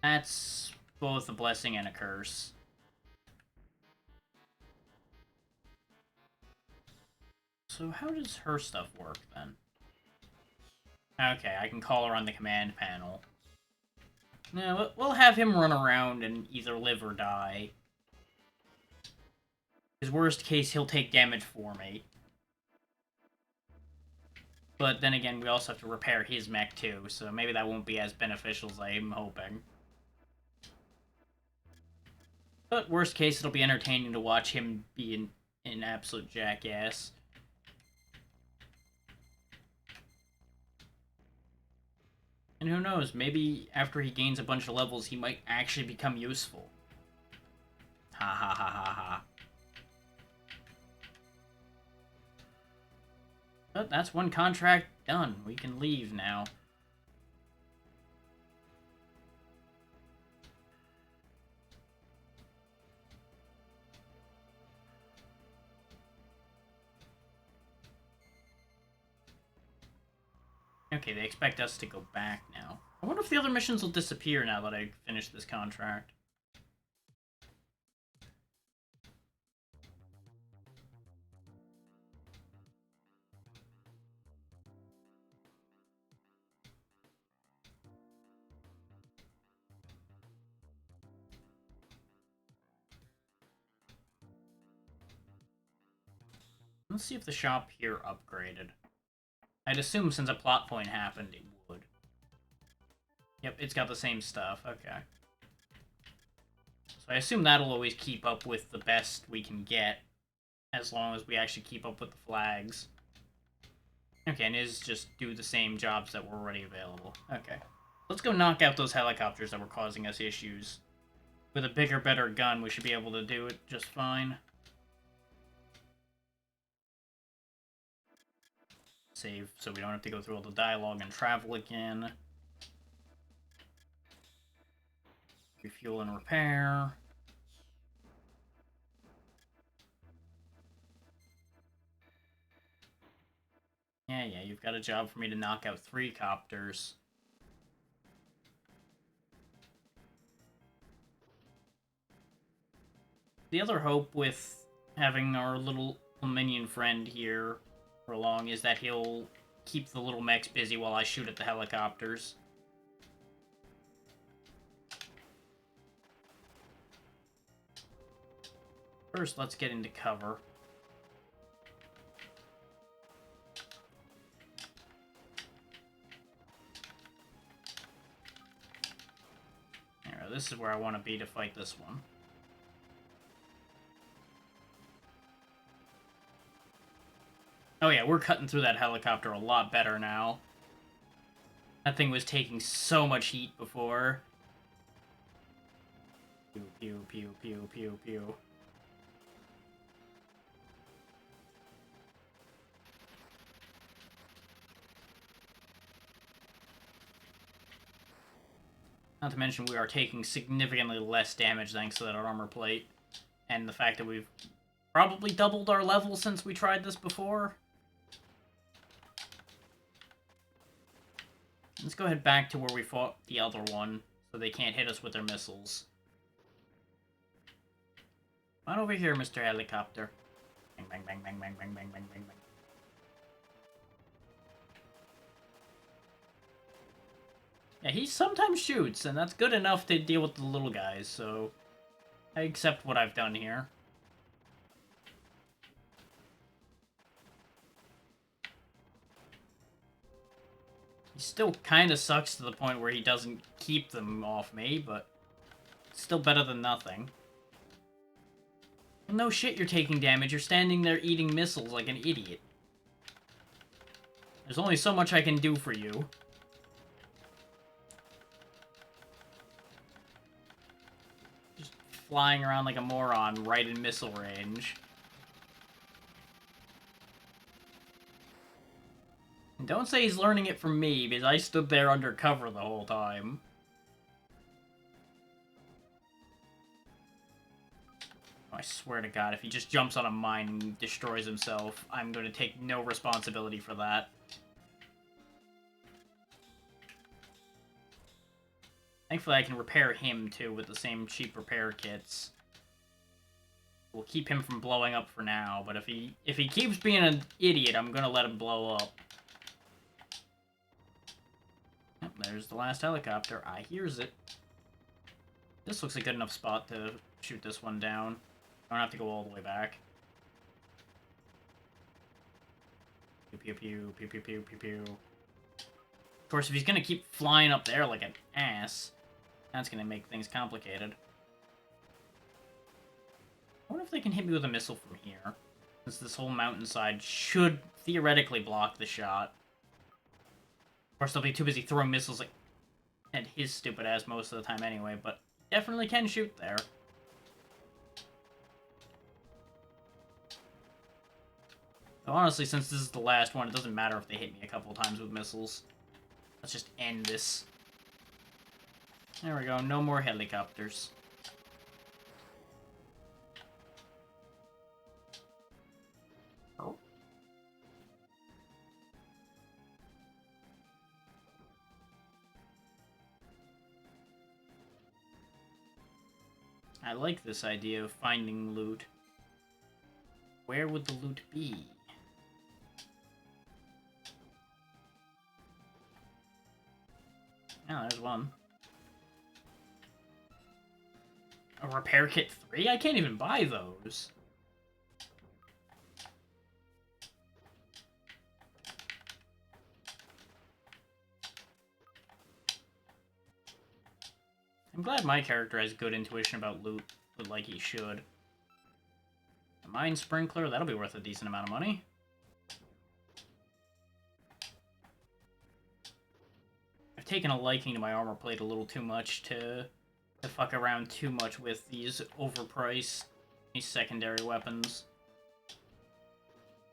That's both a blessing and a curse. So how does her stuff work, then? Okay, I can call her on the command panel. No, we'll have him run around and either live or die. His worst case, he'll take damage for me. But then again, we also have to repair his mech too, so maybe that won't be as beneficial as I'm hoping. But worst case, it'll be entertaining to watch him be an absolute jackass. And who knows, maybe after he gains a bunch of levels, he might actually become useful. Ha ha ha ha ha. But that's one contract done. We can leave now. Okay, they expect us to go back now. I wonder if the other missions will disappear now that I finish this contract. Let's see if the shop here upgraded. I'd assume since a plot point happened, it would. Yep, it's got the same stuff. Okay. So I assume that'll always keep up with the best we can get, as long as we actually keep up with the flags. Okay, and is just do the same jobs that were already available. Okay. Let's go knock out those helicopters that were causing us issues. With a bigger, better gun, we should be able to do it just fine. Save so we don't have to go through all the dialogue and travel again. Refuel and repair. Yeah, you've got a job for me to knock out 3 copters. The other hope with having our little minion friend here for long is that he'll keep the little mechs busy while I shoot at the helicopters. First, let's get into cover. There, this is where I want to be to fight this one. Oh yeah, we're cutting through that helicopter a lot better now. That thing was taking so much heat before. Pew, pew, pew, pew, pew, pew. Not to mention we are taking significantly less damage thanks to that armor plate. And the fact that we've probably doubled our level since we tried this before. Let's go ahead back to where we fought the other one, so they can't hit us with their missiles. Come on over here, Mr. Helicopter. Bang, bang, bang, bang, bang, bang, bang, bang, bang, bang. Yeah, he sometimes shoots, and that's good enough to deal with the little guys, so I accept what I've done here. He still kind of sucks to the point where he doesn't keep them off me, but still better than nothing. Well, no shit you're taking damage. You're standing there eating missiles like an idiot. There's only so much I can do for you. Just flying around like a moron right in missile range. And don't say he's learning it from me, because I stood there undercover the whole time. Oh, I swear to God, if he just jumps on a mine and destroys himself, I'm going to take no responsibility for that. Thankfully, I can repair him, too, with the same cheap repair kits. We'll keep him from blowing up for now, but if he keeps being an idiot, I'm going to let him blow up. Yep, there's the last helicopter. I hears it. This looks a good enough spot to shoot this one down. I don't have to go all the way back. Pew, pew, pew, pew, pew, pew, pew, pew. Of course, if he's gonna keep flying up there like an ass, that's gonna make things complicated. I wonder if they can hit me with a missile from here, since this whole mountainside should theoretically block the shot. Of course, they'll be too busy throwing missiles like at his stupid ass most of the time anyway, but definitely can shoot there. So honestly, since this is the last one, it doesn't matter if they hit me a couple times with missiles. Let's just end this. There we go, no more helicopters. Oh. I like this idea of finding loot. Where would the loot be? Oh, there's one. A repair kit 3? I can't even buy those. I'm glad my character has good intuition about loot, but like he should. A mine sprinkler, that'll be worth a decent amount of money. I've taken a liking to my armor plate a little too much to fuck around too much with these overpriced secondary weapons.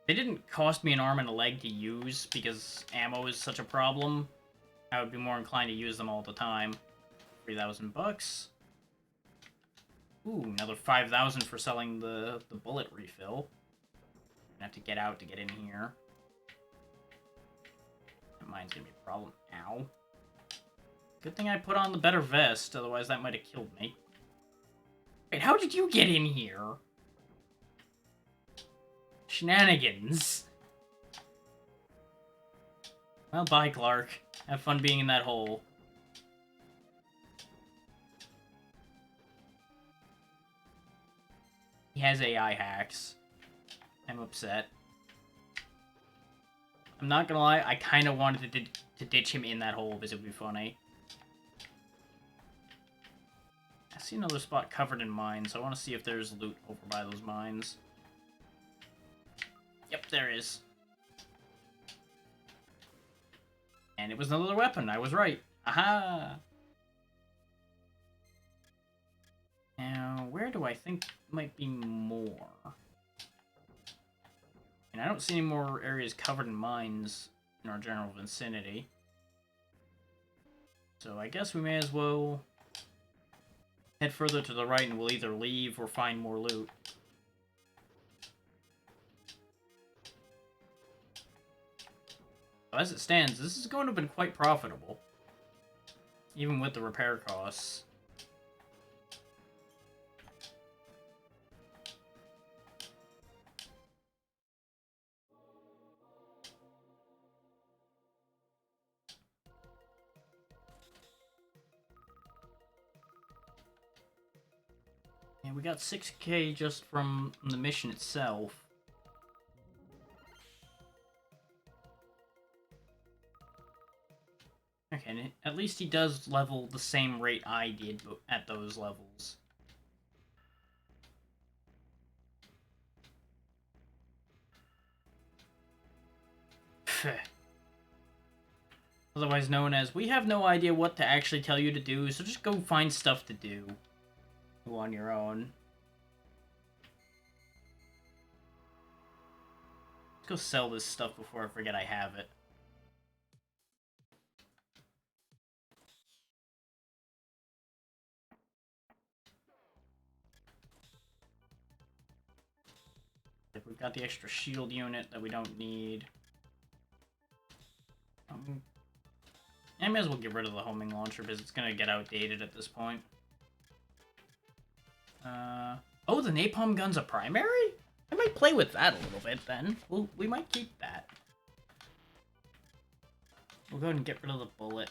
They didn't cost me an arm and a leg to use because ammo is such a problem. I would be more inclined to use them all the time. 3,000 bucks. Ooh, another 5,000 for selling the bullet refill. I have to get out to get in here. Mine's gonna be a problem. Ow. Good thing I put on the better vest, otherwise that might have killed me. Wait, how did you get in here? Shenanigans. Well, bye, Clark. Have fun being in that hole. He has AI hacks. I'm upset. I'm not gonna lie, I kind of wanted to ditch him in that hole because it would be funny. I see another spot covered in mines. I want to see if there's loot over by those mines. Yep, there is. And it was another weapon. I was right. Aha! Now, where do I think might be more? And I don't see any more areas covered in mines in our general vicinity. So I guess we may as well head further to the right and we'll either leave or find more loot. As it stands, this is going to have been quite profitable. Even with the repair costs. And we got 6K just from the mission itself. Okay, and at least he does level the same rate I did at those levels. Otherwise known as, we have no idea what to actually tell you to do, so just go find stuff to do on your own. Let's go sell this stuff before I forget I have it. We've got the extra shield unit that we don't need. I may as well get rid of the homing launcher because it's gonna get outdated at this point. Oh, the napalm gun's a primary? I might play with that a little bit then. We might keep that. We'll go ahead and get rid of the bullet.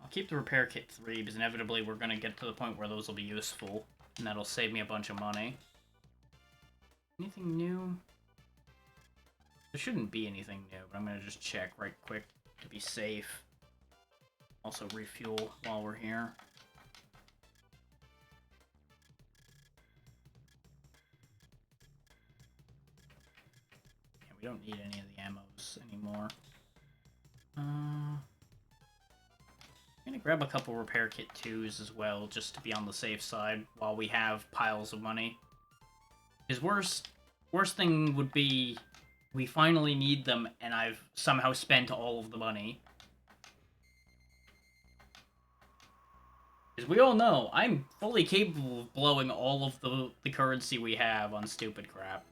I'll keep the repair kit 3 because inevitably we're gonna get to the point where those will be useful. And that'll save me a bunch of money. Anything new? There shouldn't be anything new, but I'm gonna just check right quick to be safe. Also refuel while we're here. Yeah, we don't need any of the ammos anymore. I'm gonna grab a couple repair kit 2s as well, just to be on the safe side while we have piles of money. His worst thing would be we finally need them and I've somehow spent all of the money. As we all know, I'm fully capable of blowing all of the currency we have on stupid crap.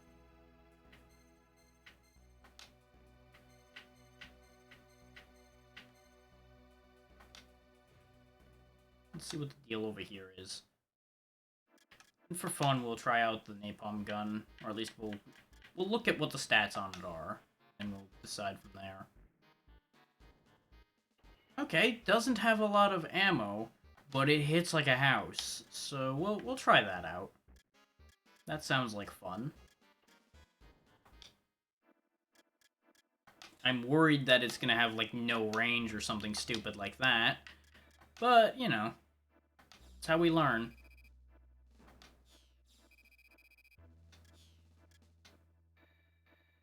Let's see what the deal over here is. And for fun, we'll try out the napalm gun, or at least we'll look at what the stats on it are, and we'll decide from there. Okay, doesn't have a lot of ammo, but it hits like a house, so we'll try that out. That sounds like fun. I'm worried that it's gonna have, like, no range or something stupid like that, but, you know, it's how we learn.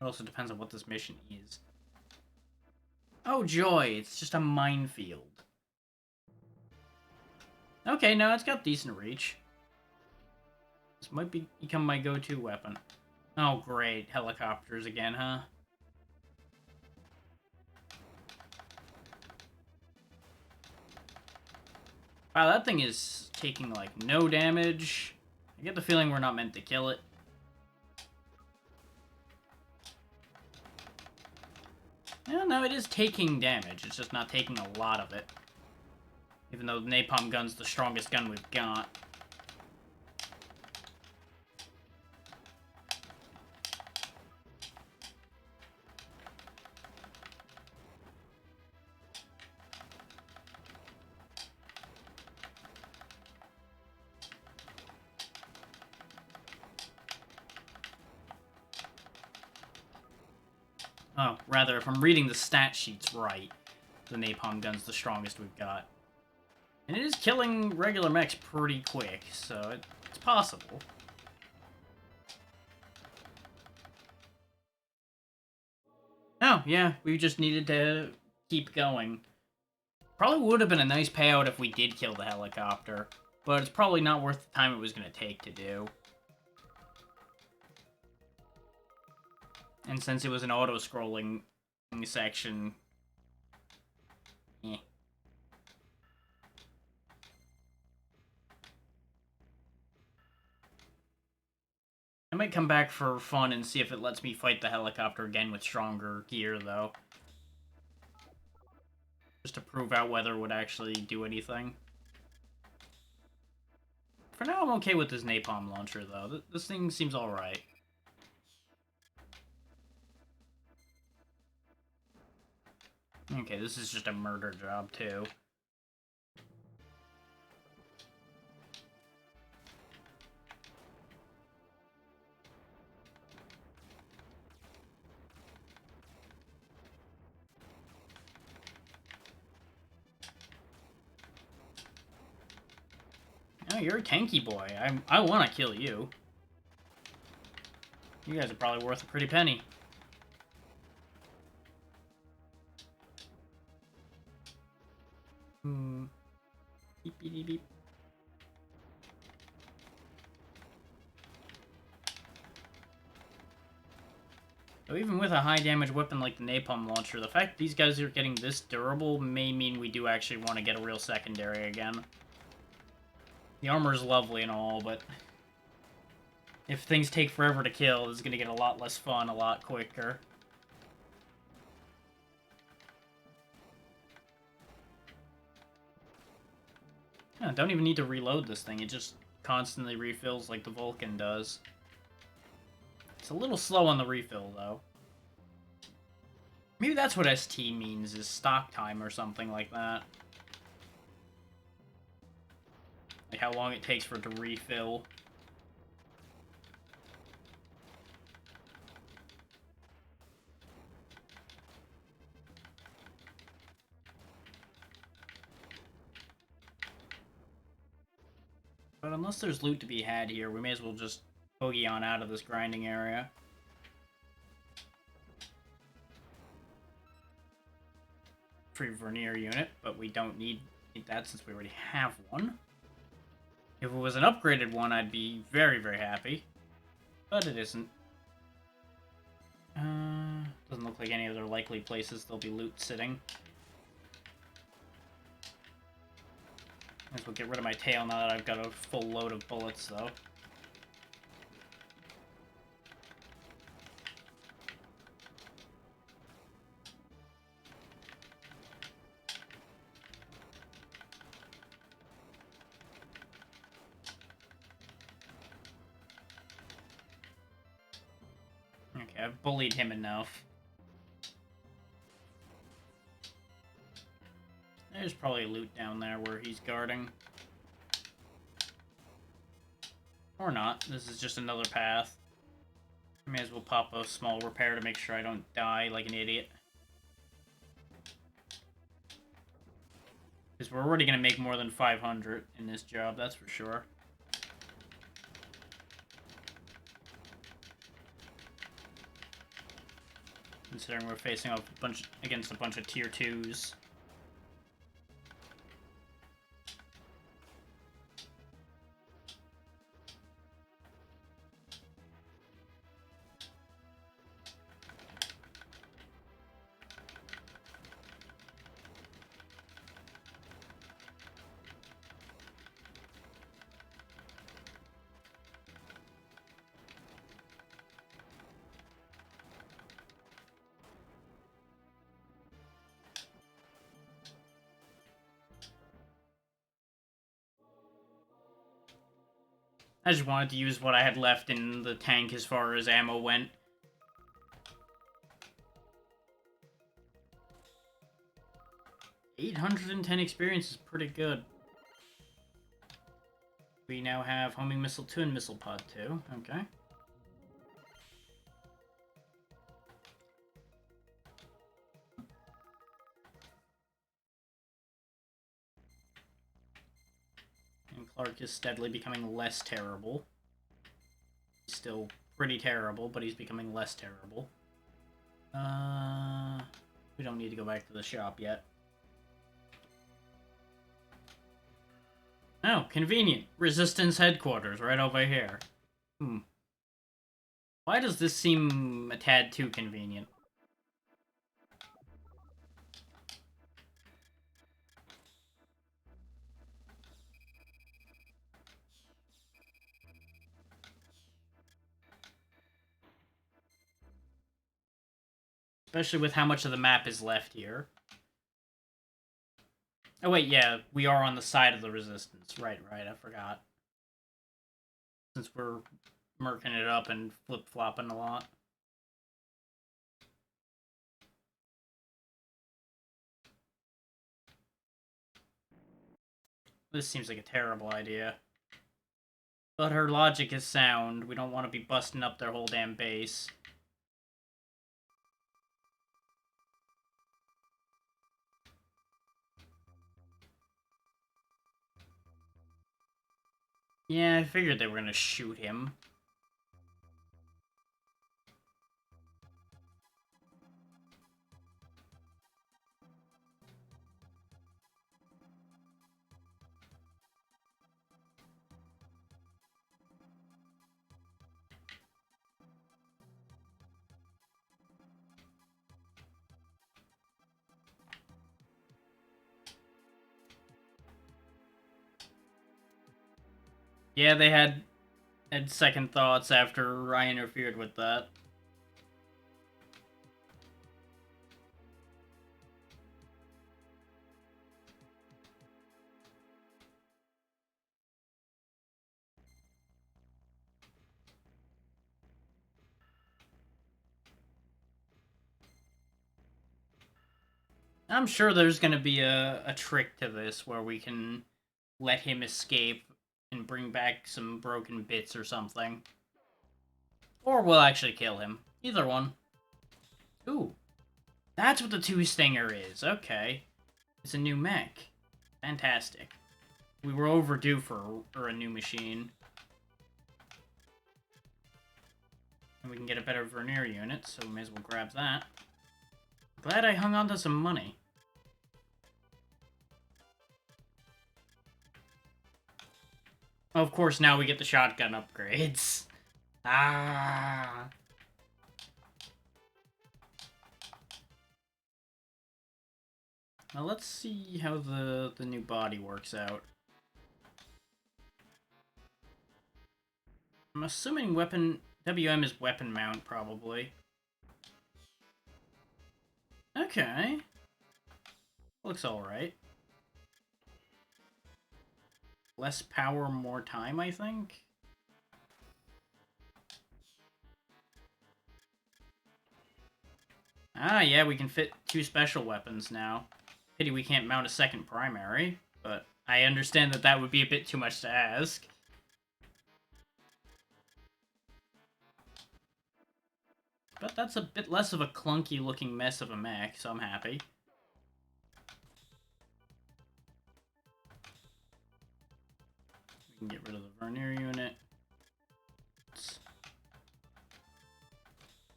It also depends on what this mission is. Oh joy, it's just a minefield. Okay, now it's got decent reach. This might become my go-to weapon. Oh great, helicopters again, huh? Wow, that thing is taking, like, no damage. I get the feeling we're not meant to kill it. No, it is taking damage. It's just not taking a lot of it. Even though the napalm gun's the strongest gun we've got. Oh, rather, if I'm reading the stat sheets right, the napalm gun's the strongest we've got. And it is killing regular mechs pretty quick, so it's possible. Oh, yeah, we just needed to keep going. Probably would have been a nice payout if we did kill the helicopter, but it's probably not worth the time it was going to take to do. And since it was an auto-scrolling section, eh. I might come back for fun and see if it lets me fight the helicopter again with stronger gear, though. Just to prove out whether it would actually do anything. For now, I'm okay with this napalm launcher, though. This thing seems alright. Okay, this is just a murder job, too. Oh, you're a tanky boy. I want to kill you. You guys are probably worth a pretty penny. Beep, beep, beep, beep. So even with a high damage weapon like the napalm launcher, the fact these guys are getting this durable may mean we do actually want to get a real secondary again. The armor is lovely and all, but if things take forever to kill, it's going to get a lot less fun a lot quicker. Yeah, don't even need to reload this thing, it just constantly refills like the Vulcan does. It's a little slow on the refill, though. Maybe that's what ST means, is stock time or something like that. Like how long it takes for it to refill. But unless there's loot to be had here, we may as well just boogie on out of this grinding area. Free Vernier unit, but we don't need that since we already have one. If it was an upgraded one, I'd be very, very happy. But it isn't. Doesn't look like any other likely places there'll be loot sitting. Might as well get rid of my tail now that I've got a full load of bullets, though. Okay, I've bullied him enough. There's probably loot down there where he's guarding. Or not. This is just another path. I may as well pop a small repair to make sure I don't die like an idiot. Because we're already going to make more than 500 in this job, that's for sure. Considering we're facing off against a bunch of tier 2s. I just wanted to use what I had left in the tank as far as ammo went. $810 experience is pretty good. We now have homing missile 2 and missile pod 2. Okay. Clark is steadily becoming less terrible. He's still pretty terrible, but he's becoming less terrible. We don't need to go back to the shop yet. Oh, convenient. Resistance headquarters right over here. Why does this seem a tad too convenient? Especially with how much of the map is left here. Oh wait, yeah, we are on the side of the resistance. Right, I forgot. Since we're murking it up and flip-flopping a lot. This seems like a terrible idea. But her logic is sound. We don't want to be busting up their whole damn base. Yeah, I figured they were gonna shoot him. Yeah, they had second thoughts after I interfered with that. I'm sure there's gonna be a trick to this where we can let him escape and bring back some broken bits or something. Or we'll actually kill him. Either one. Ooh. That's what the two-stinger is. Okay. It's a new mech. Fantastic. We were overdue for a new machine. And we can get a better Vernier unit, so we may as well grab that. Glad I hung on to some money. Of course, now we get the shotgun upgrades. Ah. Now let's see how the new body works out. I'm assuming weapon... WM is weapon mount, probably. Okay. Looks alright. Less power, more time, I think? Ah, yeah, we can fit 2 special weapons now. Pity we can't mount a second primary, but I understand that that would be a bit too much to ask. But that's a bit less of a clunky-looking mess of a mech, so I'm happy. We can get rid of the Vernier unit.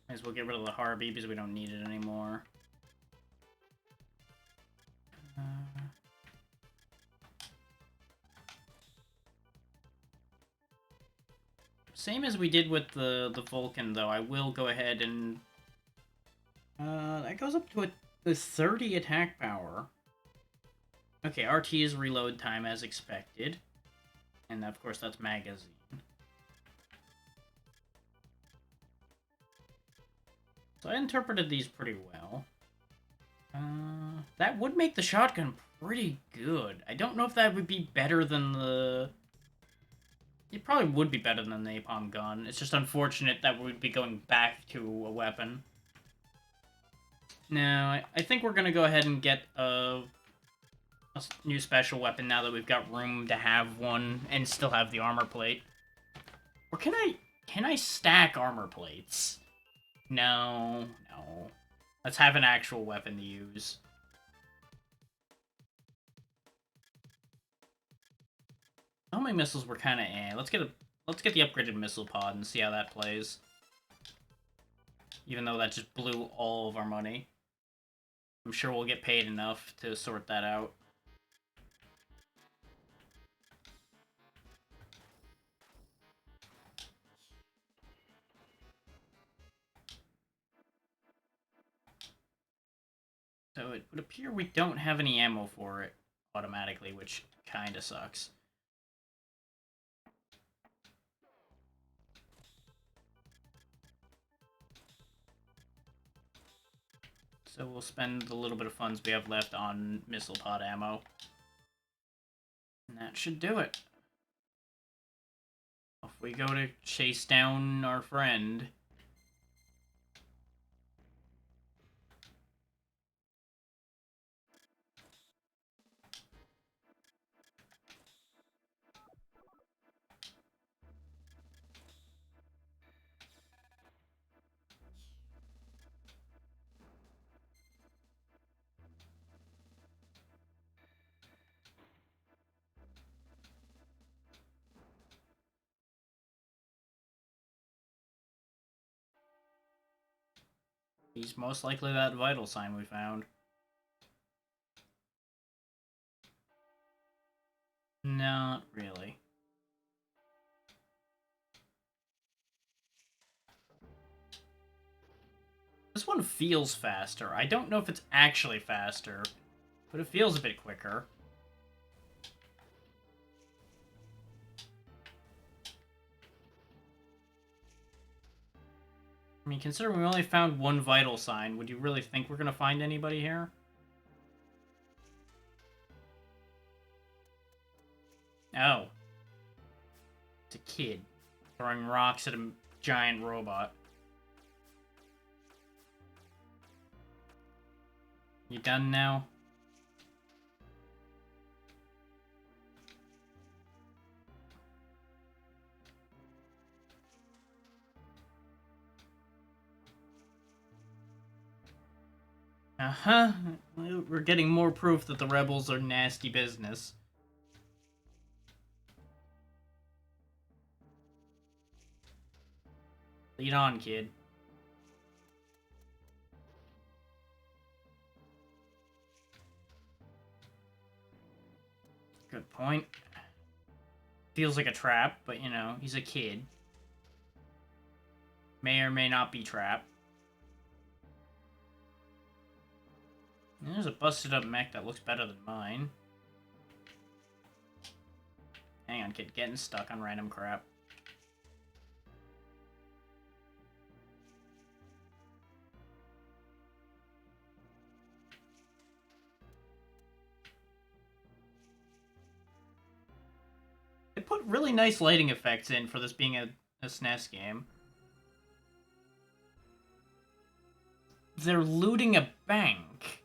Might as well get rid of the Harvey because we don't need it anymore. Same as we did with the Vulcan, though. I will go ahead and... that goes up to a 30 attack power. Okay, RT is reload time as expected. And of course, that's magazine. So I interpreted these pretty well. That would make the shotgun pretty good. I don't know if that would be better than the... It probably would be better than the napalm gun. It's just unfortunate that we'd be going back to a weapon. No, I think we're gonna go ahead and get a new special weapon now that we've got room to have one and still have the armor plate. Or can I stack armor plates? No. Let's have an actual weapon to use. homing missiles were kind of eh. Let's get the upgraded missile pod and see how that plays. Even though that just blew all of our money. I'm sure we'll get paid enough to sort that out. So it would appear we don't have any ammo for it automatically, which kinda sucks. So we'll spend the little bit of funds we have left on missile pod ammo. And that should do it. Off we go to chase down our friend. He's most likely that vital sign we found. Not really. This one feels faster. I don't know if it's actually faster, but it feels a bit quicker. I mean, considering we only found one vital sign, would you really think we're gonna find anybody here? Oh. It's a kid throwing rocks at a giant robot. You done now? Uh-huh. We're getting more proof that the rebels are nasty business. Lead on, kid. Good point. Feels like a trap, but you know, he's a kid. May or may not be trap. There's a busted up mech that looks better than mine. Hang on, kid. Getting stuck on random crap. They put really nice lighting effects in for this being a SNES game. They're looting a bank.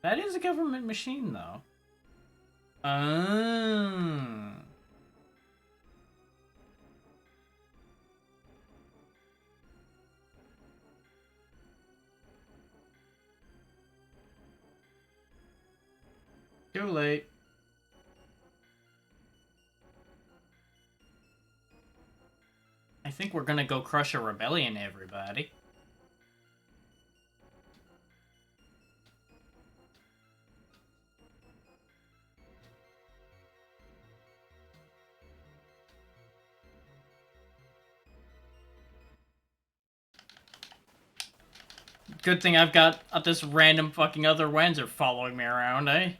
That is a government machine, though. Oh. Too late. I think we're gonna go crush a rebellion, everybody. Good thing I've got this random fucking other Wenzer following me around, eh?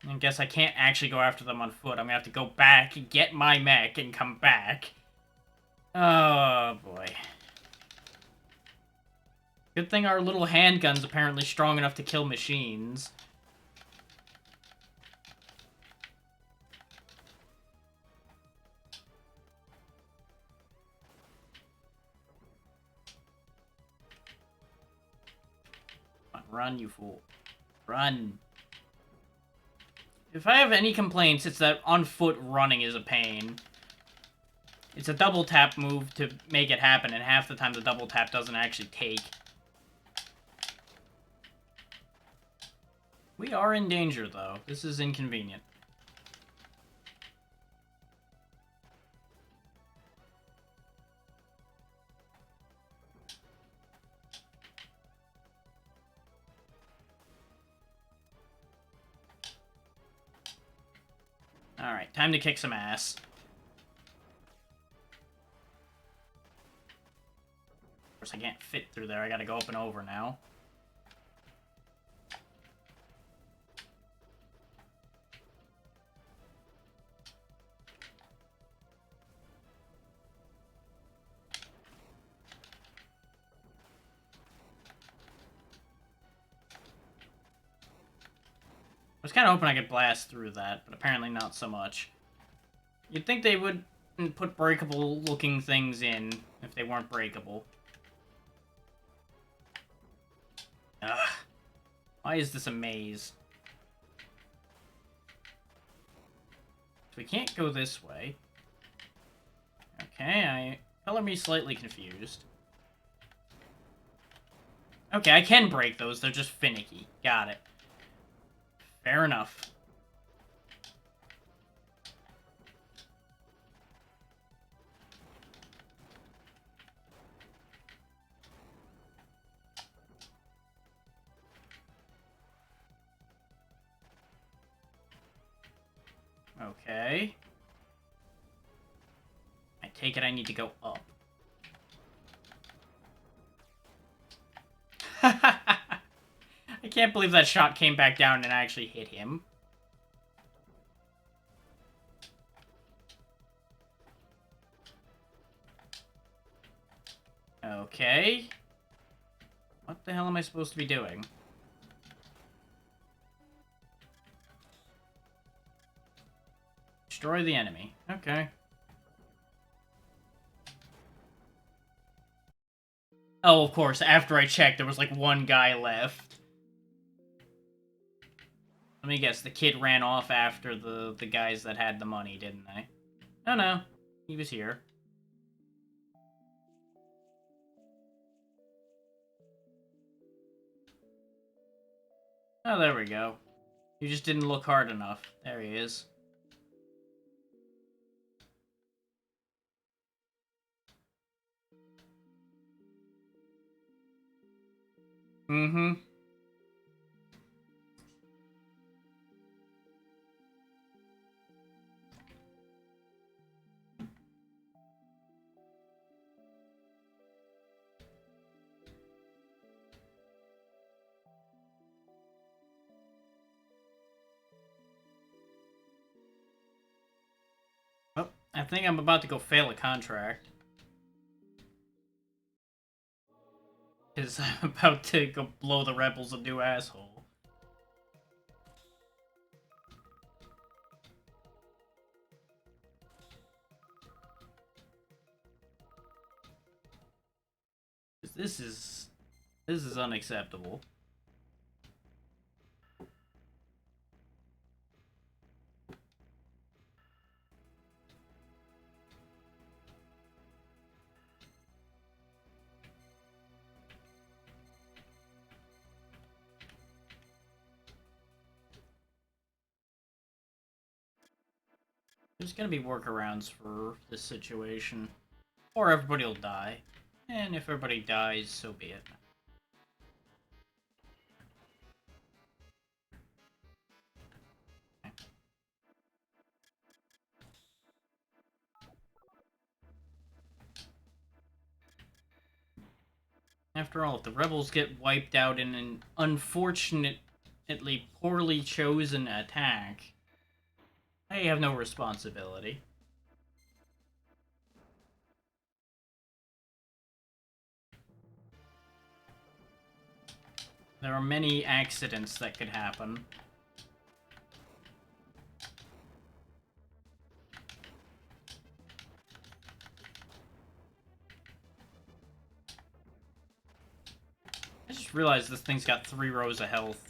I guess I can't actually go after them on foot. I'm gonna have to go back, get my mech, and come back. Oh, boy. Good thing our little handgun's apparently strong enough to kill machines. Run, you fool. Run. If I have any complaints, it's that on foot running is a pain. It's a double tap move to make it happen, and half the time the double tap doesn't actually take. We are in danger, though. This is inconvenient. Alright, time to kick some ass. Of course, I can't fit through there. I gotta go up and over now. I was kind of hoping I could blast through that, but apparently not so much. You'd think they would put breakable-looking things in if they weren't breakable. Ugh. Why is this a maze? So we can't go this way. Okay, color me slightly confused. Okay, I can break those, they're just finicky. Got it. Fair enough. Okay. I take it I need to go up. I can't believe that shot came back down and actually hit him. Okay. What the hell am I supposed to be doing? Destroy the enemy. Okay. Oh, of course, after I checked, there was like one guy left. Let me guess, the kid ran off after the guys that had the money, didn't they? Oh no, he was here. Oh, there we go. You just didn't look hard enough. There he is. Mm-hmm. Well, I think I'm about to go fail a contract. Because I'm about to go blow the rebels a new asshole. This is unacceptable. There's gonna be workarounds for this situation. Or everybody will die. And if everybody dies, so be it. After all, if the rebels get wiped out in an unfortunately poorly chosen attack, I have no responsibility. There are many accidents that could happen. I just realized this thing's got 3 rows of health.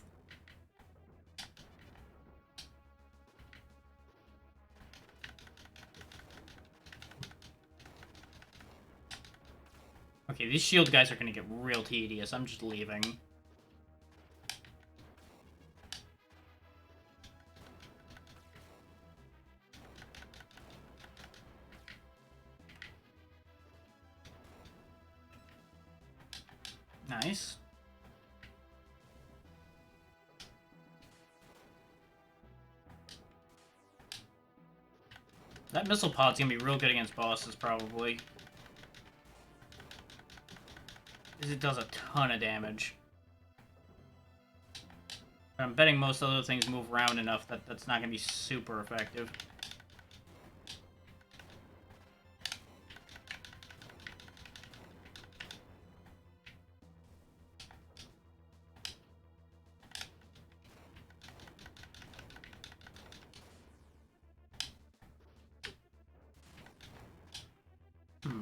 Okay, these shield guys are gonna get real tedious. I'm just leaving. Nice. That missile pod's gonna be real good against bosses, probably. Because it does a ton of damage. But I'm betting most other things move around enough that that's not gonna be super effective.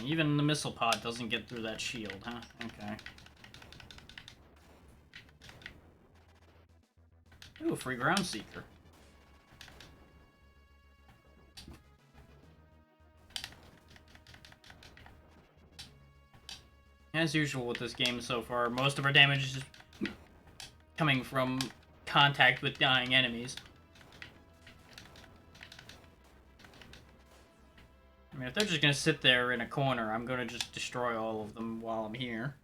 Even the missile pod doesn't get through that shield, huh? Okay. Ooh, free ground seeker. As usual with this game so far, most of our damage is just coming from contact with dying enemies. I mean, if they're just gonna sit there in a corner, I'm gonna just destroy all of them while I'm here.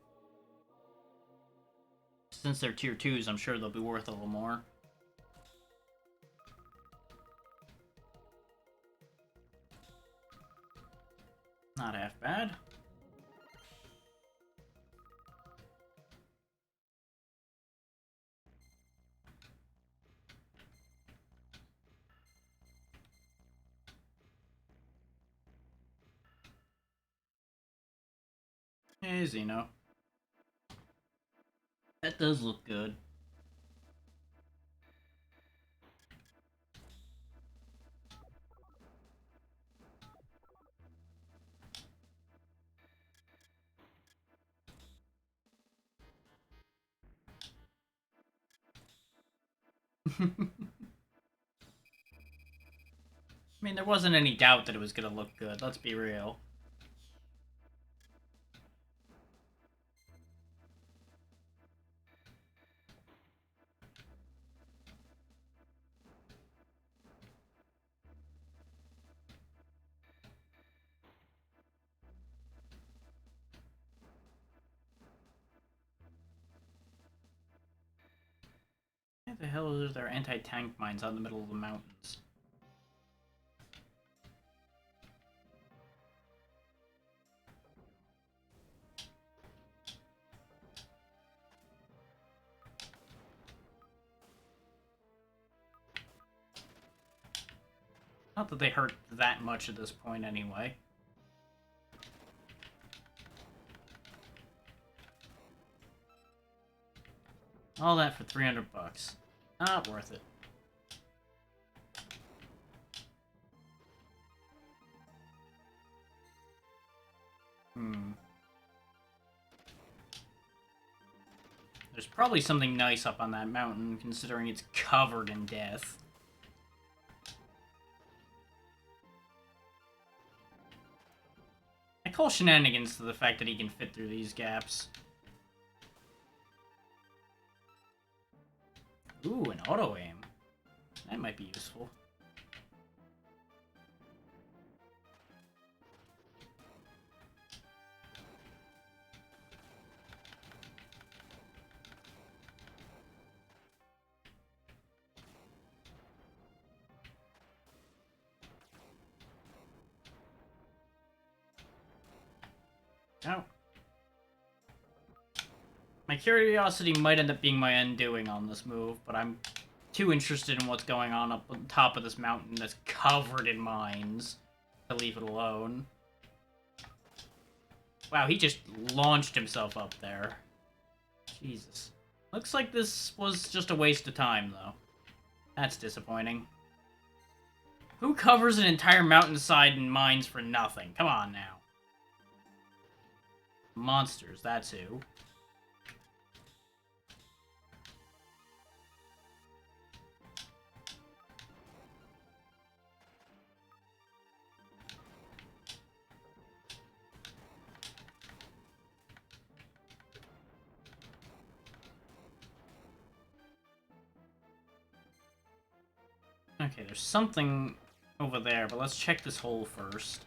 Since they're tier 2s, I'm sure they'll be worth a little more. Not half bad. Hey, Xeno. That does look good. I mean, there wasn't any doubt that it was gonna look good, let's be real. Why the hell is there anti-tank mines out in the middle of the mountains? Not that they hurt that much at this point anyway. All that for 300 bucks. Not worth it. There's probably something nice up on that mountain, considering it's covered in death. I call shenanigans to the fact that he can fit through these gaps. Ooh, an auto-aim. That might be useful. Oh. My curiosity might end up being my undoing on this move, but I'm too interested in what's going on up on top of this mountain that's covered in mines to leave it alone. Wow, he just launched himself up there. Jesus. Looks like this was just a waste of time, though. That's disappointing. Who covers an entire mountainside in mines for nothing? Come on now. Monsters, that's who. Okay, there's something over there, but let's check this hole first.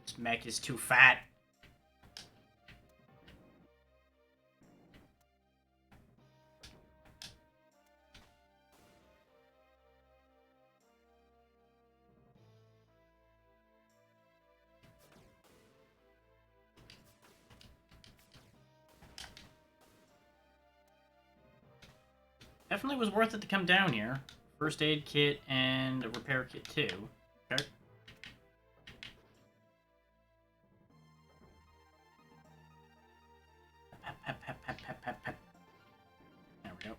This mech is too fat. Definitely was worth it to come down here. First aid kit and a repair kit too. Okay. Pep, pep, pep, pep, pep, pep. There we go.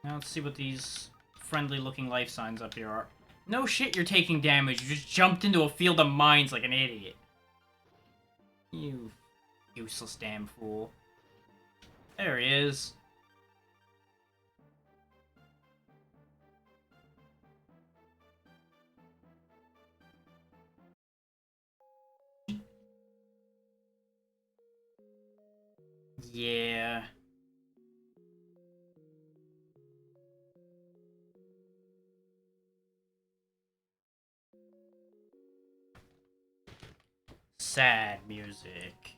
Now let's see what these friendly-looking life signs up here are. No shit, you're taking damage. You just jumped into a field of mines like an idiot. You useless damn fool. There he is. Yeah. Sad music.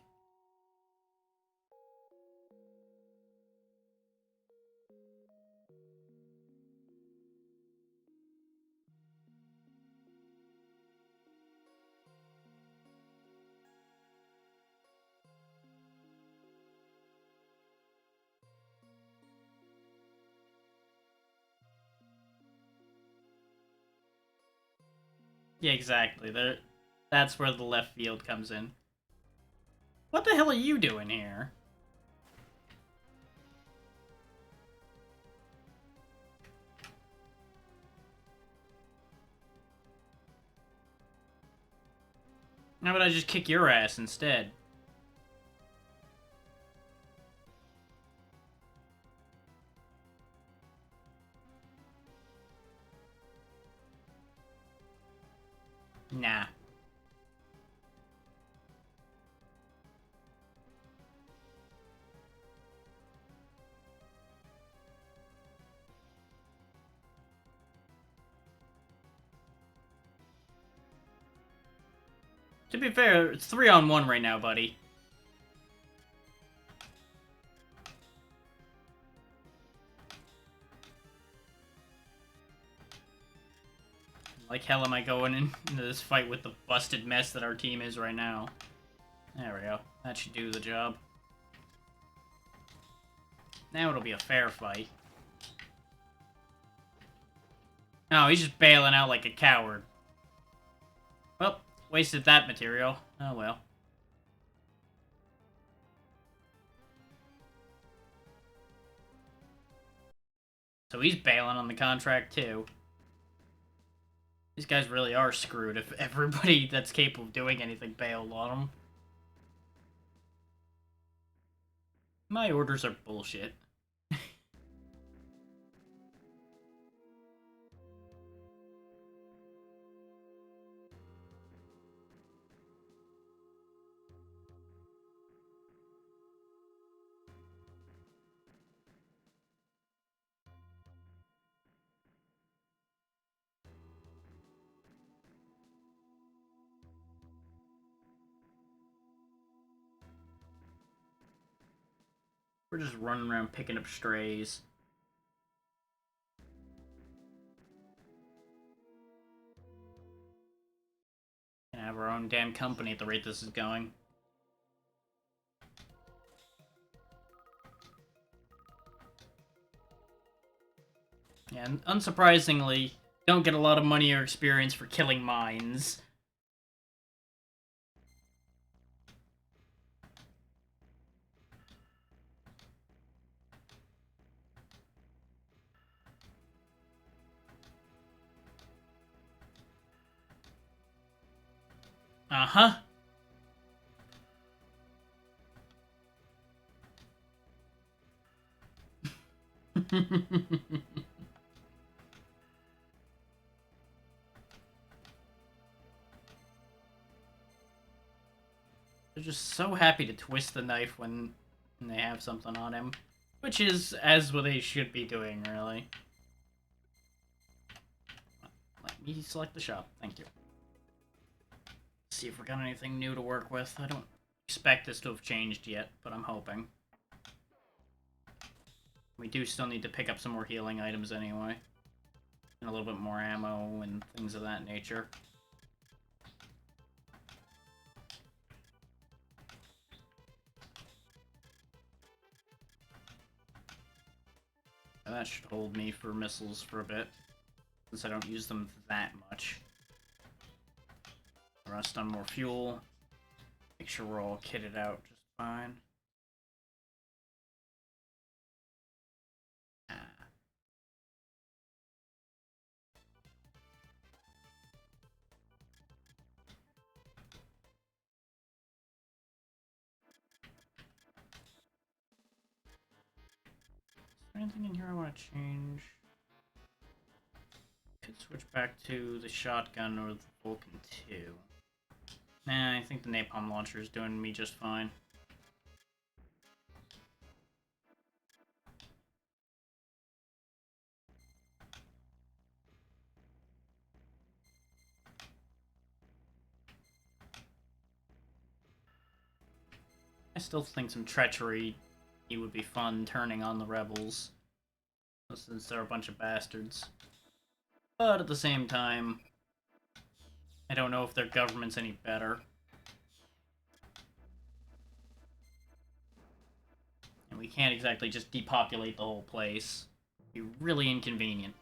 Yeah, exactly. That's where the left field comes in. What the hell are you doing here? How about I just kick your ass instead? Nah. To be fair, it's 3-on-1 right now, buddy. Like hell am I going into this fight with the busted mess that our team is right now. There we go. That should do the job. Now it'll be a fair fight. No, he's just bailing out like a coward. Well, wasted that material. Oh well. So he's bailing on the contract too. These guys really are screwed if everybody that's capable of doing anything bailed on them. My orders are bullshit. We're just running around picking up strays. Gonna have our own damn company at the rate this is going. Yeah, and unsurprisingly, don't get a lot of money or experience for killing mines. Uh-huh. They're just so happy to twist the knife when they have something on him. Which is as what they should be doing, really. Let me select the shop. Thank you. See if we got anything new to work with. I don't expect this to have changed yet, but I'm hoping. We do still need to pick up some more healing items anyway. And a little bit more ammo and things of that nature. That should hold me for missiles for a bit, since I don't use them that much. Rest on more fuel. Make sure we're all kitted out just fine. Is there anything in here I want to change? Could switch back to the shotgun or the Vulcan 2. Nah, I think the napalm launcher is doing me just fine. I still think some treachery it would be fun turning on the rebels, since they're a bunch of bastards. But at the same time, I don't know if their government's any better. And we can't exactly just depopulate the whole place. It'd be really inconvenient.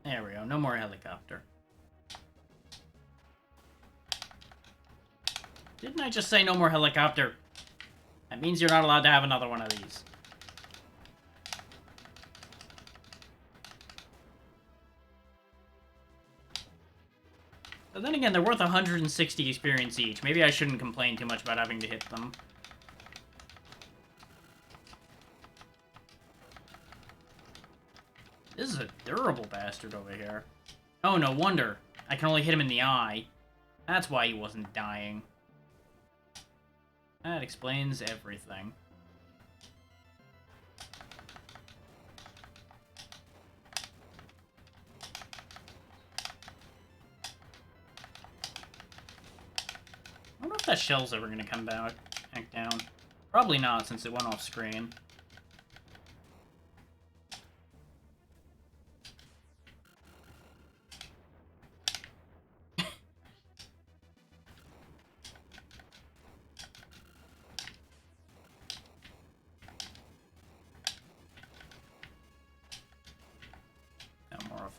There we go, no more helicopter. Didn't I just say no more helicopter? That means you're not allowed to have another one of these. But then again, they're worth 160 experience each. Maybe I shouldn't complain too much about having to hit them. This is a durable bastard over here. Oh, no wonder. I can only hit him in the eye. That's why he wasn't dying. That explains everything. I wonder if that shell's ever gonna come back down. Probably not, since it went off screen.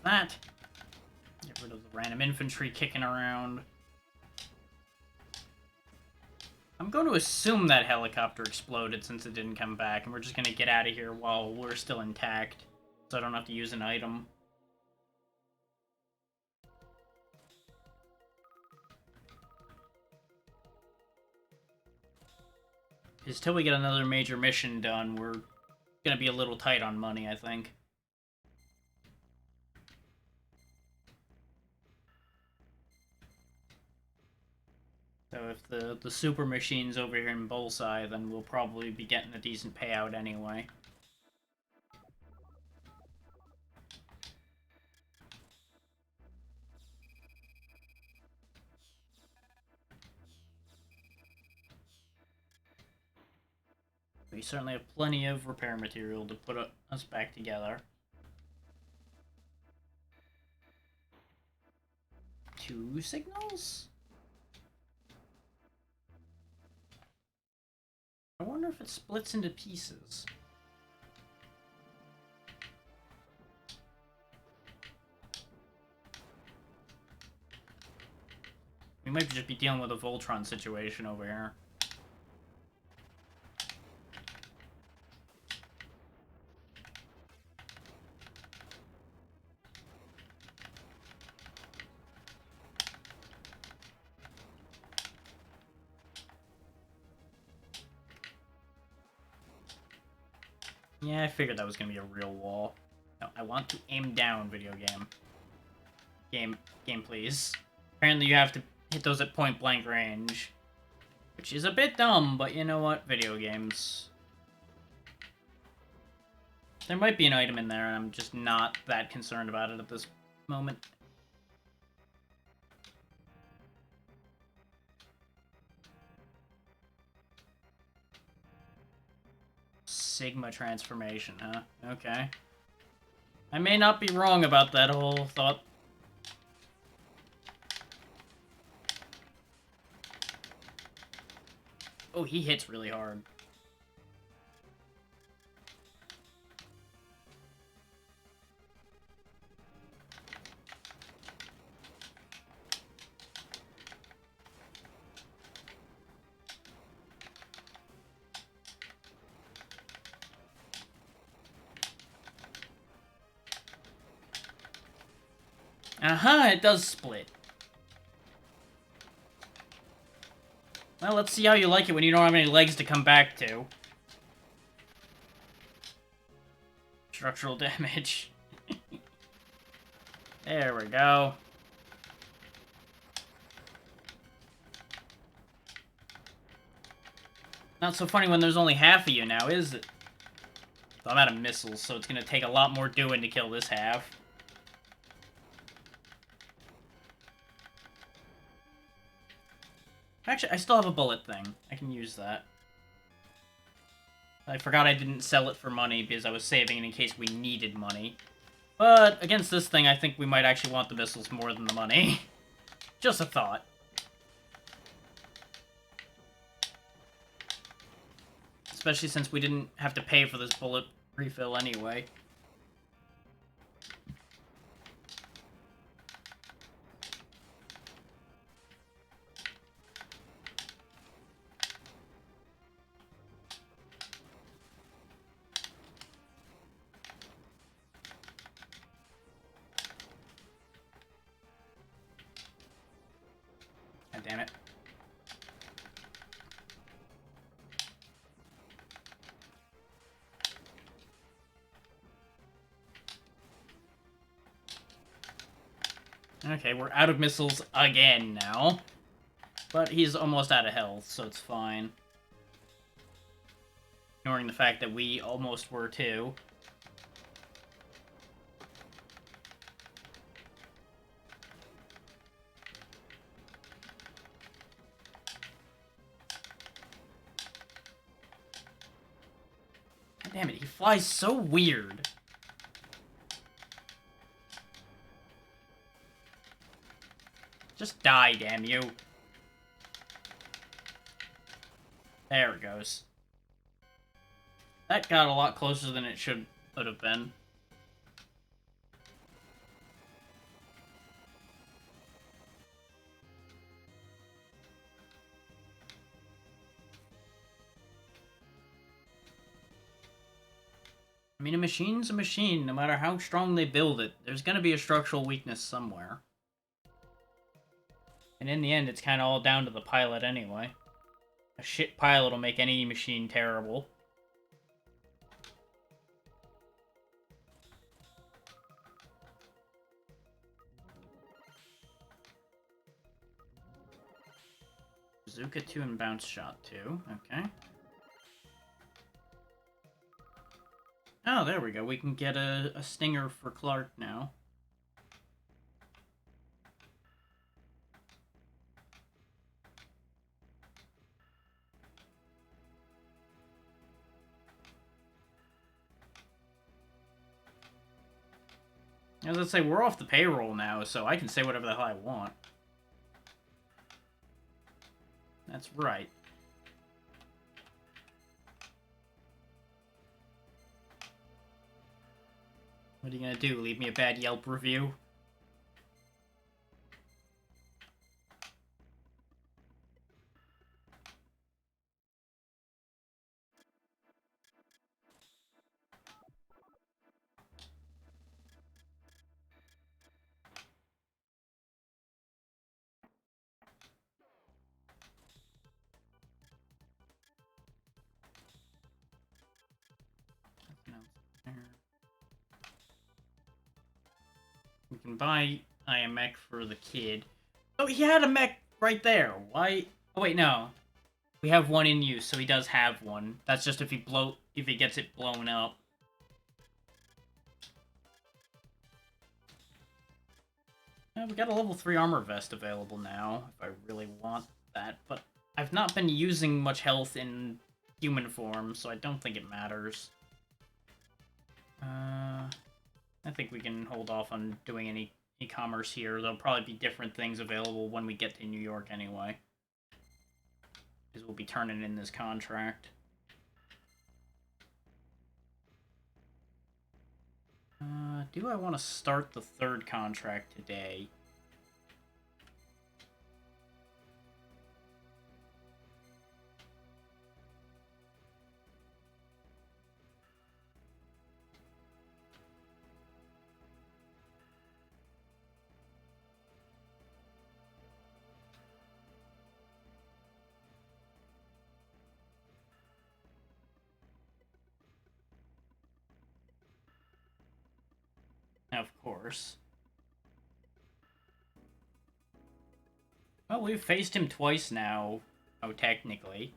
That. Get rid of the random infantry kicking around. I'm going to assume that helicopter exploded since it didn't come back, and we're just going to get out of here while we're still intact, so I don't have to use an item. Because till we get another major mission done, we're going to be a little tight on money, I think. So if the super machine's over here in Bullseye, then we'll probably be getting a decent payout anyway. We certainly have plenty of repair material to put us back together. 2 signals? I wonder if it splits into pieces. We might just be dealing with a Voltron situation over here. Yeah, I figured that was gonna be a real wall. No, I want to aim down, video game. Game, please. Apparently you have to hit those at point blank range. Which is a bit dumb, but you know what? Video games. There might be an item in there, and I'm just not that concerned about it at this moment. Sigma transformation, huh? Okay. I may not be wrong about that whole thought. Oh, he hits really hard. It does split. Well, let's see how you like it when you don't have any legs to come back to. Structural damage. There we go. Not so funny when there's only half of you now, is it? I'm out of missiles, so it's gonna take a lot more doing to kill this half. Actually, I still have a bullet thing. I can use that. I forgot I didn't sell it for money because I was saving it in case we needed money. But against this thing, I think we might actually want the missiles more than the money. Just a thought. Especially since we didn't have to pay for this bullet refill anyway. God damn it. Okay, we're out of missiles again now. But he's almost out of health, so it's fine. Ignoring the fact that we almost were too. God damn it, he flies so weird. Just die, damn you. There it goes. That got a lot closer than it should have been. I mean, a machine's a machine, no matter how strong they build it. There's gonna be a structural weakness somewhere. And in the end, it's kind of all down to the pilot anyway. A shit pilot will make any machine terrible. Bazooka 2 and Bounce Shot 2, okay. Oh, there we go. We can get a stinger for Clark now. As I say, we're off the payroll now, so I can say whatever the hell I want. That's right. What are you gonna do? Leave me a bad Yelp review? No. We can buy a mech for the kid. Oh, he had a mech right there. Why? Oh wait, no. We have one in use, so he does have one. That's just if he gets it blown up. Yeah, we got a level 3 armor vest available now, if I really want that, but I've not been using much health in human form, so I don't think it matters. I think we can hold off on doing any e-commerce here. There'll probably be different things available when we get to New York anyway. Because we'll be turning in this contract. Do I want to start the third contract today? Of course. Well, we've faced him twice now. Oh, technically.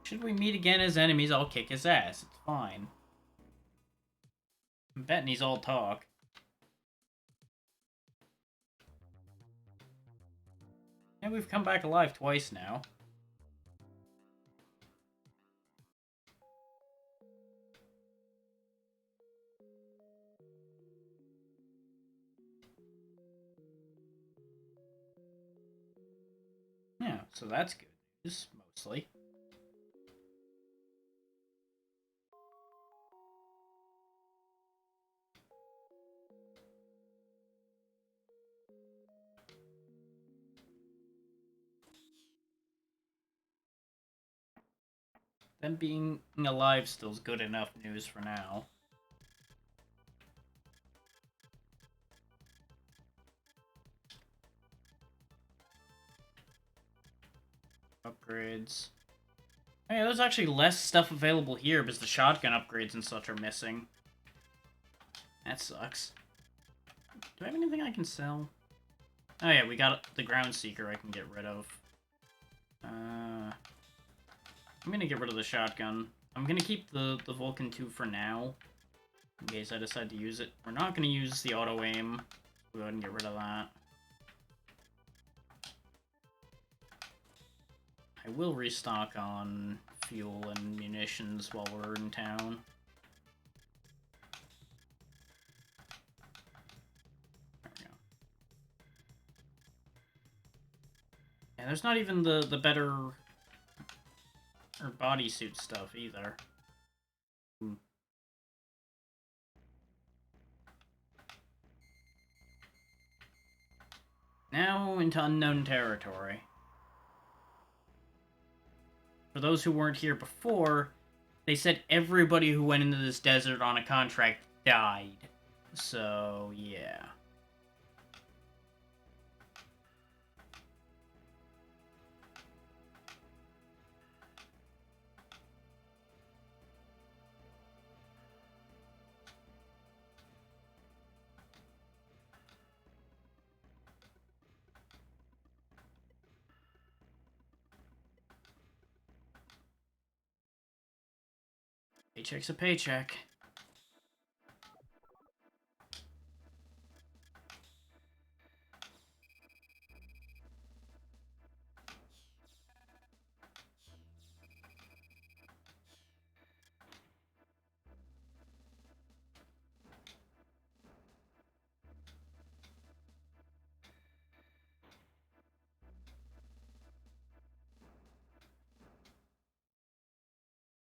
Should we meet again as enemies, I'll kick his ass. It's fine. I'm betting he's all talk. And we've come back alive twice now. Yeah, so that's good news, mostly. Them being alive still is good enough news for now. Upgrades. Hey, there's actually less stuff available here because the shotgun upgrades and such are missing. That sucks. Do I have anything I can sell? Oh yeah, we got the Ground Seeker I can get rid of. I'm gonna get rid of the shotgun. I'm gonna keep the Vulcan 2 for now, in case I decide to use it. We're not gonna use the auto-aim. Go ahead and get rid of that. I will restock on fuel and munitions while we're in town. There we go. Yeah, there's not even the better or bodysuit stuff either. Now into unknown territory. For those who weren't here before, they said everybody who went into this desert on a contract died. So, yeah. Paycheck's a paycheck.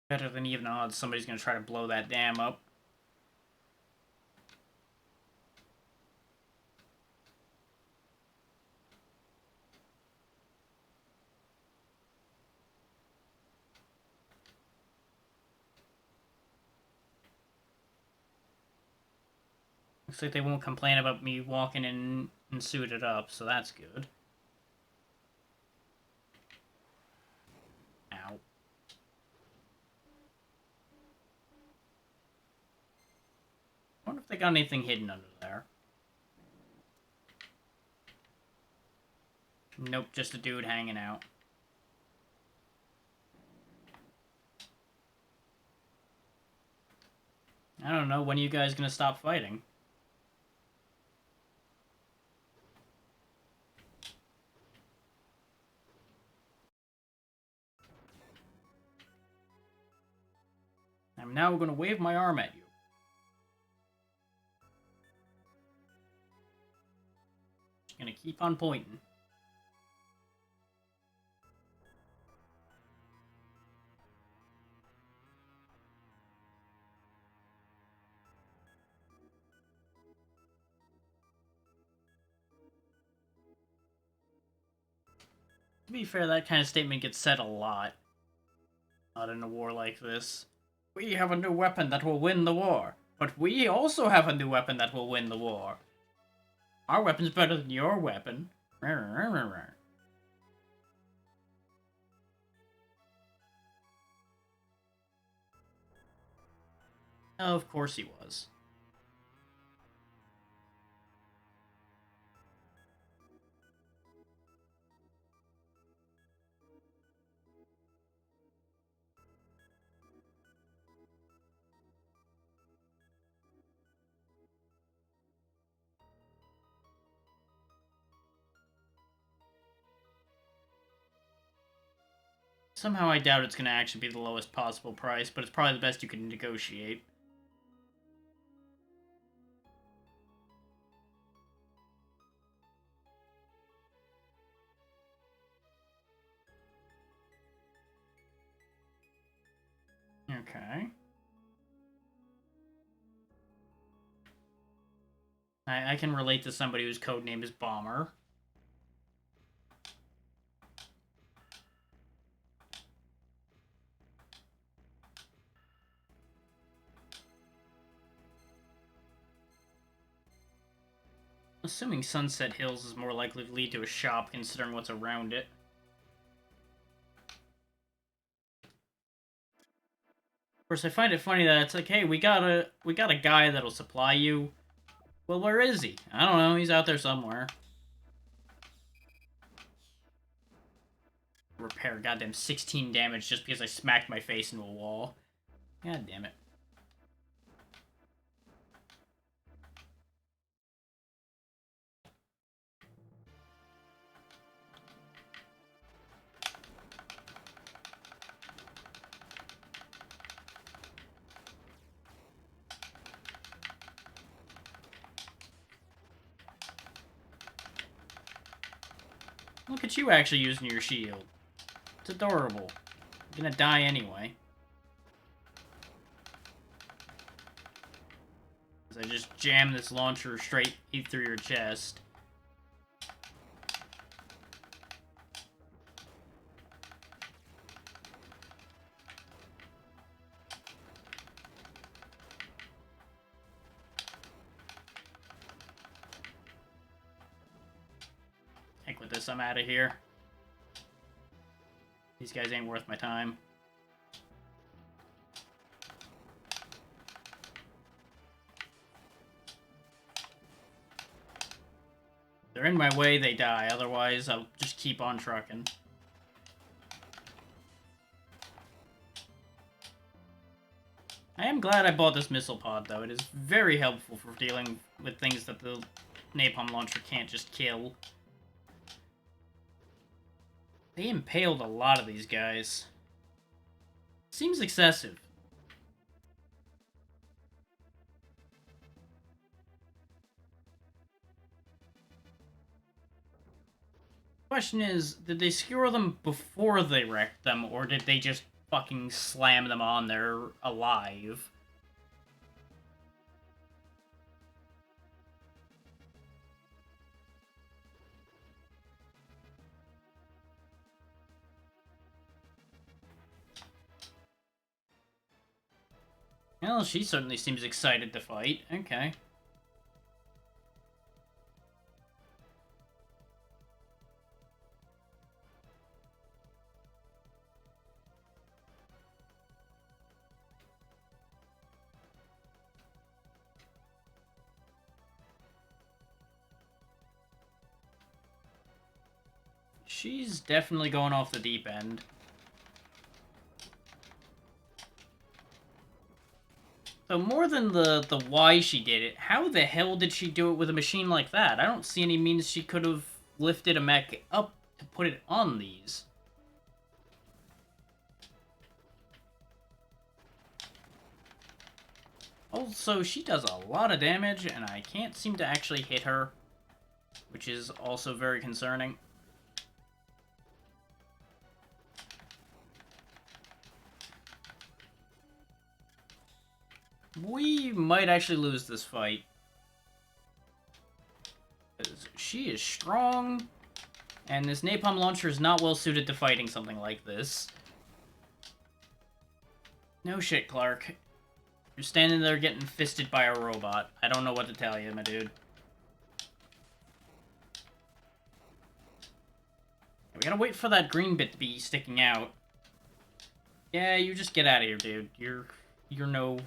Better than even odds somebody's gonna try to blow that dam up. Looks like they won't complain about me walking in and suited up, so that's good. Ow. I got anything hidden under there. Nope, just a dude hanging out. I don't know, when are you guys gonna stop fighting? I'm now gonna wave my arm at you. Just gonna keep on pointing. To be fair, that kind of statement gets said a lot. Not in a war like this. We have a new weapon that will win the war. But we also have a new weapon that will win the war. Our weapon's better than your weapon. Of course he was. Somehow I doubt it's going to actually be the lowest possible price, but it's probably the best you can negotiate. Okay. I can relate to somebody whose code name is Bomber. Assuming Sunset Hills is more likely to lead to a shop, considering what's around it. Of course, I find it funny that it's like, hey, we got a guy that'll supply you. Well, where is he? I don't know. He's out there somewhere. Repair goddamn 16 damage just because I smacked my face into a wall. God damn it. Look at you actually using your shield. It's adorable. You're gonna die anyway. I just jam this launcher straight through your chest. Heck with this, I'm out of here. These guys ain't worth my time. They're in my way, they die. Otherwise, I'll just keep on trucking. I am glad I bought this missile pod, though. It is very helpful for dealing with things that the napalm launcher can't just kill. They impaled a lot of these guys. Seems excessive. Question is, did they skewer them before they wrecked them, or did they just fucking slam them on there alive? Well, she certainly seems excited to fight. Okay. She's definitely going off the deep end. So more than the why she did it, how the hell did she do it with a machine like that? I don't see any means she could have lifted a mech up to put it on these. Also, she does a lot of damage, and I can't seem to actually hit her, which is also very concerning. We might actually lose this fight. She is strong, and this napalm launcher is not well suited to fighting something like this. No shit, Clark. You're standing there getting fisted by a robot. I don't know what to tell you, my dude. We gotta wait for that green bit to be sticking out. Yeah, you just get out of here, dude. You're no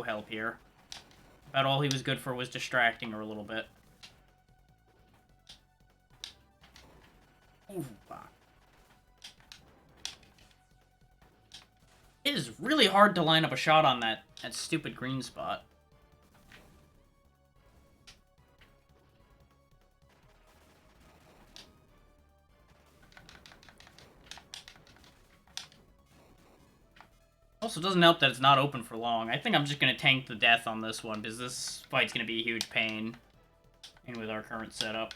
help here. About all he was good for was distracting her a little bit. Ooh, fuck. It is really hard to line up a shot on that stupid green spot. Also, it doesn't help that it's not open for long. I think I'm just going to tank the death on this one, because this fight's going to be a huge pain. And with our current setup.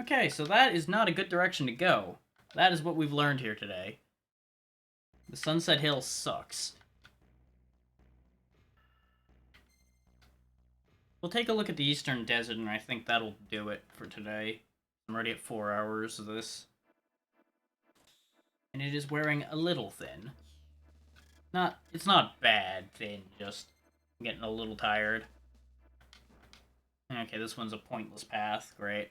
Okay, so that is not a good direction to go. That is what we've learned here today. The Sunset Hill sucks. We'll take a look at the Eastern Desert, and I think that'll do it for today. I'm already at 4 hours of this. And it is wearing a little thin. It's not bad thin, just I'm getting a little tired. Okay, this one's a pointless path, great.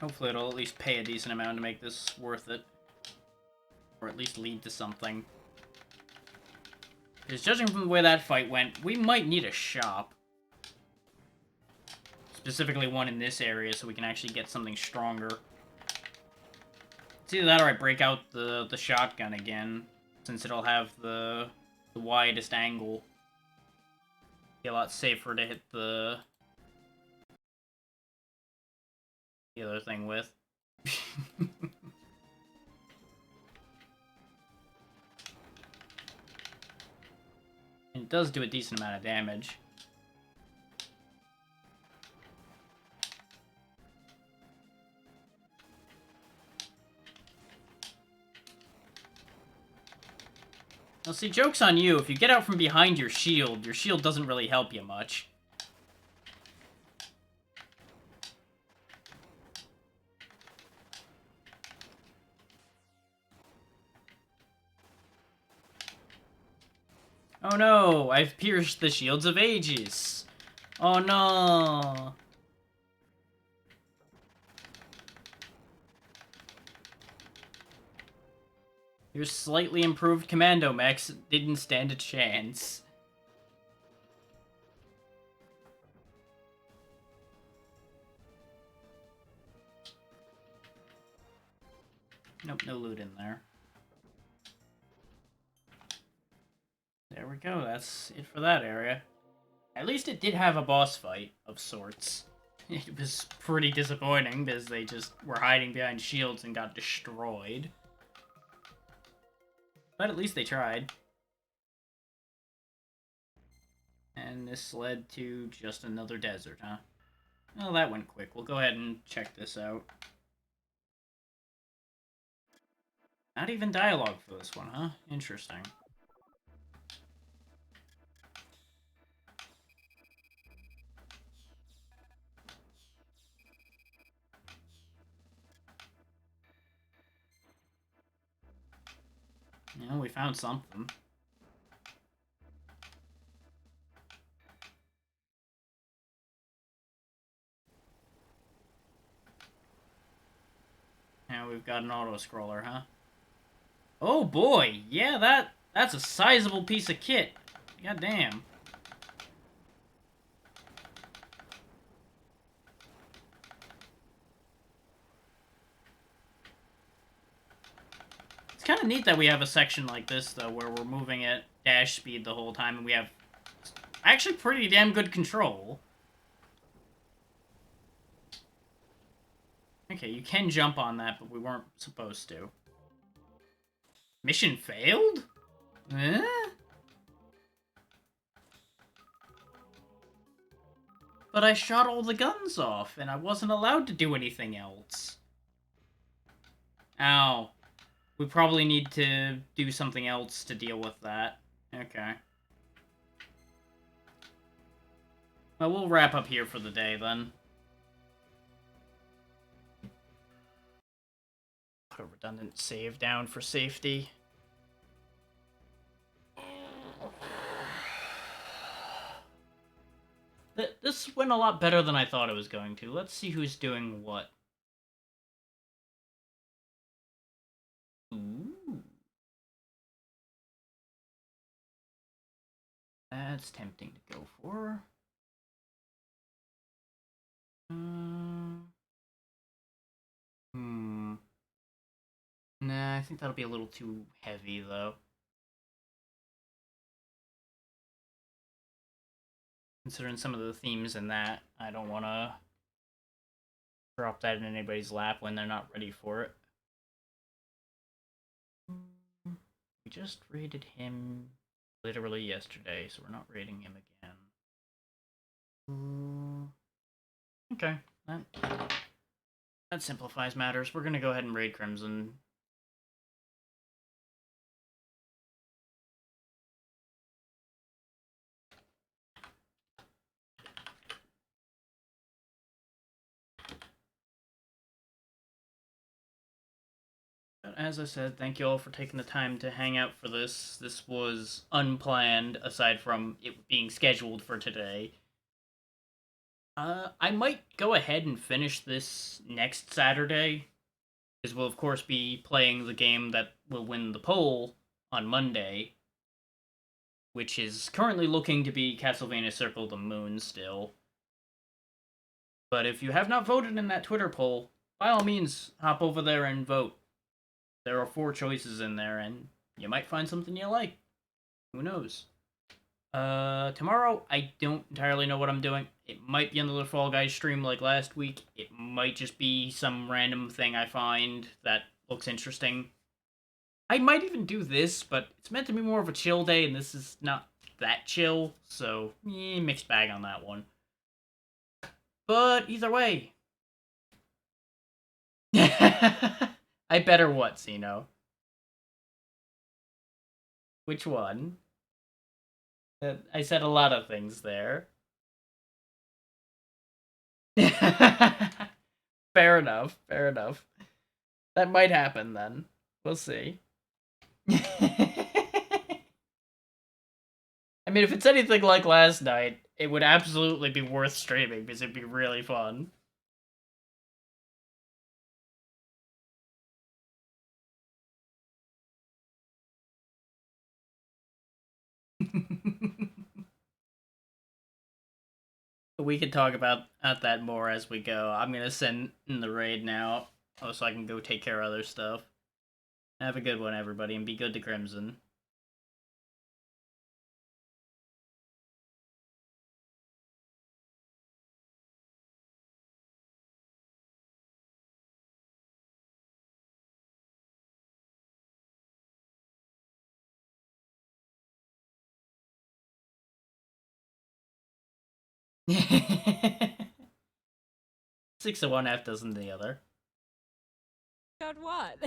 Hopefully it'll at least pay a decent amount to make this worth it. Or at least lead to something. Because judging from the way that fight went, we might need a shop. Specifically one in this area so we can actually get something stronger. It's either that or I break out the shotgun again, since it'll have the widest angle. Be a lot safer to hit the other thing with. It does do a decent amount of damage. Now see, joke's on you. If you get out from behind your shield doesn't really help you much. Oh no, I've pierced the shields of Aegis. Oh no. Your slightly improved commando mechs didn't stand a chance. Nope, no loot in there. There we go, that's it for that area. At least it did have a boss fight of sorts. It was pretty disappointing because they just were hiding behind shields and got destroyed. But at least they tried. And this led to just another desert, huh? Well, that went quick. We'll go ahead and check this out. Not even dialogue for this one, huh? Interesting. Yeah, we found something. Now we've got an auto-scroller, huh? Oh boy! Yeah, That's a sizable piece of kit. God damn. It's kind of neat that we have a section like this, though, where we're moving at dash speed the whole time, and we have actually pretty damn good control. Okay, you can jump on that, but we weren't supposed to. Mission failed? Eh? But I shot all the guns off, and I wasn't allowed to do anything else. Ow. We probably need to do something else to deal with that. Okay. Well, we'll wrap up here for the day, then. Put a redundant save down for safety. This went a lot better than I thought it was going to. Let's see who's doing what. Ooh. That's tempting to go for. Nah, I think that'll be a little too heavy, though. Considering some of the themes in that, I don't want to drop that in anybody's lap when they're not ready for it. We just raided him literally yesterday, so we're not raiding him again. Okay, that simplifies matters. We're gonna go ahead and raid Crimson. But as I said, thank you all for taking the time to hang out for this. This was unplanned, aside from it being scheduled for today. I might go ahead and finish this next Saturday, because we'll of course be playing the game that will win the poll on Monday, which is currently looking to be Castlevania Circle of the Moon still. But if you have not voted in that Twitter poll, by all means, hop over there and vote. There are 4 choices in there, and you might find something you like. Who knows? Tomorrow, I don't entirely know what I'm doing. It might be another Fall Guys stream like last week. It might just be some random thing I find that looks interesting. I might even do this, but it's meant to be more of a chill day, and this is not that chill, so mixed bag on that one. But either way. I better what, Zeno? Which one? I said a lot of things there. Fair enough, fair enough. That might happen then. We'll see. I mean, if it's anything like last night, it would absolutely be worth streaming because it'd be really fun. We can talk about that more as we go. I'm gonna send in the raid now, so I can go take care of other stuff. Have a good one, everybody, and be good to Crimson. Six of one, half dozen the other. God, what?